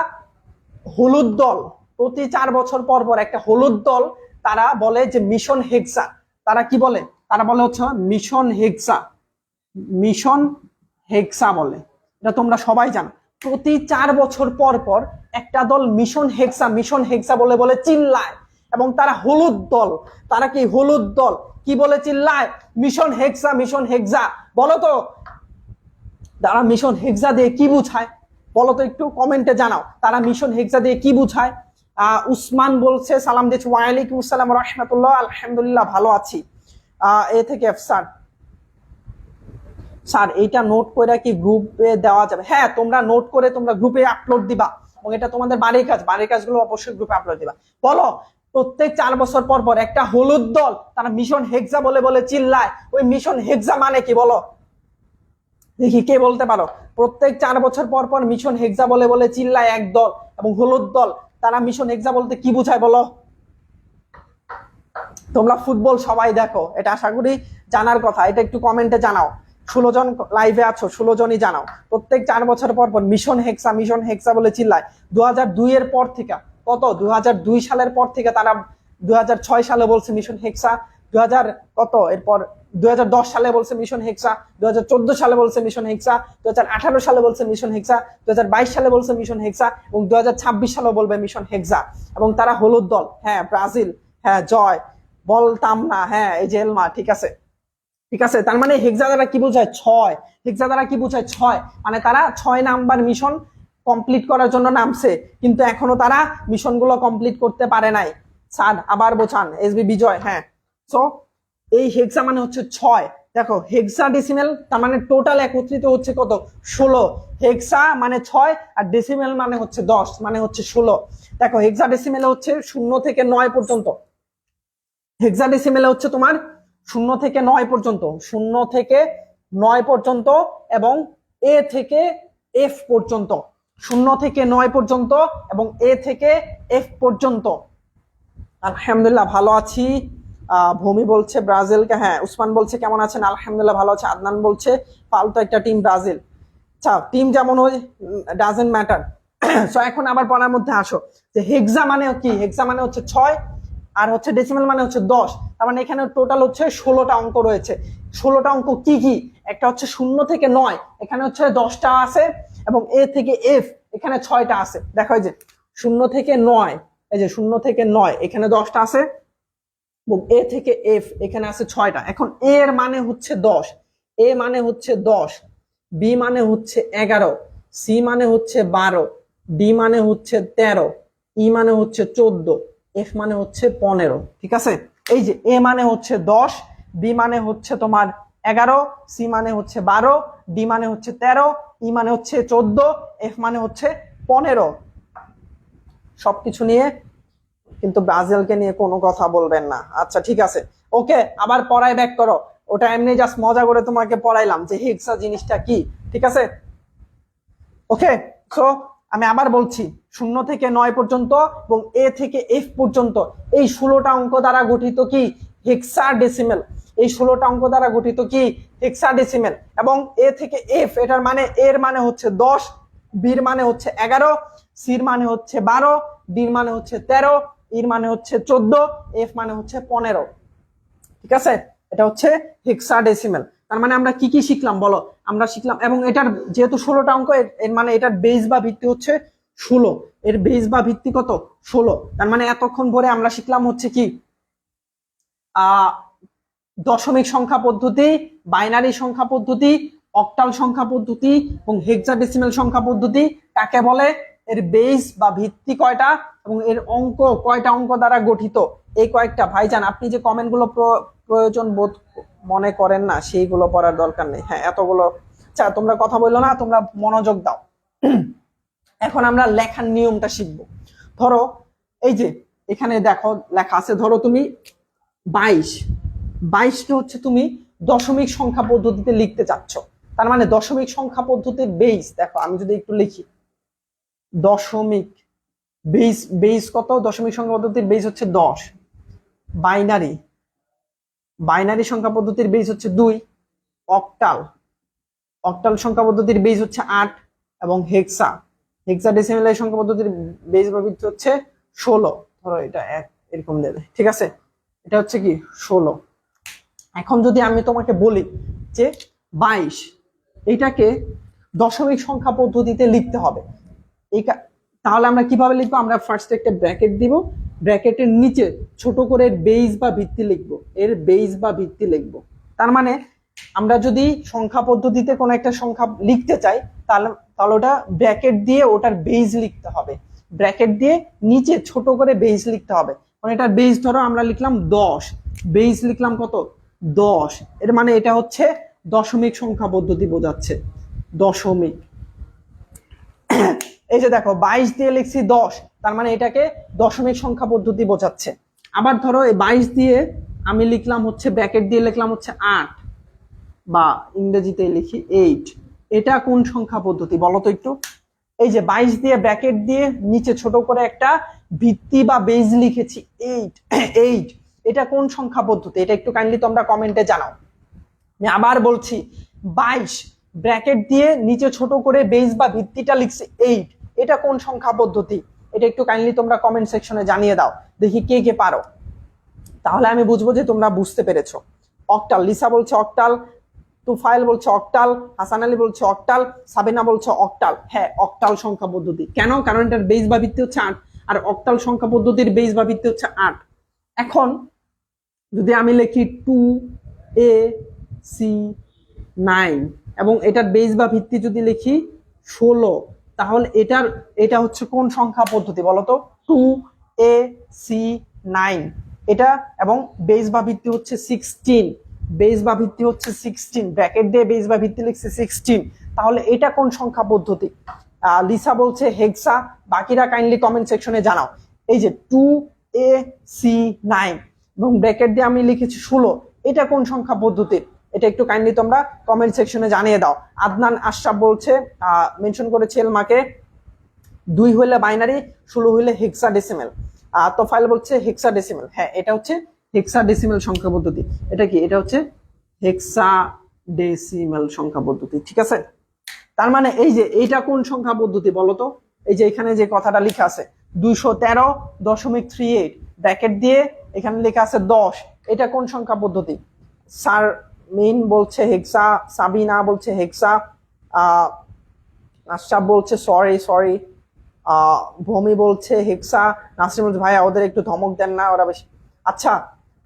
হলুদ দল, প্রতি 4 বছর পর পর একটা হলুদ দল, তারা বলে যে মিশন হেক্সা। তারা কি বলে? তারা বলে হচ্ছে মিশন হেক্সা, মিশন হেক্সা বলে। এটা তোমরা সবাই জানো। প্রতি 4 বছর পর পর একটা দল মিশন হেক্সা, মিশন হেক্সা বলে বলে চিল্লায়। এবং তারা হলুদ দল, তারা কি হলুদ দল কি বলে চিল্লায়? মিশন হেক্সা, মিশন হেক্সা। বলো তো তারা মিশন হেক্সা দিয়ে কি বুঝায়? বলো তো একটু কমেন্টে জানাও তারা মিশন হেক্সা দিয়ে কি বুঝায়। উসমান বলছে সালাম দিচ্ছি, ওয়ালাইকুম আসসালাম রাহমাতুল্লাহ, আলহামদুলিল্লাহ ভালো আছি। এ থেকে স্যার, স্যার এইটা নোট করে কি গ্রুপে দেওয়া যাবে? হ্যাঁ তোমরা নোট করে তোমরা গ্রুপে আপলোড দিবা, এবং এটা তোমাদের বাড়ির কাজ, বাড়ির কাজগুলো অবশ্যই গ্রুপে আপলোড দিবা। বলো প্রত্যেক 4 বছর পর পর একটা হলুদ দল তারা মিশন হেক্সা বলে বলে চিল্লায়, ওই মিশন হেক্সা মানে কি বলো দেখি, কে বলতে পারো? প্রত্যেক 4 বছর পর পর মিশন হেক্সা বলে বলে চিল্লায় এক দল, এবং হলুদ দল তারা মিশন হেক্সা বলতে কি বুঝায় বলো? তোমরা ফুটবল সবাই দেখো, এটা আশা করি জানার কথা, এটা একটু কমেন্টে জানাও। 16 জন লাইভে আছো, 16 জনই জানাও। প্রত্যেক 4 বছর পর পর মিশন হেক্সা, মিশন হেক্সা বলে চিল্লায়। 2002 এর পর থেকে, কত 2002 সালের পর থেকে তারা 2006 সালে বলছে মিশন হেক্সা, 2000 কত এরপর 2010 সালে বলছে মিশন হেক্সা, 2014 সালে বলছে মিশন হেক্সা, 2018 সালে বলছে মিশন হেক্সা, 2022 সালে বলছে মিশন হেক্সা, এবং 2026 সালে বলবে মিশন হেক্সা। এবং তারা হলুদ দল, হ্যাঁ ব্রাজিল, হ্যাঁ জয়, বলতাম না, হ্যাঁ এই যে এলমা, ঠিক আছে ঠিক আছে। তার মানে হেক্সা দ্বারা কি বোঝায়? 6। হেক্সা দ্বারা কি বোঝায়? 6। মানে তারা 6 নাম্বার মিশন কমপ্লিট করার জন্য নামছে, কিন্তু এখনো তারা মিশন গুলো কমপ্লিট করতে পারে নাই। স্যার আবার বোঝান, এসবি বিজয়। হ্যাঁ সো এই হেক্সা মানে হচ্ছে 6। দেখো হেক্সাডেসিমাল তার মানে টোটাল একত্রিত হচ্ছে কত? 16। হেক্সা মানে 6 আর ডেসিমাল মানে হচ্ছে 10, মানে হচ্ছে 16। দেখো হেক্সাডেসিমালে হচ্ছে 0 থেকে 9 পর্যন্ত, হেক্সাডেসিমালে হচ্ছে তোমার 0 থেকে 9 পর্যন্ত, 0 থেকে 9 পর্যন্ত, এবং এ থেকে এফ পর্যন্ত, 0 থেকে 9 পর্যন্ত এবং এ থেকে এফ পর্যন্ত। আলহামদুলিল্লাহ ভালো আছি। ভূমি বলছে ব্রাজিলকে, হ্যাঁ উসমান বলছে কেমন আছেন? আলহামদুলিল্লাহ ভালো আছে। আদনান বলছে ফালতু একটা টিম ব্রাজিল। আচ্ছা টিম যেমন হয় ডাজেন্ট ম্যাটার। সো এখন আবার পড়ার মধ্যে আসো যে হেক্সা মানে কি? হেক্সা মানে হচ্ছে 6 আর হচ্ছে ডেসিমাল মানে হচ্ছে 10। তার মানে এখানে টোটাল হচ্ছে 16টা অঙ্ক রয়েছে। 16টা অঙ্ক কি কি? একটা হচ্ছে 0 থেকে 9, এখানে হচ্ছে 10টা আছে, এবং এ থেকে এফ এখানে 6টা আছে। দেখো এই যে 0 থেকে 9, এই যে 0 থেকে 9 এখানে 10টা আছে, এবং এ থেকে এফ এখানে আছে 6টা। এখন এ এর মানে হচ্ছে 10, এ মানে হচ্ছে 10, বি মানে হচ্ছে 11, সি মানে হচ্ছে 12, ডি মানে হচ্ছে 13, ই মানে হচ্ছে 14, এফ মানে হচ্ছে 15। ঠিক আছে, এই যে এ মানে হচ্ছে 10, বি মানে হচ্ছে তোমার 11, সি মানে হচ্ছে 12, ডি মানে হচ্ছে 13, ই মানে হচ্ছে 14, এফ মানে হচ্ছে 15। সবকিছু নিয়ে কিন্তু ব্রাজিলকে নিয়ে কোনো কথা বলবেন না। আচ্ছা ঠিক আছে, ওকে আবার পড়ায় ব্যাক করো। ওটা এমনি জাস্ট মজা করে তোমাকে পড়াইলাম যে হেক্সা জিনিসটা কি। ঠিক আছে ওকে। সো আমি আবার বলছি 0 থেকে 9 পর্যন্ত এবং এ থেকে এফ পর্যন্ত এই 16টা অঙ্ক দ্বারা গঠিত কি হেক্সাডেসিমেল। এই 16টা অঙ্ক দ্বারা গঠিত কি হেক্সাডেসিমেল। এবং এ থেকে এফ এটার মানে এর মানে হচ্ছে 10, বির মানে হচ্ছে 11, সির মানে হচ্ছে 12, ডির মানে হচ্ছে 13, ইর মানে হচ্ছে 14, এফ মানে হচ্ছে 15। ঠিক আছে, এটা হচ্ছে হেক্সাডেসিমেল। তার মানে আমরা কি কি শিখলাম বলো? আমরা শিখলাম, এবং এটার যেহেতু 16টা অঙ্ক, এর মানে এটার বেস বা ভিত্তি হচ্ছে 16, এর বেস বা ভিত্তি কত 16। তার মানে এতক্ষণ পরে আমরা শিখলাম হচ্ছে কি দশমিক সংখ্যা পদ্ধতি, বাইনারি সংখ্যা পদ্ধতি, অক্টাল সংখ্যা পদ্ধতি এবং হেক্সাডেসিমেল সংখ্যা পদ্ধতি কাকে বলে, এর বেস বা ভিত্তি কয়টা এবং এর অঙ্ক কয়টা অঙ্ক দ্বারা গঠিত, এই কয়েকটা। ভাইজান আপনি যে কমেন্টগুলো প্রয়োজন বোধ মনে করেন না সেইগুলো পড়ার দরকার নেই। হ্যাঁ এতগুলো, আচ্ছা তোমরা কথা বললো না, তোমরা মনোযোগ দাও। এখন আমরা লেখার নিয়মটা শিখবো। ধরো এই যে এখানে দেখো লেখা আছে, ধরো তুমি 22কে হচ্ছে তুমি দশমিক সংখ্যা পদ্ধতিতে লিখতে চাচ্ছ। তার মানে দশমিক সংখ্যা পদ্ধতির বেস দেখো, আমি যদি একটু লিখি দশমিক বেস কত, দশমিক সংখ্যা পদ্ধতির বেস হচ্ছে 10, বাইনারি সংখ্যা পদ্ধতির বেস হচ্ছে 2, অক্টাল সংখ্যা পদ্ধতির বেস হচ্ছে 8 এবং হেক্সাডেসিমেল সংখ্যা পদ্ধতির বেস বা ভিত্তি হচ্ছে 16। ধরো এটা 1 এরকম দেবে, ঠিক আছে, এটা হচ্ছে কি 16। এখন যদি আমি তোমাকে বলি যে 22 এটাকে দশমিক সংখ্যা পদ্ধতিতে লিখতে হবে, তাহলে আমরা কিভাবে লিখবো? আমরা ফার্স্ট একটা ব্র্যাকেট দিব, ব্র্যাকেটের নিচে ছোট করে বেস বা ভিত্তি লিখবো, এর বেস বা ভিত্তি লিখবো। তার মানে আমরা যদি সংখ্যা পদ্ধতিতে কোনো একটা সংখ্যা লিখতে চাই তাহলে ওটা ব্র্যাকেট দিয়ে ওটার বেস লিখতে হবে, ব্র্যাকেট দিয়ে নিচে ছোট করে বেস লিখতে হবে। মানে এটার বেস ধরো আমরা লিখলাম 10, বেস লিখলাম কত 10, এর মানে এটা হচ্ছে দশমিক সংখ্যা পদ্ধতি বোঝাচ্ছে, দশমিক। এই যে দেখো 22 দিয়ে লিখছি 10, তার মানে এটাকে দশমিক সংখ্যা পদ্ধতি বোঝাচ্ছে। আবার ধরো এই 22 দিয়ে আমি লিখলাম হচ্ছে ব্র্যাকেট দিয়ে লিখলাম হচ্ছে 8 বা ইংরেজিতে লিখি 8, এটা কোন সংখ্যা পদ্ধতি বলো তো একটু? এই যে 22 দিয়ে ব্র্যাকেট দিয়ে নিচে ছোট করে একটা ভিত্তি বা বেস লিখেছি 8, এটা কোন সংখ্যা পদ্ধতি? এটা একটু কাইন্ডলি তোমরা কমেন্টে জানাও। আমি আবার বলছি 22 ব্র্যাকেট দিয়ে নিচে ছোট করে বেস বা ভিত্তিটা লিখছি 8, এটা কোন সংখ্যা পদ্ধতি? এটা একটু কাইন্ডলি তোমরা কমেন্ট সেকশনে জানিয়ে দাও, দেখি কে কে পারো, তাহলে আমি বুঝবো যে তোমরা বুঝতে পেরেছো। অক্টাল, লিসা বলছে অক্টাল, তুফাইল বলছে অক্টাল, হাসান আলী বলছে অক্টাল, সাবিনা বলছে অক্টাল। হ্যাঁ অক্টাল সংখ্যা পদ্ধতি। কেন? কারণ এটার বেস বা ভিত্তি হচ্ছে 8, আর অক্টাল সংখ্যা পদ্ধতির বেস বা ভিত্তি হচ্ছে 8। এখন যদি আমি লিখি 2AC9 এবং এটার বেস বা ভিত্তি যদি লিখি 16, তাহলে এটা হচ্ছে কোন সংখ্যা পদ্ধতি বলতো? 2AC9 এটা, এবং বেস বা ভিত্তি হচ্ছে 16, বেস বা ভিত্তি হচ্ছে 16, ব্র্যাকেট দিয়ে বেস বা ভিত্তি লিখছে 16, তাহলে এটা কোন সংখ্যা পদ্ধতি? লিসা বলছে হেক্সা, বাকিরা কাইন্ডলি কমেন্ট সেকশনে জানাও। এই যে 2AC9 এবং ব্র্যাকেট দিয়ে আমি লিখেছি 16, এটা কোন সংখ্যা পদ্ধতির? এটা একটু কাইন্ডলি তোমরা কমেন্ট সেকশনে জানিয়ে দাও। আদনান আশরাফ বলছে, মেনশন করেছে এলমাকে, 2 হইলে বাইনারি, 16 হইলে হেক্সাডেসিমেল। তোফাইল বলছে হেক্সাডেসিমেল। হ্যাঁ এটা হচ্ছে হেক্সাডেসিমেল সংখ্যা পদ্ধতি। এটা কি? এটা হচ্ছে হেক্সাডেসিমেল সংখ্যা পদ্ধতি, ঠিক আছে। তার মানে এই যে এইটা কোন সংখ্যা পদ্ধতি বলতো? এই যে এখানে যে কথাটা লেখা আছে 213.38 ব্র্যাকেট দিয়ে এখানে লেখা আছে 10, এটা কোন সংখ্যা পদ্ধতি? স্যার মিন বলছে হেক্সা, সাবিনা বলছে হেক্সা, আশরাফ বলছে সরি, ভূমি বলছে হেক্সা, নাসরিন বলছে ভাইয়া ওদের একটু ধমক দেন না, ওরা বেশি। আচ্ছা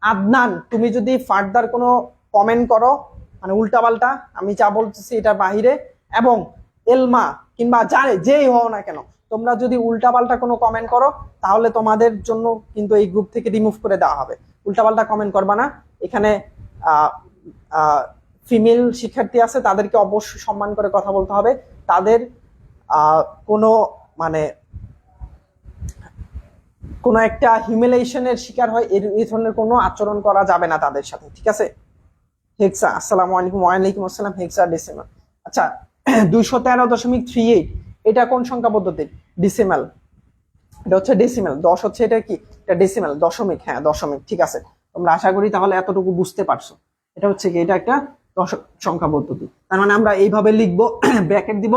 আদনান, তুমি যদি ফার্দার কোনো কমেন্ট করো মানে উল্টাপাল্টা, আমি যা বলতেছি এটা বাহিরে, এবং এলমা কিংবা যেই হও না কেন, তোমরা যদি উল্টাপাল্টা কোনো কমেন্ট করো তাহলে তোমাদের জন্য কিন্তু এই গ্রুপ থেকে রিমুভ করে দেওয়া হবে। উল্টাপাল্টা কমেন্ট করবা না। এখানে ফিমেল শিক্ষার্থী আছে, তাদেরকে অবশ্যই সম্মান করে কথা বলতে হবে, তাদের কোনো মানে কোনো একটা হিউমিলিয়েশনের শিকার হয় এই ধরনের কোনো আচরণ করা যাবে না তাদের সাথে, ঠিক আছে। হেক্সা, আসসালামু আলাইকুম। ওয়ালাইকুম আসসালাম। হেক্সাডেসিমেল, আচ্ছা 213.38 এটা কোন সংখ্যা পদ্ধতি? ডিসিমাল। এটা হচ্ছে ডেসিমাল। 10 হচ্ছে এটা কি? এটা ডেসিমাল, দশমিক। হ্যাঁ দশমিক, ঠিক আছে। তোমরা আশা করি তাহলে এতটুকু বুঝতে পারছো। এটা হচ্ছে কি, এটা একটা দশক সংখ্যা পদ্ধতি। তার মানে আমরা এইভাবে লিখবো, ব্র্যাকেট দিব,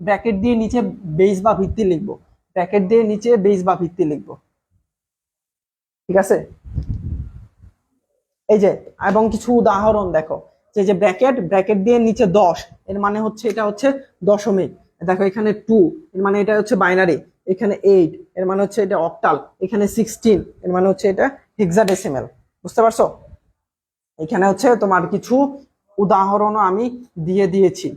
ব্র্যাকেট দিয়ে নিচে বেস বা ভিত্তি লিখবো, ব্র্যাকেট দিয়ে নিচে বেস বা ভিত্তি লিখবো, ঠিক আছে। এই যে এবং কিছু উদাহরণ দেখো, যে ব্র্যাকেট, ব্র্যাকেট দিয়ে নিচে 10, এর মানে হচ্ছে এটা হচ্ছে দশমিক। দেখো এখানে 2, এর মানে এটা হচ্ছে বাইনারি। এখানে 8, এর মানে হচ্ছে এটা অক্টাল। এখানে 16, এর মানে হচ্ছে এটা হেক্সাডেসিমাল। বুঝতে পারছো? এখানে হচ্ছে তোমার কিছু উদাহরণও আমি দিয়ে দিয়েছি।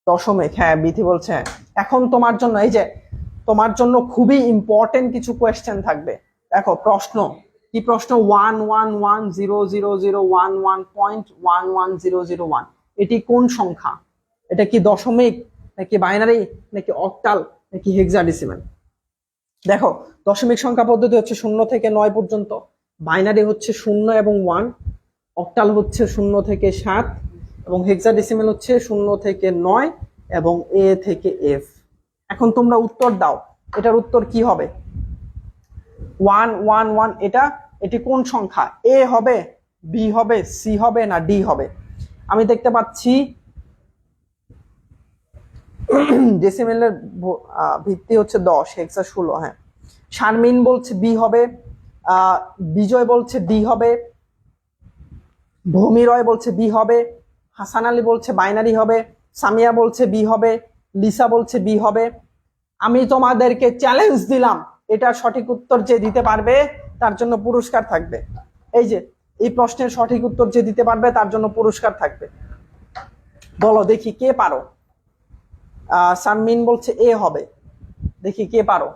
দশমিক, হ্যাঁ বিথি বলছে। এখন তোমার জন্য এই যে তোমার জন্য খুবই ইম্পর্টেন্ট কিছু কোয়েশ্চেন থাকবে। দেখো প্রশ্ন, কি প্রশ্ন? 1110011.1101, এটি কোন সংখ্যা? এটা কি দশমিক, নাকি বাইনারি, নাকি অক্টাল, নাকি হেক্সাডেসিমাল? দেখো দশমিক সংখ্যা পদ্ধতি হচ্ছে 0 থেকে 9 পর্যন্ত, বাইনারি হচ্ছে 0 এবং 1, অক্টাল হচ্ছে 0 থেকে 7, এবং হেক্সাডেসিমাল হচ্ছে 0 থেকে 9 এবং এ থেকে এফ। এখন তোমরা উত্তর দাও, এটার উত্তর কি হবে? 111, এটি কোন সংখ্যা? এ হবে, বি হবে, সি হবে, না ডি হবে? আমি দেখতে পাচ্ছি ডেসিমেলের ভিত্তি হচ্ছে 10, হেক্সা 16। হ্যাঁ, শারমিন বলছে বি হবে, বিজয় বলছে ডি হবে, ভূমি রয় বলছে বি হবে, হাসান আলী বলছে বাইনারি হবে, সামিয়া বলছে বি হবে, লিসা বলছে বি হবে। আমি তোমাদেরকে চ্যালেঞ্জ দিলাম, এটা সঠিক উত্তর যে দিতে পারবে তার জন্য পুরস্কার থাকবে। এই যে এই প্রশ্নের সঠিক উত্তর যে দিতে পারবে তার জন্য পুরস্কার থাকবে। বলো দেখি কে পারো? সানমিন বলছে এ হবে, দেখি কে পারো?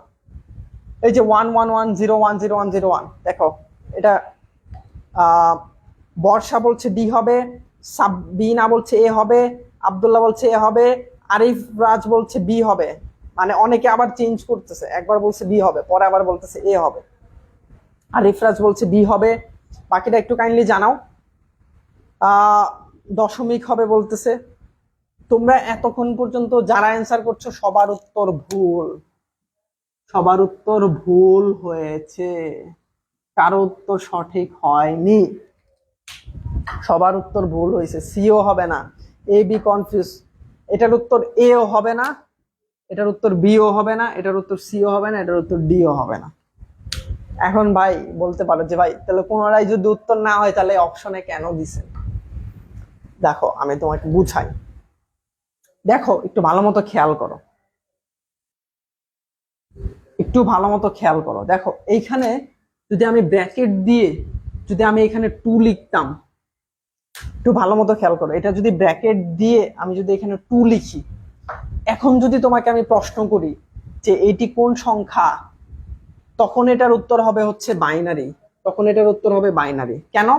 এই যে 111010101, দেখো এটা বর্ষা বলছে ডি হবে, সাবিনা বলছে এ হবে, আব্দুল্লাহ বলছে এ হবে, আরিফ রাজ বলছে বি হবে। মানে অনেকে আবার চেঞ্জ করতেছে, একবার বলছে বি হবে, পরে আবার বলতেছে এ হবে। আরিফ রাজ বলছে বি হবে, বাকিটা একটু কাইন্ডলি জানাও। দশমিক হবে বলতেছে। তোমরা এতক্ষণ পর্যন্ত যারা অ্যান্সার করছো সবার উত্তর ভুল, সবার উত্তর ভুল হয়েছে, কারো উত্তর সঠিক হয়নি, সবার উত্তর ভুল হয়েছে। সিও হবে না, এ বি কনফিউজ। এটার উত্তর এও হবে না, এটার উত্তর বিও হবে না, এটার উত্তর সিও হবে না, এটার উত্তর ডিও হবে না। এখন ভাই বলতে পারো যে ভাই তাহলে কোনোটাই যদি উত্তর না হয় তাহলে অপশনে কেন দিছেন? দেখো আমি তোমাকে বুঝাই, দেখো একটু ভালো মতো খেয়াল করো, একটু ভালো মতো খেয়াল করো। দেখো এইখানে যদি আমি ব্র্যাকেট দিয়ে যদি আমি এখানে 2 লিখতাম, একটু ভালো মতো খেয়াল করো, এটা যদি ব্র্যাকেট দিয়ে আমি যদি এখানে 2 লিখি, এখন যদি তোমাকে আমি প্রশ্ন করি যে এটি কোন সংখ্যা, তখন এটার উত্তর হবে হচ্ছে বাইনারি, তখন এটার উত্তর হবে বাইনারি। কেন?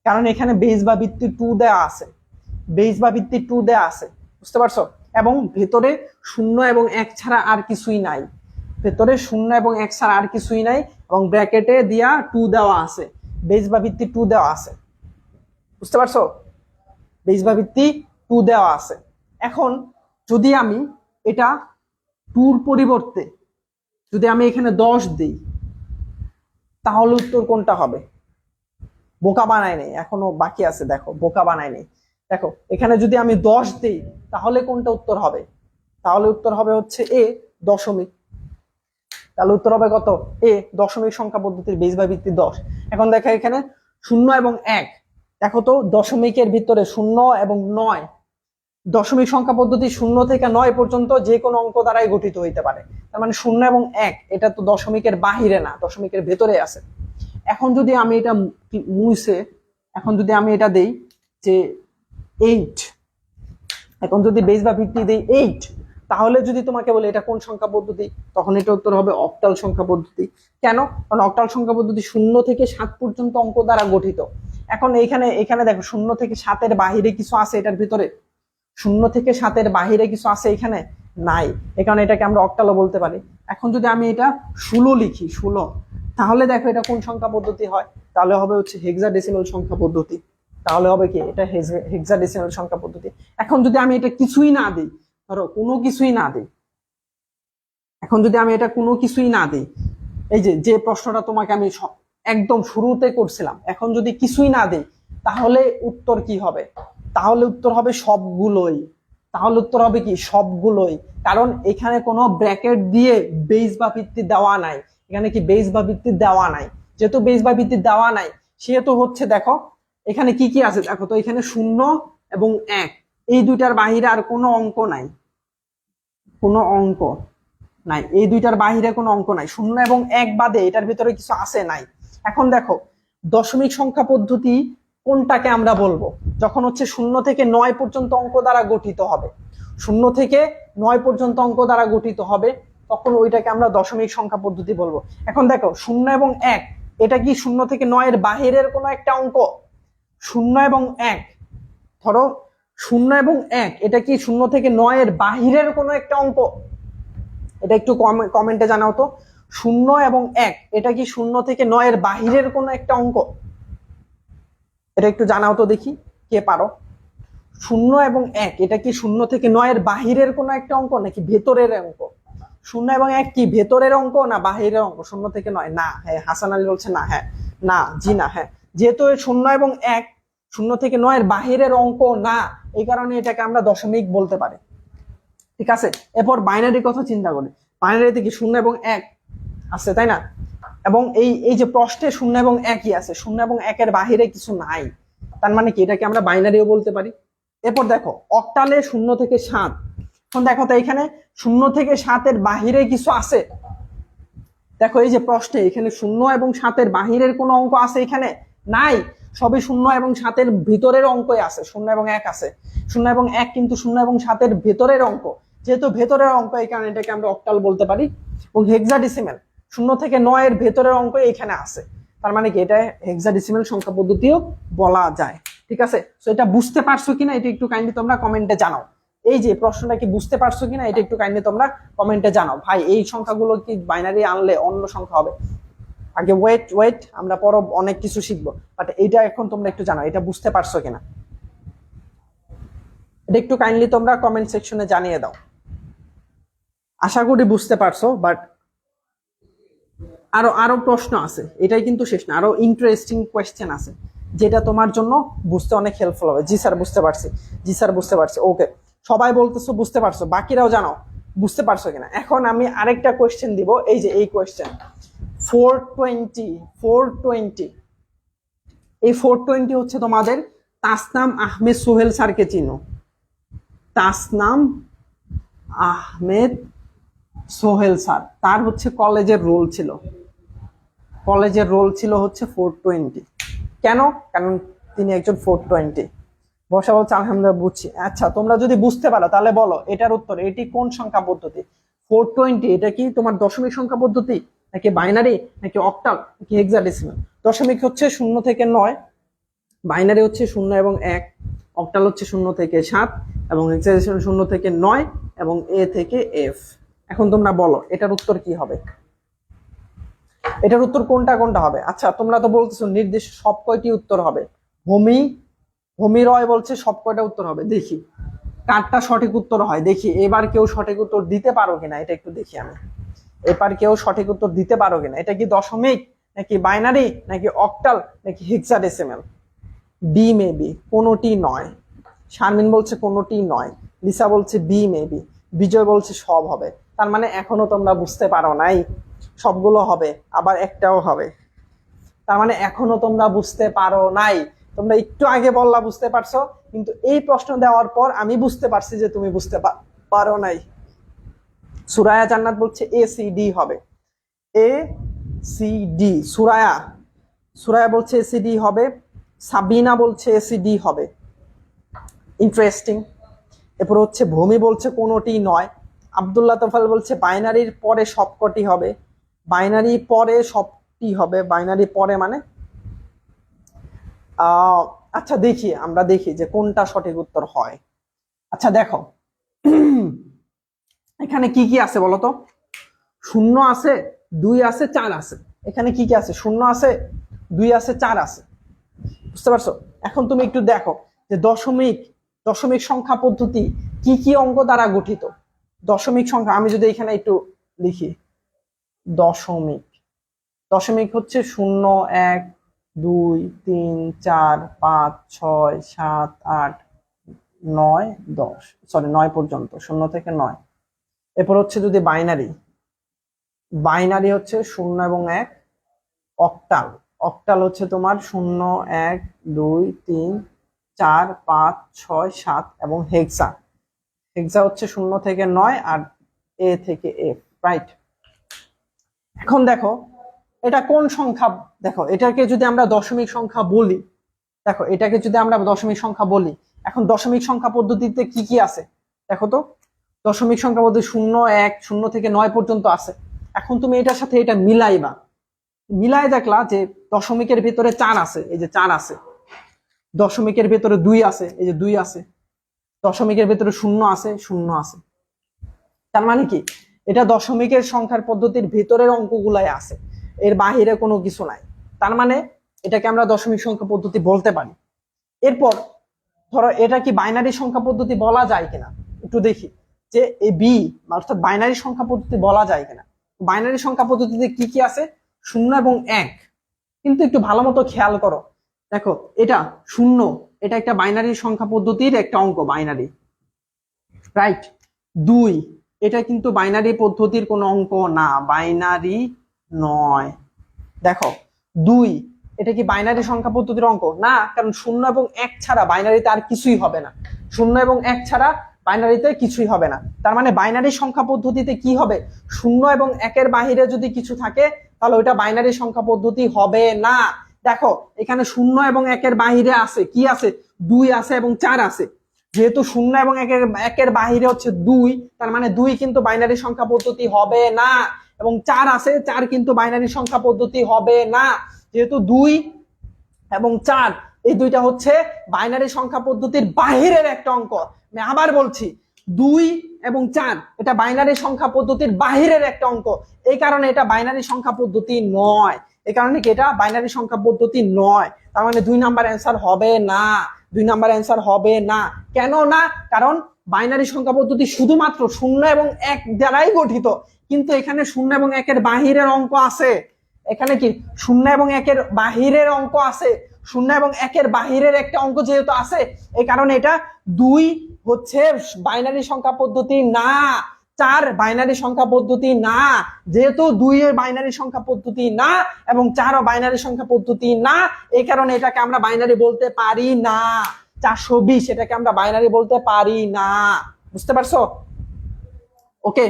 কারণ এখানে বেস বা ভিত্তি 2 দেয়া আছে, বেস বা ভিত্তি 2 দেয়া আছে, বুঝতে পারছো? এবং ভেতরে 0 এবং 1 ছাড়া আর কিছুই নাই, ভেতরে 0 এবং 1 ছাড়া আর কিছুই নাই, এবং ব্র্যাকেটে দিয়া 2 দেওয়া আছে, বেস বা ভিত্তি 2 দেওয়া আছে, বুঝতে পারছো? বেস বা ভিত্তি 2 দেওয়া আছে। এখন যদি আমি এটা 2 পরিবর্তে যদি আমি এখানে 10 দিই, তাহলে উত্তর কোনটা হবে? বোকা বানায় নেই, এখনো বাকি আছে, দেখো বোকা বানায় নেই। দেখো এখানে যদি আমি 10 দিই তাহলে কোনটা উত্তর হবে? তাহলে উত্তর হবে হচ্ছে এ, দশমিক। তাহলে উত্তর হবে কত? এ, দশমিক সংখ্যা পদ্ধতির বেস বা ভিত্তি 10। এখন দেখো এখানে 0 এবং 1, দেখো তো দশমিকের ভিতরে 0 এবং 9, দশমিক সংখ্যা পদ্ধতি 0 থেকে 9 পর্যন্ত যে কোনো অঙ্ক দ্বারাই গঠিত হইতে পারে। তার মানে 0 এবং 1 এটা তো দশমিকের বাহিরে না, দশমিকের ভেতরে আছে। এখন যদি আমি এটা মুছে, এখন যদি আমি এটা দেই যে 8, এখন যদি বেস বা ভিত্তি দেই 8, তাহলে যদি তোমাকে বলে এটা কোন সংখ্যা পদ্ধতি, তখন এটা উত্তর হবে অক্টাল সংখ্যা পদ্ধতি। কেন? কারণ অক্টাল সংখ্যা পদ্ধতি 0 থেকে 7 পর্যন্ত অঙ্ক দ্বারা গঠিত। এখন এখানে দেখো 0 থেকে 7-এর বাহিরে কিছু আছে, এটার ভিতরে 0 থেকে 7-এর বাহিরে কিছু আছে এখানে নাই, এই কারণে এটাকে আমরা অক্টালও বলতে পারি। এখন যদি আমি এটা 16 লিখি, 16, তাহলে দেখো এটা কোন সংখ্যা পদ্ধতি হয়? তাহলে হবে হচ্ছে হেক্সাডেসিমাল সংখ্যা পদ্ধতি। তাহলে হবে কি? এটা হেক্সাডেসিমাল সংখ্যা পদ্ধতি। এখন যদি আমি এটা কিছুই না দিই ধরো কোনো কিছুই না দিই, এখন যদি আমি এটা কোনো কিছুই না দিই, এই যে যে প্রশ্নটা তোমাকে আমি একদম শুরুতে করছিলাম, এখন যদি কিছুই না দিই তাহলে উত্তর কি হবে? তাহলে উত্তর হবে সবগুলোই। তাহলে উত্তর হবে কি? সবগুলোই। কারণ এখানে কোনো ব্র্যাকেট দিয়ে বেস বা ভিত্তি দেওয়া নাই। এখানে কি বেস বা ভিত্তি দেওয়া নাই? যেহেতু বেস বা ভিত্তি দেওয়া নাই, সেহেতু হচ্ছে দেখো এখানে কি কি আছে দেখো তো, এখানে 0 এবং 1, এই দুইটার বাহিরে আর কোনো অঙ্ক নাই, কোনো অঙ্ক নাই, এই দুইটার বাহিরে কোনো অঙ্ক নাই। 0 এবং 1 বাদে এটার ভিতরে কিছু আছে নাই। এখন দেখো দশমিক সংখ্যা পদ্ধতি কোনটাকে আমরা বলবো? যখন হচ্ছে 0 থেকে 9 পর্যন্ত অঙ্ক দ্বারা গঠিত হবে, 0 থেকে 9 পর্যন্ত অঙ্ক দ্বারা গঠিত হবে, তখন ওইটাকে আমরা দশমিক সংখ্যা পদ্ধতি বলবো। এখন দেখো 0 এবং 1, এটা কি 0 থেকে 9 এর বাহিরের কোনো একটা অঙ্ক? 0 এবং 1, ধরো 0 এবং 1, এটা কি 0 থেকে 9 এর বাহিরের কোনো একটা অঙ্ক? এটা একটু কমেন্টে জানাও তো। 0 এবং 1, এটা কি 0 থেকে 9 এর বাহিরের কোনো একটা অঙ্ক? এটা একটু জানাও তো দেখি, কে পারো। 0 এবং 1, এটা কি 0 থেকে 9 এর বাহিরের কোনো একটা অঙ্ক নাকি ভেতরের অঙ্ক? 0 এবং 1 কি ভেতরের অঙ্ক না বাহিরের অঙ্ক? 0 থেকে 9 না। হ্যাঁ, হাসান আলী বলছে না। হ্যাঁ, না, জি না। হ্যাঁ, যেহেতু 0 এবং 1 0 থেকে 9 এর বাহিরের অঙ্ক না, এই কারণে এটাকে আমরা দশমিক বলতে পারি। ঠিক আছে, এরপর বাইনারি কথা চিন্তা করি। বাইনারিতে কি 0 এবং 1 আছে, তাই না? এবং এই যে প্রশ্নে 0 এবং 1ই আছে, 0 এবং 1 এর বাহিরে কিছু নাই, তার মানে কি এটাকে আমরা বাইনারিও বলতে পারি। এরপর দেখো অক্টালে 0 থেকে 7, এখন দেখো তো এখানে 0 থেকে 7 এর বাহিরে কিছু আছে? দেখো এই যে প্রশ্নে এখানে 0 এবং 7 এর বাহিরের কোনো অঙ্ক আছে? এখানে নাই, সবই 0 এবং 7 এর ভিতরের অঙ্কই আছে। 0 এবং 1 আছে, 0 এবং 1 কিন্তু 0 এবং 7 এর ভেতরের অঙ্ক, যেহেতু ভেতরের অঙ্ক এই কারণে এটাকে আমরা অক্টাল বলতে পারি। এবং হেক্সাডেসিমাল 0 থেকে 9 এর ভেতরের অঙ্ক এখানে আছে, তার মানে কি এটা হেক্সাডেসিমাল সংখ্যা পদ্ধতিও বলা যায়। ঠিক আছে, তো এটা বুঝতে পারছো কিনা এটা একটু কাইন্ডলি তোমরা কমেন্টে জানাও। এই যে প্রশ্নটা কি বুঝতে পারছো কিনা এটা একটু কাইন্ডলি তোমরা কমেন্টে জানাও। ভাই এই সংখ্যাগুলো কি বাইনারি আনলে অন্য সংখ্যা হবে? আগে ওয়েট, আমরা পরে অনেক কিছু শিখবো, বাট এইটা এখন তোমরা একটু জানাও এটা বুঝতে পারছো কিনা, এটা একটু কাইন্ডলি তোমরা কমেন্ট সেকশনে জানিয়ে দাও। আশা করি বুঝতে পারছো, বাট আরো প্রশ্ন আছে, এটাই কিন্তু শেষ না, আরো ইন্টারেস্টিং কোয়েশ্চেন আছে যেটা তোমার জন্য বুঝতে অনেক হেল্পফুল হবে। জি স্যার বুঝতে পারছি, জি স্যার বুঝতে পারছি। ওকে, সবাই বলতেছো বুঝতে পারছো, বাকিরাও জানাও বুঝতে পারছো কিনা। এখন আমি আরেকটা কোয়েশ্চেন দিব, এই যে এই কোয়েশ্চেন 420, এই 420 হচ্ছে তোমাদের তাসনাম আহমেদ সোহেল স্যারকে চিনো? তাসনাম আহমেদ সোহেল স্যার, তার হচ্ছে কলেজের রোল ছিল হচ্ছে 420। কেন? কারণ তিনি একজন 420। বসা বলছে আলহামদুলিল্লাহ বুঝছি। আচ্ছা, তোমরা যদি বুঝতে পারো তাহলে বলো এটার উত্তর, এটি কোন সংখ্যা পদ্ধতি? 420 এটা কি তোমার দশমিক সংখ্যা পদ্ধতি নাকি বাইনারি নাকি অক্টাল নাকি হেক্সাডেসিমাল? দশমিক হচ্ছে 0 থেকে 9, বাইনারি হচ্ছে 0 এবং 1, অক্টাল হচ্ছে 0 থেকে 7 এবং হেক্সাডেসিমাল 0 থেকে 9 এবং এ থেকে এফ। এখন তোমরা বলো এটার উত্তর কি হবে? এটার উত্তর কোনটা কোনটা হবে? আচ্ছা, তোমরা তো বলতেছো নির্দিষ্ট সব কয়টি উত্তর হবে। ভূমি রয় বলছে সব কয়টা উত্তর হবে। দেখি কারটা সঠিক উত্তর হয়, দেখি এবার কেউ সঠিক উত্তর দিতে পারো কিনা, এটা একটু দেখি আমি। এবার কেউ সঠিক উত্তর দিতে পারো কিনা? এটা কি দশমিক নাকি বাইনারি নাকি অক্টাল নাকি হেক্সাডেসিমাল? বি মেবি, কোনোটি নয়। শারমিন বলছে কোনোটি নয়। লিসা বলছে বি মেবি। বিজয় বলছে সব হবে। তার মানে এখনো তোমরা বুঝতে পারো নাই, সবগুলো হবে আবার একটাও হবে। তার মানে এখনো তোমরা বুঝতে পারো নাই। তোমরা একটু আগে বললা বুঝতে পারছো, কিন্তু এই প্রশ্ন দেওয়ার পর আমি বুঝতে পারছি যে তুমি বুঝতে পারো নাই। সুরায়া জান্নাত বলছে এ সি ডি হবে, এ সি ডি। সুরায়া বলছে এ সি ডি হবে। সাবিনা বলছে এ সি ডি হবে। ইন্টারেস্টিং। এরপর হচ্ছে ভূমি বলছে কোনোটি নয়। আব্দুল্লাহ তোফাল বলছে বাইনারির পরে সবকটি হবে। বাইনারি পরে সবটি হবে, বাইনারি পরে মানে আচ্ছা দেখি, আমরা দেখি যে কোনটা সঠিক উত্তর হয়। আচ্ছা দেখো এখানে কি কি আছে বলতো? 0 আছে, 2 আছে, 4 আছে। এখানে কি কি আছে? 0 আছে, 2 আছে, 4 আছে। বুঝতে পারছো? এখন তুমি একটু দেখো যে দশমিক সংখ্যা পদ্ধতি কি কি অঙ্ক দ্বারা গঠিত? দশমিক সংখ্যা আমি যদি এখানে একটু লিখি, দশমিক দশমিক হচ্ছে 0 1 2 3 4 5 6 7 8 9 10, সরি 9 পর্যন্ত, 0 থেকে 9। এরপর হচ্ছে যদি বাইনারি, বাইনারি হচ্ছে 0 এবং 1। অক্টাল, অক্টাল হচ্ছে তোমার 0 1 2 3 4 5 6 7 এবং হেক্সা, হেক্সা হচ্ছে 0 থেকে 9 আর এ থেকে এফ, রাইট? এখন দেখো এটা কোন সংখ্যা, দেখো এটাকে যদি আমরা দশমিক সংখ্যা বলি, দেখো এটাকে যদি আমরা দশমিক সংখ্যা বলি, এখন দশমিক সংখ্যা পদ্ধতিতে কি কি আছে দেখো তো। দশমিক সংখ্যা পদ্ধতি 0 1 0 থেকে 9 পর্যন্ত আছে। এখন তুমি এটার সাথে এটা মিলাইবা, মিলাই দেখলা যে দশমিকের ভিতরে 4 আছে, এই যে 4 আছে। দশমিকের ভিতরে 2 আছে, এই যে 2 আছে। দশমিকের ভিতরে 0 আছে, 0 আছে। তার মানে কি এটা দশমিকের সংখ্যার পদ্ধতির ভিতরের অঙ্কগুলাই আছে, এর বাহিরে কোনো কিছু নাই। তার মানে এটাকে আমরা দশমিক সংখ্যা পদ্ধতি বলতে পারি। এরপর ধরো এটা কি বাইনারি সংখ্যা পদ্ধতি বলা যায় কিনা একটু দেখি, যে এই বি অর্থাৎ বাইনারি সংখ্যা পদ্ধতি বলা যায় কিনা। বাইনারি সংখ্যা পদ্ধতিতে কি কি আছে? 0 এবং 1। কিন্তু একটু ভালো মতো খেয়াল করো, দেখো এটা 0, এটা একটা বাইনারি সংখ্যা পদ্ধতির একটা অঙ্ক, বাইনারি, রাইট? 2 এটা কিন্তু বাইনারি পদ্ধতির কোনো অঙ্ক না, বাইনারি নয়। দেখো 2 এটা কি বাইনারি সংখ্যা পদ্ধতির অঙ্ক না, কারণ 0 এবং 1 ছাড়া বাইনারিতে আর কিছুই হবে না। 0 এবং 1 ছাড়া বাইনারিতে কিছুই হবে না। তার মানে বাইনারি সংখ্যা পদ্ধতিতে কি হবে? 0 এবং 1-এর বাহিরে যদি কিছু থাকে তাহলে ওইটা বাইনারি সংখ্যা পদ্ধতি হবে না। দেখো এখানে 0 এবং 1-এর বাহিরে আছে কি আছে? 2 আছে এবং 4 আছে। যেহেতু 0 এবং 1-এর বাহিরে হচ্ছে 2, তার মানে 2 কিন্তু বাইনারি সংখ্যা পদ্ধতি হবে না। এবং 4 আছে, 4 কিন্তু বাইনারি সংখ্যা পদ্ধতি হবে না। যেহেতু 2 এবং 4 এই দুইটা হচ্ছে বাইনারি সংখ্যা পদ্ধতির বাহিরের একটা অঙ্ক। আমি আবার বলছি, 2 এবং 4 এটা বাইনারি সংখ্যা পদ্ধতির বাহিরের একটা অঙ্ক, এই কারণে এটা বাইনারি সংখ্যা পদ্ধতি নয়। এই কারণে কি এটা বাইনারি সংখ্যা পদ্ধতি নয়। তার মানে 2 নাম্বার অ্যান্সার হবে না, 2 নাম্বার অ্যান্সার হবে না। কেন না? কারণ বাইনারি সংখ্যা পদ্ধতি শুধুমাত্র 0 এবং 1 দ্বারাই গঠিত, কিন্তু এখানে 0 এবং 1-এর বাহিরের অঙ্ক আছে। এখানে কি 0 এবং 1-এর বাহিরের অঙ্ক আছে, 0 এবং 1-এর বাহিরের একটা অঙ্ক যেহেতু আছে, এই কারণে এটা 2 হচ্ছে বাইনারি সংখ্যা পদ্ধতি না, 4 বাইনারি সংখ্যা পদ্ধতি না। যেহেতু 2 এর বাইনারি সংখ্যা পদ্ধতি না এবং 4ও বাইনারি সংখ্যা পদ্ধতি না, এই কারণে এটাকে আমরা বাইনারি বলতে পারি না। 420 এটাকে আমরা বাইনারি বলতে পারি না। বুঝতে পারছো? ওকে,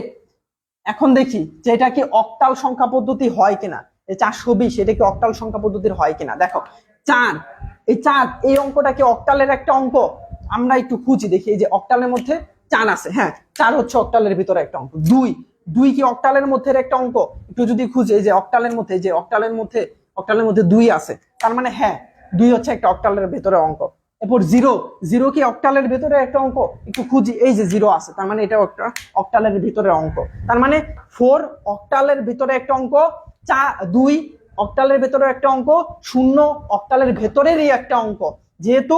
এখন দেখি যে এটা কি অক্টাল সংখ্যা পদ্ধতি হয় কিনা। এই 420 এটা কি অক্টাল সংখ্যা পদ্ধতির হয় কিনা। দেখো 4, এই 4 এই অঙ্কটা কি অক্টালের একটা অঙ্ক? আমরা একটু খুঁজি দেখি। এই যে অক্টালের মধ্যে 4 আছে, হ্যাঁ 4 হচ্ছে অক্টালের ভিতরে একটা অঙ্ক। 2 কি অক্টালের মধ্যে একটা অঙ্ক? একটু যদি খুঁজি, এই যে অক্টালের মধ্যে, যে অক্টালের মধ্যে 2 আছে, তার মানে হ্যাঁ 2 হচ্ছে একটা অক্টালের ভিতরে অঙ্ক। এরপর 0 কি অক্টালের ভিতরে একটা অঙ্ক? একটু খুঁজি, এই যে 0 আছে, তার মানে এটাও একটা অক্টালের ভিতরে অঙ্ক। তার মানে 4 অক্টালের ভিতরে একটা অঙ্ক, 2 অক্টালের ভিতরে একটা অঙ্ক, 0 অক্টালের ভেতরেরই একটা অঙ্ক। যেহেতু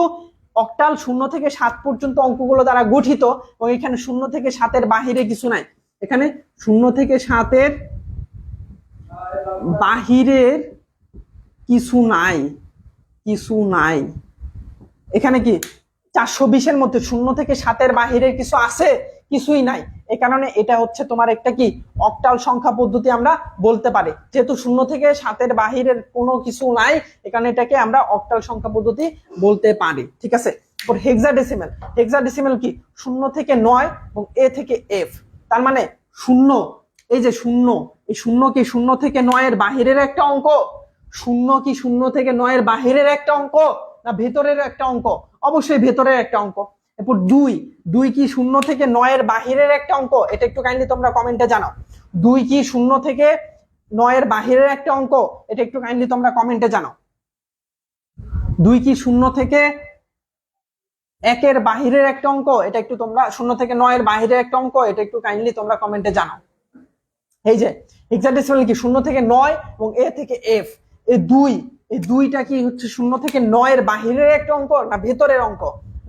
অক্টাল 0 থেকে 7 পর্যন্ত অঙ্কগুলো দ্বারা গঠিত এবং এখানে 0 থেকে 7-এর বাহিরে কিছু নাই। এখানে 0 থেকে 7-এর বাহিরের কিছু নাই, কিছু নাই। এখানে কি 420-এর মধ্যে 0 থেকে 7-এর বাহিরের কিছু আছে? কিছুই নাই। এই কারণে এটা হচ্ছে তোমার একটা কি অক্টাল সংখ্যা পদ্ধতি আমরা বলতে পারি। যেহেতু 0 থেকে 7-এর বাহিরের কোনো কিছু নাই, এখানে এটাকে আমরা অক্টাল সংখ্যা পদ্ধতি বলতে পারি। ঠিক আছে। এরপর হেক্সাডেসিমাল, হেক্সাডেসিমাল কি 0 থেকে 9 এবং এ থেকে এফ। তার মানে 0, এই যে 0, এই 0 কি 0 থেকে 9-এর বাহিরের একটা অঙ্ক? 0 কি 0 থেকে 9-এর বাহিরের একটা অঙ্ক না ভেতরের একটা অঙ্ক? অবশ্যই ভেতরের একটা অঙ্ক। এরপর 2 কি 0 থেকে 9-এর বাহিরের একটা অঙ্ক? এটা একটু কাইন্ডলি তোমরা কমেন্টে জানাও। 2 কি 0 থেকে 9-এর বাহিরের একটা অঙ্ক? এটা একটু কাইন্ডলি তোমরা কমেন্টে জানাও। 2 কি 0 থেকে 1-এর বাহিরের একটা অঙ্ক? এটা একটু তোমরা 0 থেকে 9-এর বাহিরের একটা অঙ্ক, এটা একটু কাইন্ডলি তোমরা কমেন্টে জানাও। এই যে হেক্সাডেসিমাল কি 0 থেকে 9 এবং এ থেকে এফ, এই 2, এই 2টা কি হচ্ছে 0 থেকে 9-এর বাহিরের একটা অঙ্ক না ভেতরের অঙ্ক?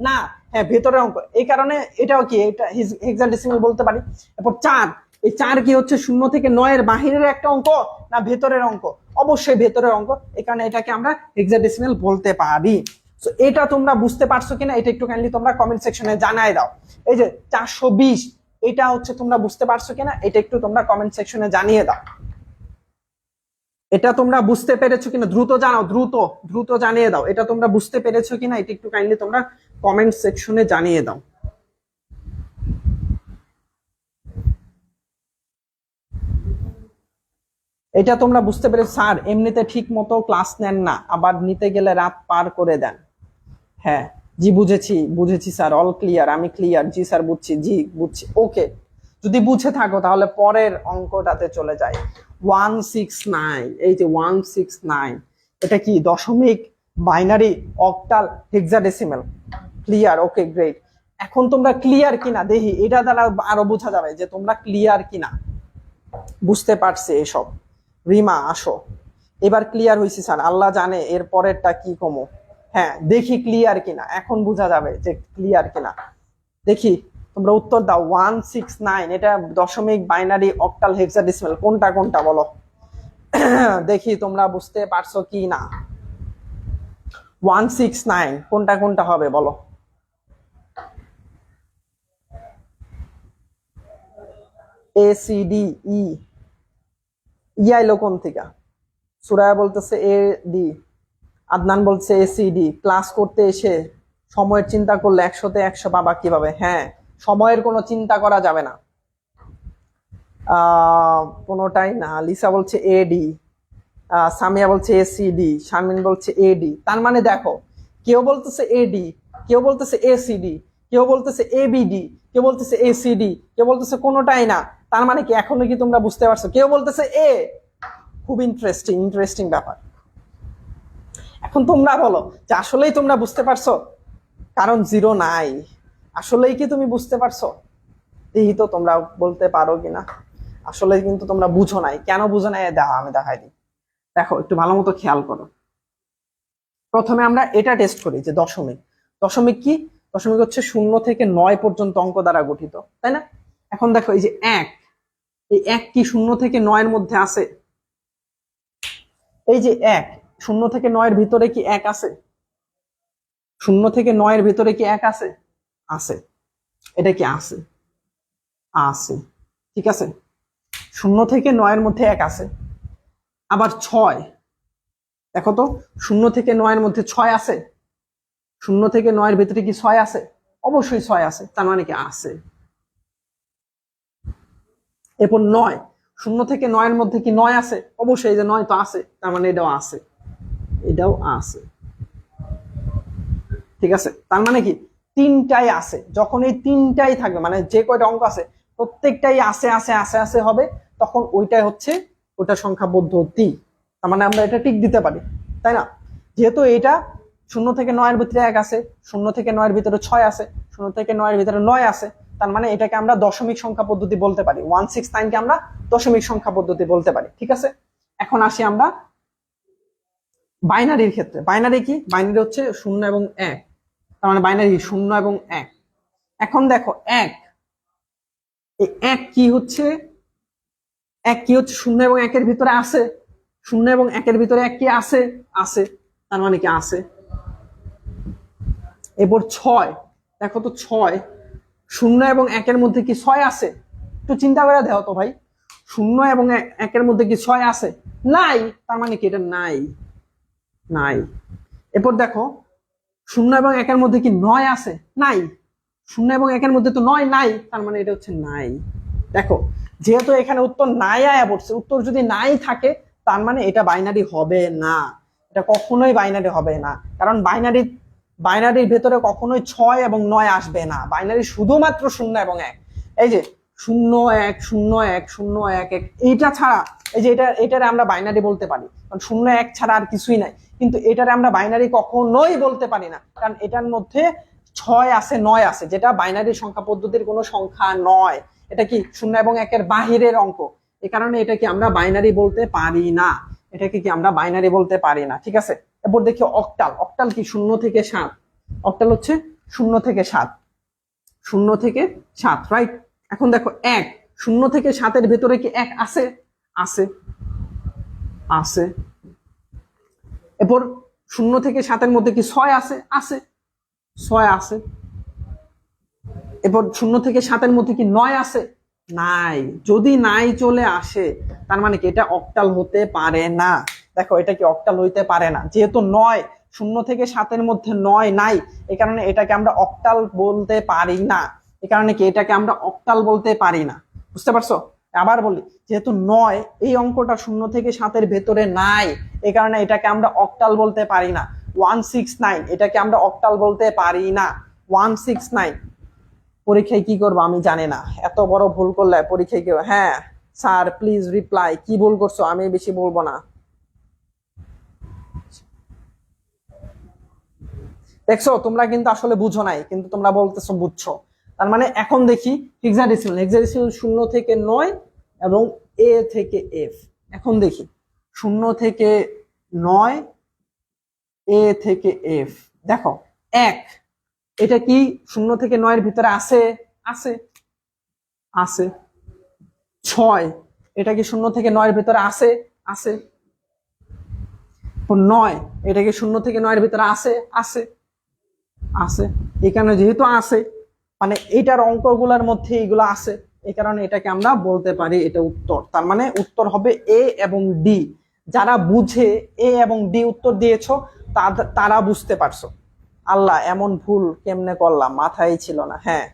না, হ্যাঁ ভেতরের অঙ্ক, এই কারণে এটাও কি এটা হেক্সাডেসিমাল বলতে পারি। এরপর 4, এই 4 কি হচ্ছে 0 থেকে 9 এর বাহিরের একটা অঙ্ক না ভেতরের অঙ্ক? অবশ্যই ভেতরের অঙ্ক, এই কারণে এটাকে আমরা হেক্সাডেসিমাল বলতে পারি। তো এটা তোমরা বুঝতে পারছো কিনা এটা একটু কাইন্ডলি তোমরা কমেন্ট সেকশনে জানাই দাও। এই যে 420 এটা হচ্ছে তোমরা বুঝতে পারছো কিনা এটা একটু তোমরা কমেন্ট সেকশনে জানিয়ে দাও। এটা তোমরা বুঝতে পেরেছো কিনা দ্রুত জানাও, দ্রুত দ্রুত জানিয়ে দাও এটা তোমরা বুঝতে পেরেছো কিনা এটা একটু কাইন্ডলি তোমরা কমেন্ট সেকশনে জানিয়ে দাও। এটা তোমরা বুঝতে পেরেছো? স্যার এমনিতে ঠিক মতো ক্লাস নেন না, আবার নিতে গেলে রাত পার করে দেন। হ্যাঁ জি বুঝেছি বুঝেছি স্যার, অল ক্লিয়ার, আমি ক্লিয়ার, জি স্যার বুঝছি, জি বুঝছি, ওকে। যদি বুঝে থাকো তাহলে পরের অঙ্কটাতে চলে যাই। 169, এই যে 169 এটা কি দশমিক, binary, octal, hexadecimal? Clear, okay great. এখন তোমরা ক্লিয়ার কিনা দেখি, এটা দ্বারা আরো বোঝা যাবে যে তোমরা ক্লিয়ার কিনা, বুঝতে পারছে এসব। রিমা আসো, এবার ক্লিয়ার হয়েছি স্যার, আল্লাহ জানে এর পরেরটা কি কমো। হ্যাঁ দেখি ক্লিয়ার কিনা, এখন বোঝা যাবে যে ক্লিয়ার কিনা। দেখি তোমরা উত্তর দাও। 169 এটা দশমিক, বাইনারি, অক্টাল, হেক্সাডেসিমাল কোনটা কোনটা বলো দেখি তোমরা বুঝতে পারছো কি না। 169 কোনটা কোনটা হবে বলো। ACDE আইলো কোন থেকে? সুরায়া বলতেছে AD, আদনান বলছে ACD। ক্লাস করতে এসে সময়ের চিন্তা করলে 100-তে 100 পাবা কিভাবে? হ্যাঁ সময়ের কোনো চিন্তা করা যাবে না, কোনোটাই না। লিসা বলছে AD, সামিয়া বলছে ACD, শারমিন বলছে AD। তার মানে দেখো কেউ বলতেছে AD, কেউ বলতেছে ACD, কেউ বলতেছে ABD, কেউ বলতেছে ACD, কেউ বলতেছে কোনোটাই না। তার মানে কি এখনো কি তোমরা বুঝতে পারছো? কেউ বলতেছে A। খুব ইন্টারেস্টিং ইন্টারেস্টিং ব্যাপার। এখন তোমরা বলো যে আসলেই তোমরা বুঝতে পারছো, কারণ 0 নাই। আসলেই কি তুমি বুঝতে পারছো? দেখি তো তোমরা বলতে পারো কিনা। আসলে কিন্তু তোমরা বুঝো নাই, কেন বুঝো নাই দেখো আমি দেখাই দিই। দেখো একটু ভালো মতো খেয়াল করো। প্রথমে আমরা এটা টেস্ট করি যে দশমিক, দশমিক কি? দশমিক হচ্ছে 0 থেকে 9 পর্যন্ত অঙ্ক দ্বারা গঠিত, তাই না? এখন দেখো এই যে 1, এই 1 কি 0 থেকে 9 এর মধ্যে আছে? এই যে 1, 0 থেকে 9 এর ভিতরে কি 1 আছে? 0 থেকে 9 এর ভিতরে কি 1 আছে? আছে। এটা কি আছে? আছে, ঠিক আছে। 0 থেকে 9 এর মধ্যে 1 আছে। আবার 6, দেখো তো 0 থেকে 9 এর মধ্যে 6 আছে? 0 থেকে 9 এর ভিতরে কি 6 আছে? অবশ্যই 6 আছে, তার মানে কি আছে। এরপর 9, 0 থেকে 9 এর মধ্যে কি 9 আছে? অবশ্যই, যে 9 তো আছে, তার মানে এটাও আছে, এটাও আছে, ঠিক আছে। তার মানে কি তিনটাই আছে। যখন এই তিনটাই থাকবে মানে যে কয়টা অঙ্ক আছে প্রত্যেকটাই আছে আছে আছে আছে হবে, তখন ওইটাই হচ্ছে ওটা সংখ্যা পদ্ধতি। তার মানে আমরা এটা টিক দিতে পারি, তাই না? যেহেতু এটা 0 থেকে 9 এর ভিতরে 1 আছে, 0 থেকে 9 এর ভিতরে 6 আছে, 0 থেকে 9 এর ভিতরে 9 আছে, তার মানে এটাকে আমরা দশমিক সংখ্যা পদ্ধতি বলতে পারি। 169 কে আমরা দশমিক সংখ্যা পদ্ধতি বলতে পারি, ঠিক আছে। এখন আসি আমরা বাইনারির ক্ষেত্রে। বাইনারি কি? বাইনারি হচ্ছে 0 এবং 1, তার মানে বাইনারি 0 এবং 1। এখন দেখো 1, এই 1 কি হচ্ছে? 1 কি হচ্ছে 0 এবং 1 এর ভিতরে আছে? 0 এবং 1 এর ভিতরে 1 কি আছে? আছে, তার মানে কি আছে। এরপর 6, দেখো তো 6, 0 এবং 1 এর মধ্যে কি 6 আছে? একটু চিন্তা করে দেখো তো ভাই, 0 এবং 1 এর মধ্যে কি 6 আছে? নাই, তার মানে কি এটা নাই, নাই। এরপর দেখো 0 এবং 1 এর মধ্যে কি 9 আছে? নাই, 0 এবং 1 এর মধ্যে তো 9 নাই, তার মানে এটা হচ্ছে নাই। দেখো যেহেতু এখানে উত্তর নাই আয়া পড়ছে, উত্তর যদি নাই থাকে তার মানে এটা বাইনারি হবে না, এটা কখনোই বাইনারি হবে না। কারণ বাইনারির ভেতরে কখনোই 6 এবং 9 আসবে না। বাইনারি শুধুমাত্র 0 এবং 1। এই যে 0 1 0 1 0 1 1, এইটা ছাড়া এই যে এটারে আমরা বাইনারি বলতে পারি, কারণ 0 1 ছাড়া আর কিছুই নাই। কিন্তু এটারে আমরা বাইনারি কখনোই বলতে পারি না, কারণ এটার মধ্যে 6 আছে 9 আছে, যেটা বাইনারি সংখ্যা পদ্ধতির কোনো সংখ্যা নয়। এটা কি 0 এবং 1 এর বাহিরের অঙ্ক, এই কারণে এটাকে আমরা বাইনারি বলতে পারি না, এটাকে কি আমরা বাইনারি বলতে পারি না, ঠিক আছে। এরপর দেখি অক্টাল। অক্টাল কি? 0 থেকে 7। অক্টাল হচ্ছে শূন্য থেকে 7, শূন্য থেকে 7, রাইট? এখন দেখো 1, শূন্য থেকে 7-এর ভেতরে কি 1 আছে? আছে, আছে। এরপর শূন্য থেকে 7-এর মধ্যে কি 6 আছে? আছে, 6 আছে। এরপর শূন্য থেকে 7-এর মধ্যে কি 9 আছে? নাই। যদি নাই চলে আসে তার মানে কি এটা অক্টাল হতে পারে না। দেখো এটা কি অক্টাল হইতে পারে না, যেহেতু 9, শূন্য থেকে 7-এর মধ্যে 9 নাই, এই কারণে এটাকে আমরা অক্টাল বলতে পারি না। এই কারণে কি এটাকে আমরা অক্টাল বলতে পারি না। বুঝতে পারছো? আবার বলি, যেহেতু 9 এই অঙ্কটা শূন্য থেকে 7-এর ভেতরে নাই, এই কারণে এটাকে আমরা অক্টাল বলতে পারি না। 169 এটাকে আমরা অক্টাল বলতে পারি না। 169 পরীক্ষায় কি করবো আমি জানি না, এত বড় ভুল করলে পরীক্ষায় কি? হ্যাঁ স্যার প্লিজ রিপ্লাই, কি ভুল করছো? আমি বেশি বলবো না। দেখছো তোমরা কিন্তু আসলে বুঝো নাই, কিন্তু তোমরা বলতেছো বুঝছো। তার মানে এখন দেখি হেক্সাডেসিমাল। হেক্সাডেসিমাল 0 থেকে 9 এবং এ থেকে এফ। এখন দেখি 0 থেকে 9, এ থেকে এফ। দেখো 1 এটা কি 0 থেকে 9-এর ভিতরে আছে? আছে, আছে। 6 এটা কি 0 থেকে 9-এর ভিতরে আছে? আছে। 9 এটা কি 0 থেকে 9-এর ভিতরে আছে? আছে, আছে। এখানে যেহেতু আছে মানে এটার অঙ্কগুলোর মধ্যে এগুলো আছে, এই কারণে এটাকে আমরা বলতে পারি এটা উত্তর। তার মানে উত্তর হবে এ এবং ডি। যারা বুঝে এ এবং ডি উত্তর দিয়েছো তারা বুঝতে পারছো। আল্লাহ এমন ভুল কেমনে করলাম, মাথায় ছিল না। হ্যাঁ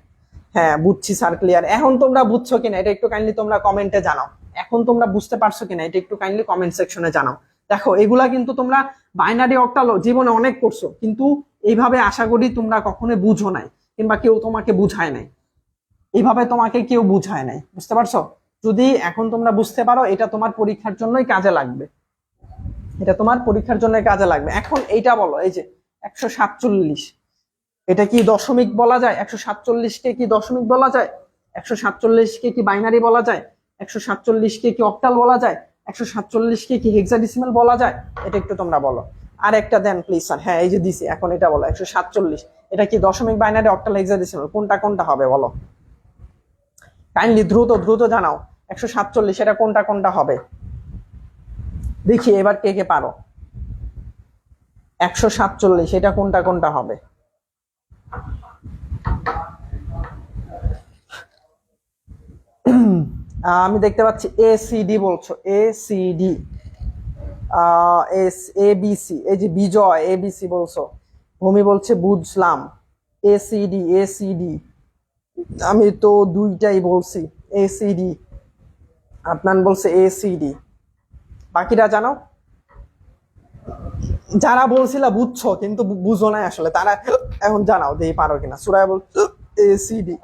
হ্যাঁ বুঝছি স্যার, ক্লিয়ার। এখন তোমরা বুঝছো কিনা এটা একটু কাইন্ডলি তোমরা কমেন্টে জানাও। এখন তোমরা বুঝতে পারছো কিনা এটা একটু কাইন্ডলি কমেন্ট সেকশনে জানাও। দেখো এগুলা কিন্তু তোমরা বাইনারি অক্টাল জীবনে অনেক করছো, কিন্তু এইভাবে আশা করি তোমরা কখনোই বুঝো নাই, কিংবা কেউ তোমাকে বুঝায় নাই। এইভাবে তোমাকে কেউ বুঝায় নাই, বুঝতে পারছো? যদি এখন তোমরা বুঝতে পারো, এটা তোমার পরীক্ষার জন্যই কাজে লাগবে। এটা তোমার পরীক্ষার জন্য কাজে লাগবে। এখন এইটা বলো, এই যে 147 এটা কি দশমিক বলা যায়? 147-কে কি দশমিক বলা যায়? 147-কে কি বাইনারি বলা যায়? 147-কে কি অক্টাল বলা যায়? 147-কে কি হেক্সাডেসিমাল বলা যায়? এটা একটু তোমরা বলো। আর একটা দেন প্লিজ স্যার। হ্যাঁ এই যে দিছি, এখন এটা বলো 147 এটা কি দশমিক, বাইনারি, অক্টাল, হেক্সাডেসিমাল? কোনটা কোনটা হবে বলো কাইন্ডলি, দ্রুত দ্রুত জানাও। 147 এটা কোনটা কোনটা হবে দেখি এবার কে কে পারো। 147 এটা কোনটা কোনটা হবে? আমি দেখতে পাচ্ছি এ সি ডি বলছো, A C D, S A B C. এই যে বিজয় এ বি সি বলছো, ভূমি বলছে বুঝলাম। A C D, A C D. আমি তো দুইটাই বলছি, এ সি ডি। আপনার বলছে এ সি ডি। বাকিরা জানাও। যারা বলছিল বুঝছো কিন্তু বুঝো নাই আসলে, তারা এখন জানাও যে পারো কিনা। সুরায় বল এ সি ডি।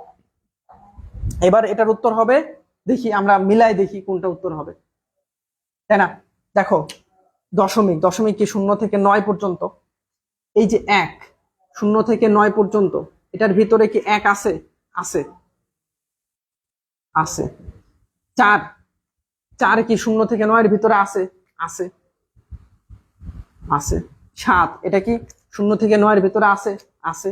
এবার এটার উত্তর হবে, দেখি আমরা মিলাই দেখি কোনটা উত্তর হবে, তাই না? দেখো দশমিক, দশমিক কি 0 থেকে 9 পর্যন্ত? এই যে 1 0 থেকে 9 পর্যন্ত, এটার ভিতরে কি 1 আছে? আছে, আছে। 4 4 কি 0 থেকে 9-এর ভিতরে আছে? আছে, আছে। 7 এটা কি 0 থেকে 9-এর ভিতরে আছে? আছে।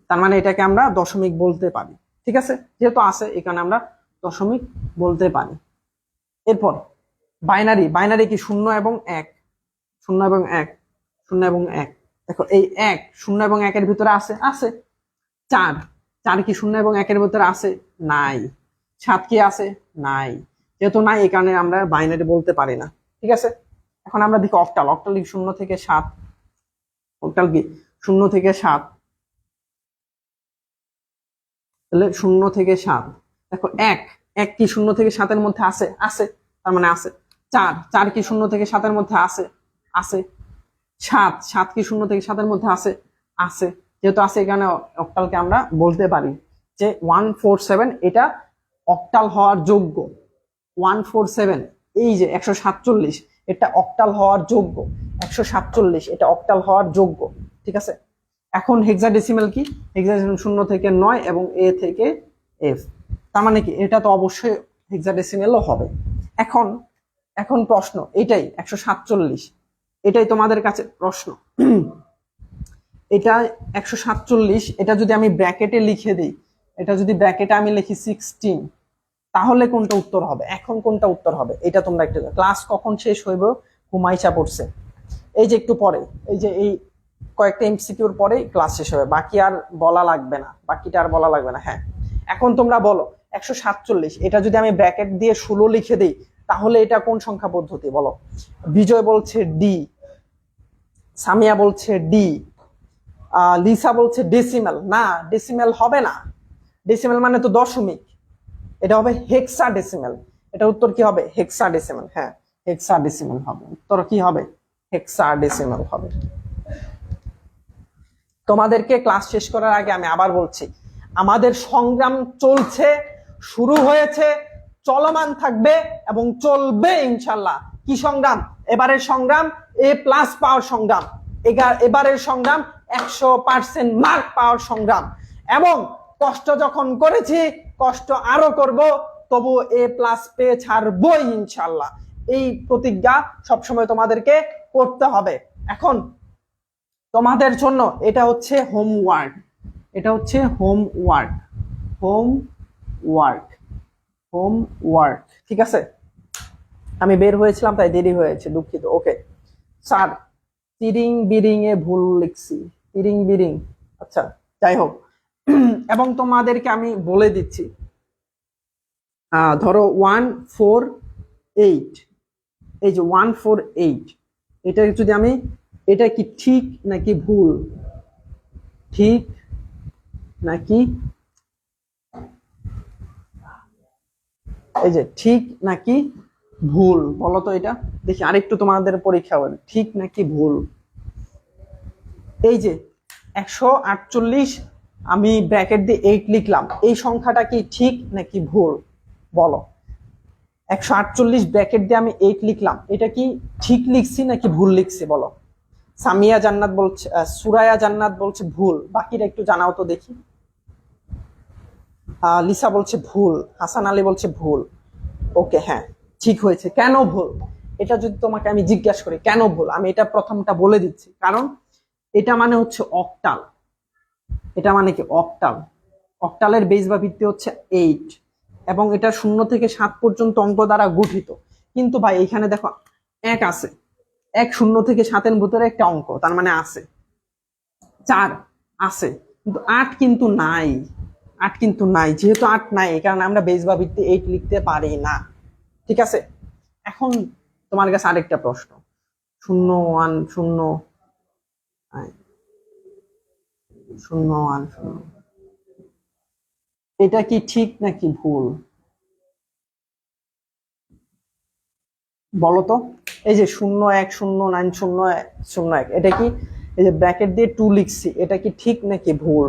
তার মানে এটাকে আমরা দশমিক বলতে পারি। ঠিক আছে, যেহেতু আছে এখানে আমরা দশমিক বলতে পারি। এরপর বাইনারি, বাইনারি কি 0 এবং 1? 0 এবং 1, 0 এবং 1। দেখো এই 1 0 এবং 1-এর ভিতরে আছে? আছে। 4 4 কি 0 এবং 1-এর ভিতরে আছে? নাই। 7 কি আছে? নাই। যেহেতু নাই এই কারণে আমরা বাইনারি বলতে পারি না। ঠিক আছে, এখন আমরা দেখি অক্টাল। অক্টাল কি 0 থেকে 7? অক্টাল কি 0 থেকে 7? তাহলে 0 থেকে 7। দেখো 1 1 কি 0 থেকে 7-এর মধ্যে আছে? আছে, তার মানে আছে। 4 4 কি 0 থেকে 7-এর মধ্যে আছে? আছে। 7 7 কি 0 থেকে 7-এর মধ্যে আছে? আছে। যেহেতু আছে এই কারণে অক্টালকে আমরা বলতে পারি যে 147 এটা অক্টাল হওয়ার যোগ্য। 147 এই যে 147 এটা অক্টাল হওয়ার যোগ্য। 147 এটা অক্টাল হওয়ার যোগ্য। ঠিক আছে, এখন হেক্সাডেসিমাল কি? হেক্সাডেসিমাল 0 থেকে 9 এবং এ থেকে এফ। তার মানে কি এটা তো অবশ্যই হেক্সাডেসিমালও হবে। এখন এখন প্রশ্ন এটাই 147, এটাই তোমাদের কাছে প্রশ্ন। এটা 147, এটা যদি আমি ব্র্যাকেটে লিখে দিই, এটা যদি ব্র্যাকেটে আমি লিখি 16, তাহলে কোনটা উত্তর হবে? এখন কোনটা উত্তর হবে এটা তোমরা একটু, ক্লাস কখন শেষ হইব? ঘুমাইচা পড়ছে, এই যে একটু পরে, এই যে এই কয়েকটা এমসিকিউর পরে ক্লাস শেষ হবে, বাকি আর বলা লাগবে না, বাকিটা আর বলা লাগবে না। হ্যাঁ, এখন তোমরা বলো 147, এটা যদি আমি ব্র্যাকেট দিয়ে 16 লিখে দিই, তাহলে এটা কোন সংখ্যা পদ্ধতি বলো? বিজয় বলছে ডি, সামিয়া বলছে ডি, লিসা বলছে ডেসিমেল। না, ডেসিমেল হবে না, ডেসিমেল মানে তো দশমিক, এটা হবে হেক্সা ডেসিমেল। এটা উত্তর কি হবে? হেক্সা ডেসিমেল। হ্যাঁ, হেক্সা ডেসিমেল হবে উত্তর, কি হবে? হেক্সা ডেসিমেল হবে। তোমাদেরকে ক্লাস শেষ করার আগে আমি আবার বলছি, আমাদের সংগ্রাম চলছে, শুরু হয়েছে, চলমান থাকবে এবং চলবে ইনশাল্লাহ। কি সংগ্রাম? এবারের সংগ্রাম A+ পাওয়ার সংগ্রাম, এবারের সংগ্রাম 100% মার্ক পাওয়ার সংগ্রাম। এবং কষ্ট যখন করেছি, কষ্ট আরো করব, তবু A+ পেয়ে ছাড়বই ইনশাল্লাহ। এই প্রতিজ্ঞা সবসময় তোমাদেরকে করতে হবে। এখন তোমাদের জন্য এটা হচ্ছে হোমওয়ার্ক, এটা হচ্ছে হোমওয়ার্ক, হোমওয়ার্ক, হোমওয়ার্ক, ঠিক আছে? আমি বের হয়েছিলাম তাই দেরি হয়েছে, দুঃখিত। ওকে স্যার, তিরিং বিরিং এ ভুল লিখছি, তিরিং বিরিং, আচ্ছা যাই হোক। এবং তোমাদেরকে আমি বলে দিচ্ছি, ধরো 148, এই যে 148, এটা যদি আমি, এটা কি ঠিক নাকি ভুল? ঠিক নাকি, এই যে ঠিক নাকি ভুল বলো তো? এটা দেখি আরেকটু তোমাদের পরীক্ষা হবে, ঠিক নাকি ভুল। এই যে 148, আমি ব্র্যাকেট দিয়ে 8 লিখলাম, এই সংখ্যাটা কি ঠিক নাকি ভুল বলো? 148 ব্র্যাকেট দিয়ে আমি 8 লিখলাম, এটা কি ঠিক লিখছি নাকি ভুল লিখছি বলো? সামিয়া জান্নাত বলছে, সুরায়া জান্নাত বলছে ভুল, বাকিরা একটু জানাও তো দেখি। লিসা বলছে ভুল, হাসান আলী বলছে ভুল। ওকে, হ্যাঁ ঠিক হয়েছে। কেন ভুল? এটা যদি তোমাকে আমি জিজ্ঞাসা করি কেন ভুল, আমি এটা প্রথমটা বলে দিচ্ছি, কারণ এটা মানে হচ্ছে অক্টাল। এটা মানে কি? অক্টাল। অক্টালের বেস বা ভিত্তি হচ্ছে 8, এবং এটা 0 থেকে 7 পর্যন্ত অঙ্ক দ্বারা গঠিত। কিন্তু ভাই এখানে দেখো 1 আছে, 1 0 থেকে 7 এর ভিতরে একটা অঙ্ক, তার মানে আছে 4 আছে, কিন্তু 8 কিন্তু নাই, 8 কিন্তু নাই। যেহেতু 8 নাই, এই কারণে আমরা বেস বা ভিত্তি 8 লিখতে পারি না, ঠিক আছে? এখন তোমার কাছে আরেকটা প্রশ্ন, 0 1 0 0 1 0, এটা কি ঠিক নাকি ভুল বলো তো? এই যে 0 1 0 9 0 0 1, এটা কি, এই যে ব্র্যাকেট দিয়ে 2 লিখছি, এটা কি ঠিক নাকি ভুল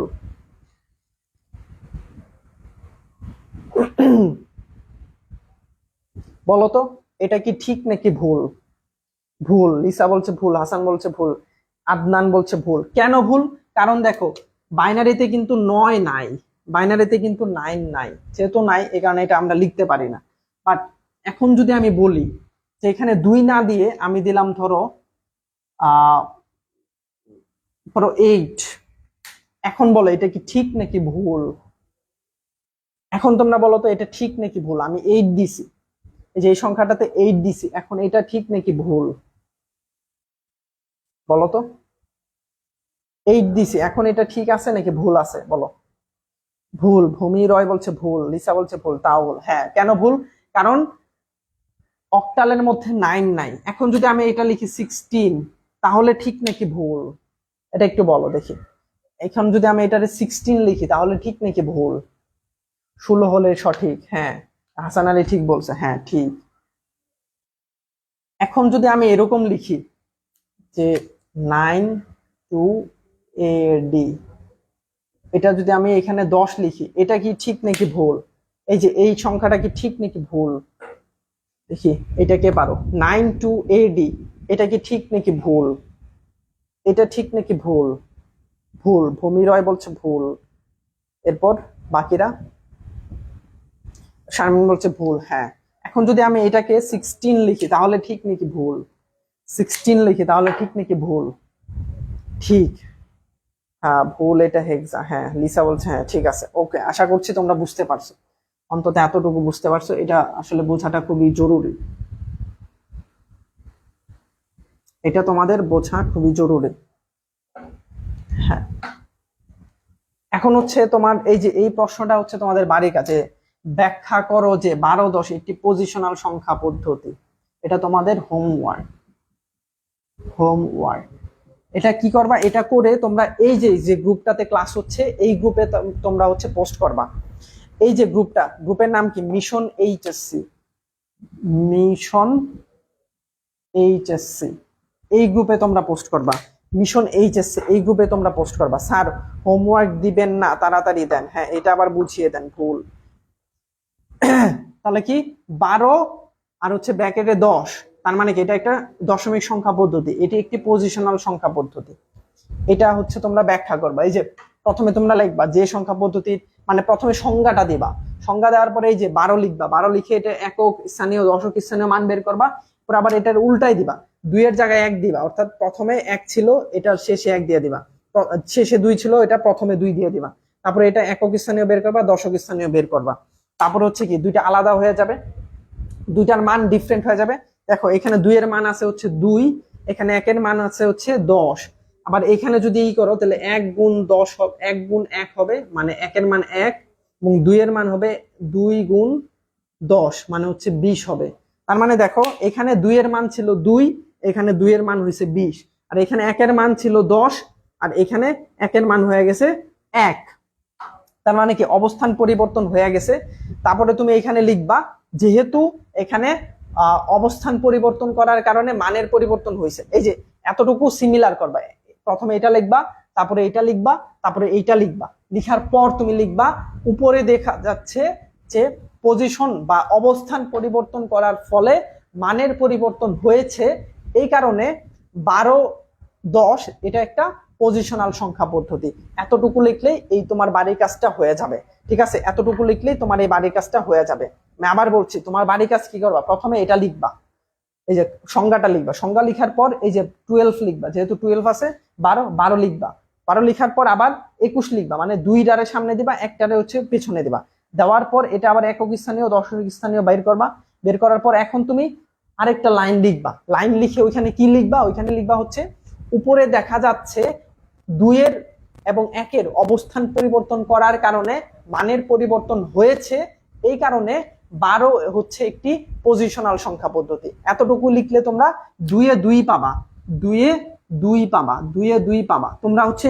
বলো তো? এটা কি ঠিক নাকি ভুল? ভুল। লিসা বলছে ভুল, হাসান বলছে ভুল, আদনান বলছে ভুল। কেন ভুল? কারণ দেখো বাইনারিতে কিন্তু 9 নাই, বাইনারিতে কিন্তু 9 নাই, যেহেতু নাই এই কারণে এটা আমরা লিখতে পারি না। বাট এখন যদি আমি বলি যে এখানে 2 না দিয়ে আমি দিলাম ধরো 8, এখন বলো এটা কি ঠিক নাকি ভুল? এখন তোমরা বলো তো এটা ঠিক নাকি ভুল? আমি 8 দিছি, এই যে এই সংখ্যাটাতে 8 দিছি, এখন এটা ঠিক নাকি ভুল বলো তো? 8 দিছি, এখন এটা ঠিক আছে নাকি ভুল আছে বলো? ভুল। ভূমি রয় বলছে ভুল, লিসা বলছে ভুল, তাও ভুল। হ্যাঁ, কেন ভুল? কারণ অক্টালের মধ্যে 9 নাই। এখন যদি আমি এটা লিখি 16, তাহলে ঠিক নাকি ভুল? এটা একটু বলো দেখি। এখন যদি আমি এটারে 16 লিখি, তাহলে ঠিক নাকি ভুল? 16 হলে সঠিক। হ্যাঁ, হাসান আলী ঠিক বলছে, হ্যাঁ ঠিক। এখন যদি আমি এরকম লিখি যে 9 to AD, এটা যদি আমি এখানে 10 লিখি, এটা কি ঠিক নাকি ভুল? এই যে এই সংখ্যাটা কি ঠিক নাকি ভুল দেখি, এটা কে পারো? 9 to AD, এটা কি ঠিক নাকি ভুল? এটা ঠিক নাকি ভুল? ভুল। ভূমি রয় বলছে ভুল। এরপর বাকিরা, শারমিন বলছে ভুল। হ্যাঁ, এখন যদি আমি এটাকে 16 লিখি, তাহলে ঠিক নাকি ভুল? 16 লিখি, তাহলে ঠিক নাকি ভুল? ঠিক। হ্যাঁ ভুল, এটা হেক্সা। হ্যাঁ লিসা বলছে, হ্যাঁ ঠিক আছে, ওকে। আশা করছি তোমরা বুঝতে পারছো, অন্তত এতটুকু বুঝতে পারছো, এটা আসলে বোঝাটা খুবই জরুরি, এটা তোমাদের বোঝা খুবই জরুরি। হ্যাঁ এখন হচ্ছে তোমার এই যে এই প্রশ্নটা হচ্ছে তোমাদের বাড়ির কাছে, ব্যাখ্যা করো যে 12-10 একটি পজিশনাল সংখ্যা পদ্ধতি। এটা তোমাদের হোমওয়ার্ক। হোমওয়ার্ক এটা কি করবা, এটা করে তোমরা এই যে যে গ্রুপটাতে ক্লাস হচ্ছে এই গ্রুপে তোমরা হচ্ছে পোস্ট করবা। এই যে গ্রুপটা, গ্রুপের নাম কি, মিশন এইচএসসি। মিশন এইচএসসি এই গ্রুপে তোমরা পোস্ট করবা। মিশন এইচএসসি এই গ্রুপে তোমরা পোস্ট করবা, স্যার হোমওয়ার্ক দিবেন না, তাড়াতাড়ি দেন। হ্যাঁ এটা আবার বুঝিয়ে দেন, ভুল। তাহলে কি 12 আর হচ্ছে ব্র্যাকেটে 10, তার মানে কি এটা একটা দশমিক সংখ্যা পদ্ধতি, এটি একটি পজিশনাল সংখ্যা পদ্ধতি। এটা হচ্ছে তোমরা ব্যাখ্যা করবা। এই যে প্রথমে তোমরা লিখবা যে সংখ্যা পদ্ধতির, মানে প্রথমে সংজ্ঞাটা দিবা, সংজ্ঞা দেওয়ার পরে এই যে 12 লিখবা, 12 লিখে এটা একক স্থানীয় দশক স্থানীয় মান বের করবা। পরে আবার এটার উল্টাই দিবা, 2 এর জায়গায় 1 দিবা, অর্থাৎ প্রথমে 1 ছিল এটার শেষে 1 দিয়ে দিবা, শেষে 2 ছিল এটা প্রথমে 2 দিয়ে দিবা। তারপরে এটা একক স্থানীয় বের করবা, দশক স্থানীয় বের করবা। তারপর হচ্ছে কি দুইটা আলাদা হয়ে যাবে, দুইটার মান ডিফারেন্ট হয়ে যাবে। দেখো এখানে 2 এর মান আছে হচ্ছে 2, এখানে 1 এর মান আছে হচ্ছে 10। আবার এখানে যদি এই করো তাহলে 1 গুণ 10 হবে, 1 গুণ 1 হবে, মানে 1 এর মান 1, এবং 2 এর মান হবে 2 গুণ 10, মানে হচ্ছে 20 হবে। তার মানে দেখো এখানে 2 এর মান ছিল 2, এখানে 2 এর মান হয়েছে 20, আর এখানে 1 এর মান ছিল 10, আর এখানে 1 এর মান হয়ে গেছে 1। তার মানে কি অবস্থান পরিবর্তন হয়ে গেছে। তারপরে তুমি এখানে লিখবা যেহেতু এখানে অবস্থান পরিবর্তন করার কারণে মানের পরিবর্তন হয়েছে, এই যে এতটুকু সিমিলার করবা। প্রথমে এটা লিখবা, তারপরে এটা লিখবা, তারপরে এইটা লিখবা। লিখার পর তুমি লিখবা উপরে দেখা যাচ্ছে যে পজিশন বা অবস্থান পরিবর্তন করার ফলে মানের পরিবর্তন হয়েছে, এই কারণে 12-10 এটা একটা পজিশনাল সংখ্যা পদ্ধতি। এতটুকু লিখলেই এই তোমার বাড়ির কাজটা হয়ে যাবে, ঠিক আছে? এতটুকু লিখলেই তোমার এই বাড়ির কাজটা হয়ে যাবে। আমি আবার বলছি, তোমার বাড়ির কাজ কি করবা, প্রথমে এটা লিখবা, এই যে সংজ্ঞাটা লিখবা, সংজ্ঞা লিখার পর এই যে 12 লিখবা, যেহেতু 12 আছে 12 লিখবা, 12 লিখার পর আবার 21 লিখবা, মানে 2টারে সামনে দিবা, 1টারে হচ্ছে পিছনে দিবা। দেওয়ার পর এটা আবার একক স্থানীয় দশক স্থানীয় বের করবা। বের করার পর এখন তুমি আরেকটা লাইন লিখবা, লাইন লিখে ওইখানে কি লিখবা, ওইখানে লিখবা হচ্ছে উপরে দেখা যাচ্ছে 2 এর এবং 1 এর অবস্থান পরিবর্তন করার কারণে মানের পরিবর্তন হয়েছে, এই কারণে 12 হচ্ছে একটি পজিশনাল সংখ্যা পদ্ধতি। এতটুকু লিখলে তোমরা 2 এ 2 পাবা, 2 এ 2 পাবা, 2 এ 2 পাবা। তোমরা হচ্ছে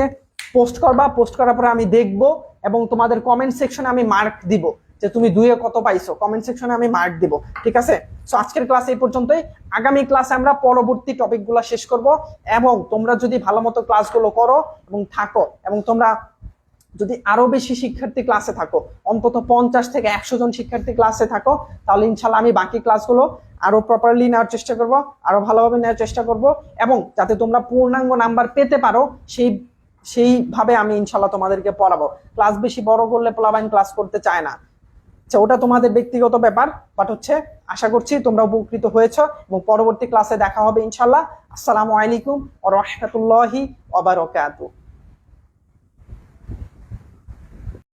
পোস্ট করবা, পোস্ট করার পরে আমি দেখব এবং তোমাদের কমেন্ট সেকশনে আমি মার্ক দিব যে তুমি 2 এ কত পাইছো, কমেন্ট সেকশনে আমি মার্ক দিব, ঠিক আছে? সো আজকের ক্লাস এই পর্যন্তই। আগামী ক্লাসে আমরা পরবর্তী টপিকগুলো শেষ করব, এবং তোমরা যদি ভালো মতো ক্লাসগুলো করো এবং থাকো, এবং তোমরা যদি আরো বেশি শিক্ষার্থী ক্লাসে থাকো, অন্তত 50 থেকে 100 জন শিক্ষার্থী ক্লাসে থাকো, তাহলে ইনশাল্লাহ আমি বাকি ক্লাসগুলো আরো প্রপারলি নেওয়ার চেষ্টা করব, আরো ভালোভাবে নেওয়ার চেষ্টা করব, এবং যাতে তোমরা পূর্ণাঙ্গ নাম্বার পেতে পারো সেইভাবে আমি ইনশাল্লাহ তোমাদেরকে পড়াবো। ক্লাস বেশি বড় করলে পোলাপাইন ক্লাস করতে চায় না, ওটা তোমাদের ব্যক্তিগত ব্যাপার, বাট হচ্ছে আশা করছি তোমরা উপকৃত হয়েছো, এবং পরবর্তী ক্লাসে দেখা হবে ইনশাল্লাহ। আসসালামু আলাইকুম ওয়া রাহমাতুল্লাহি ওয়া বারাকাতুহু।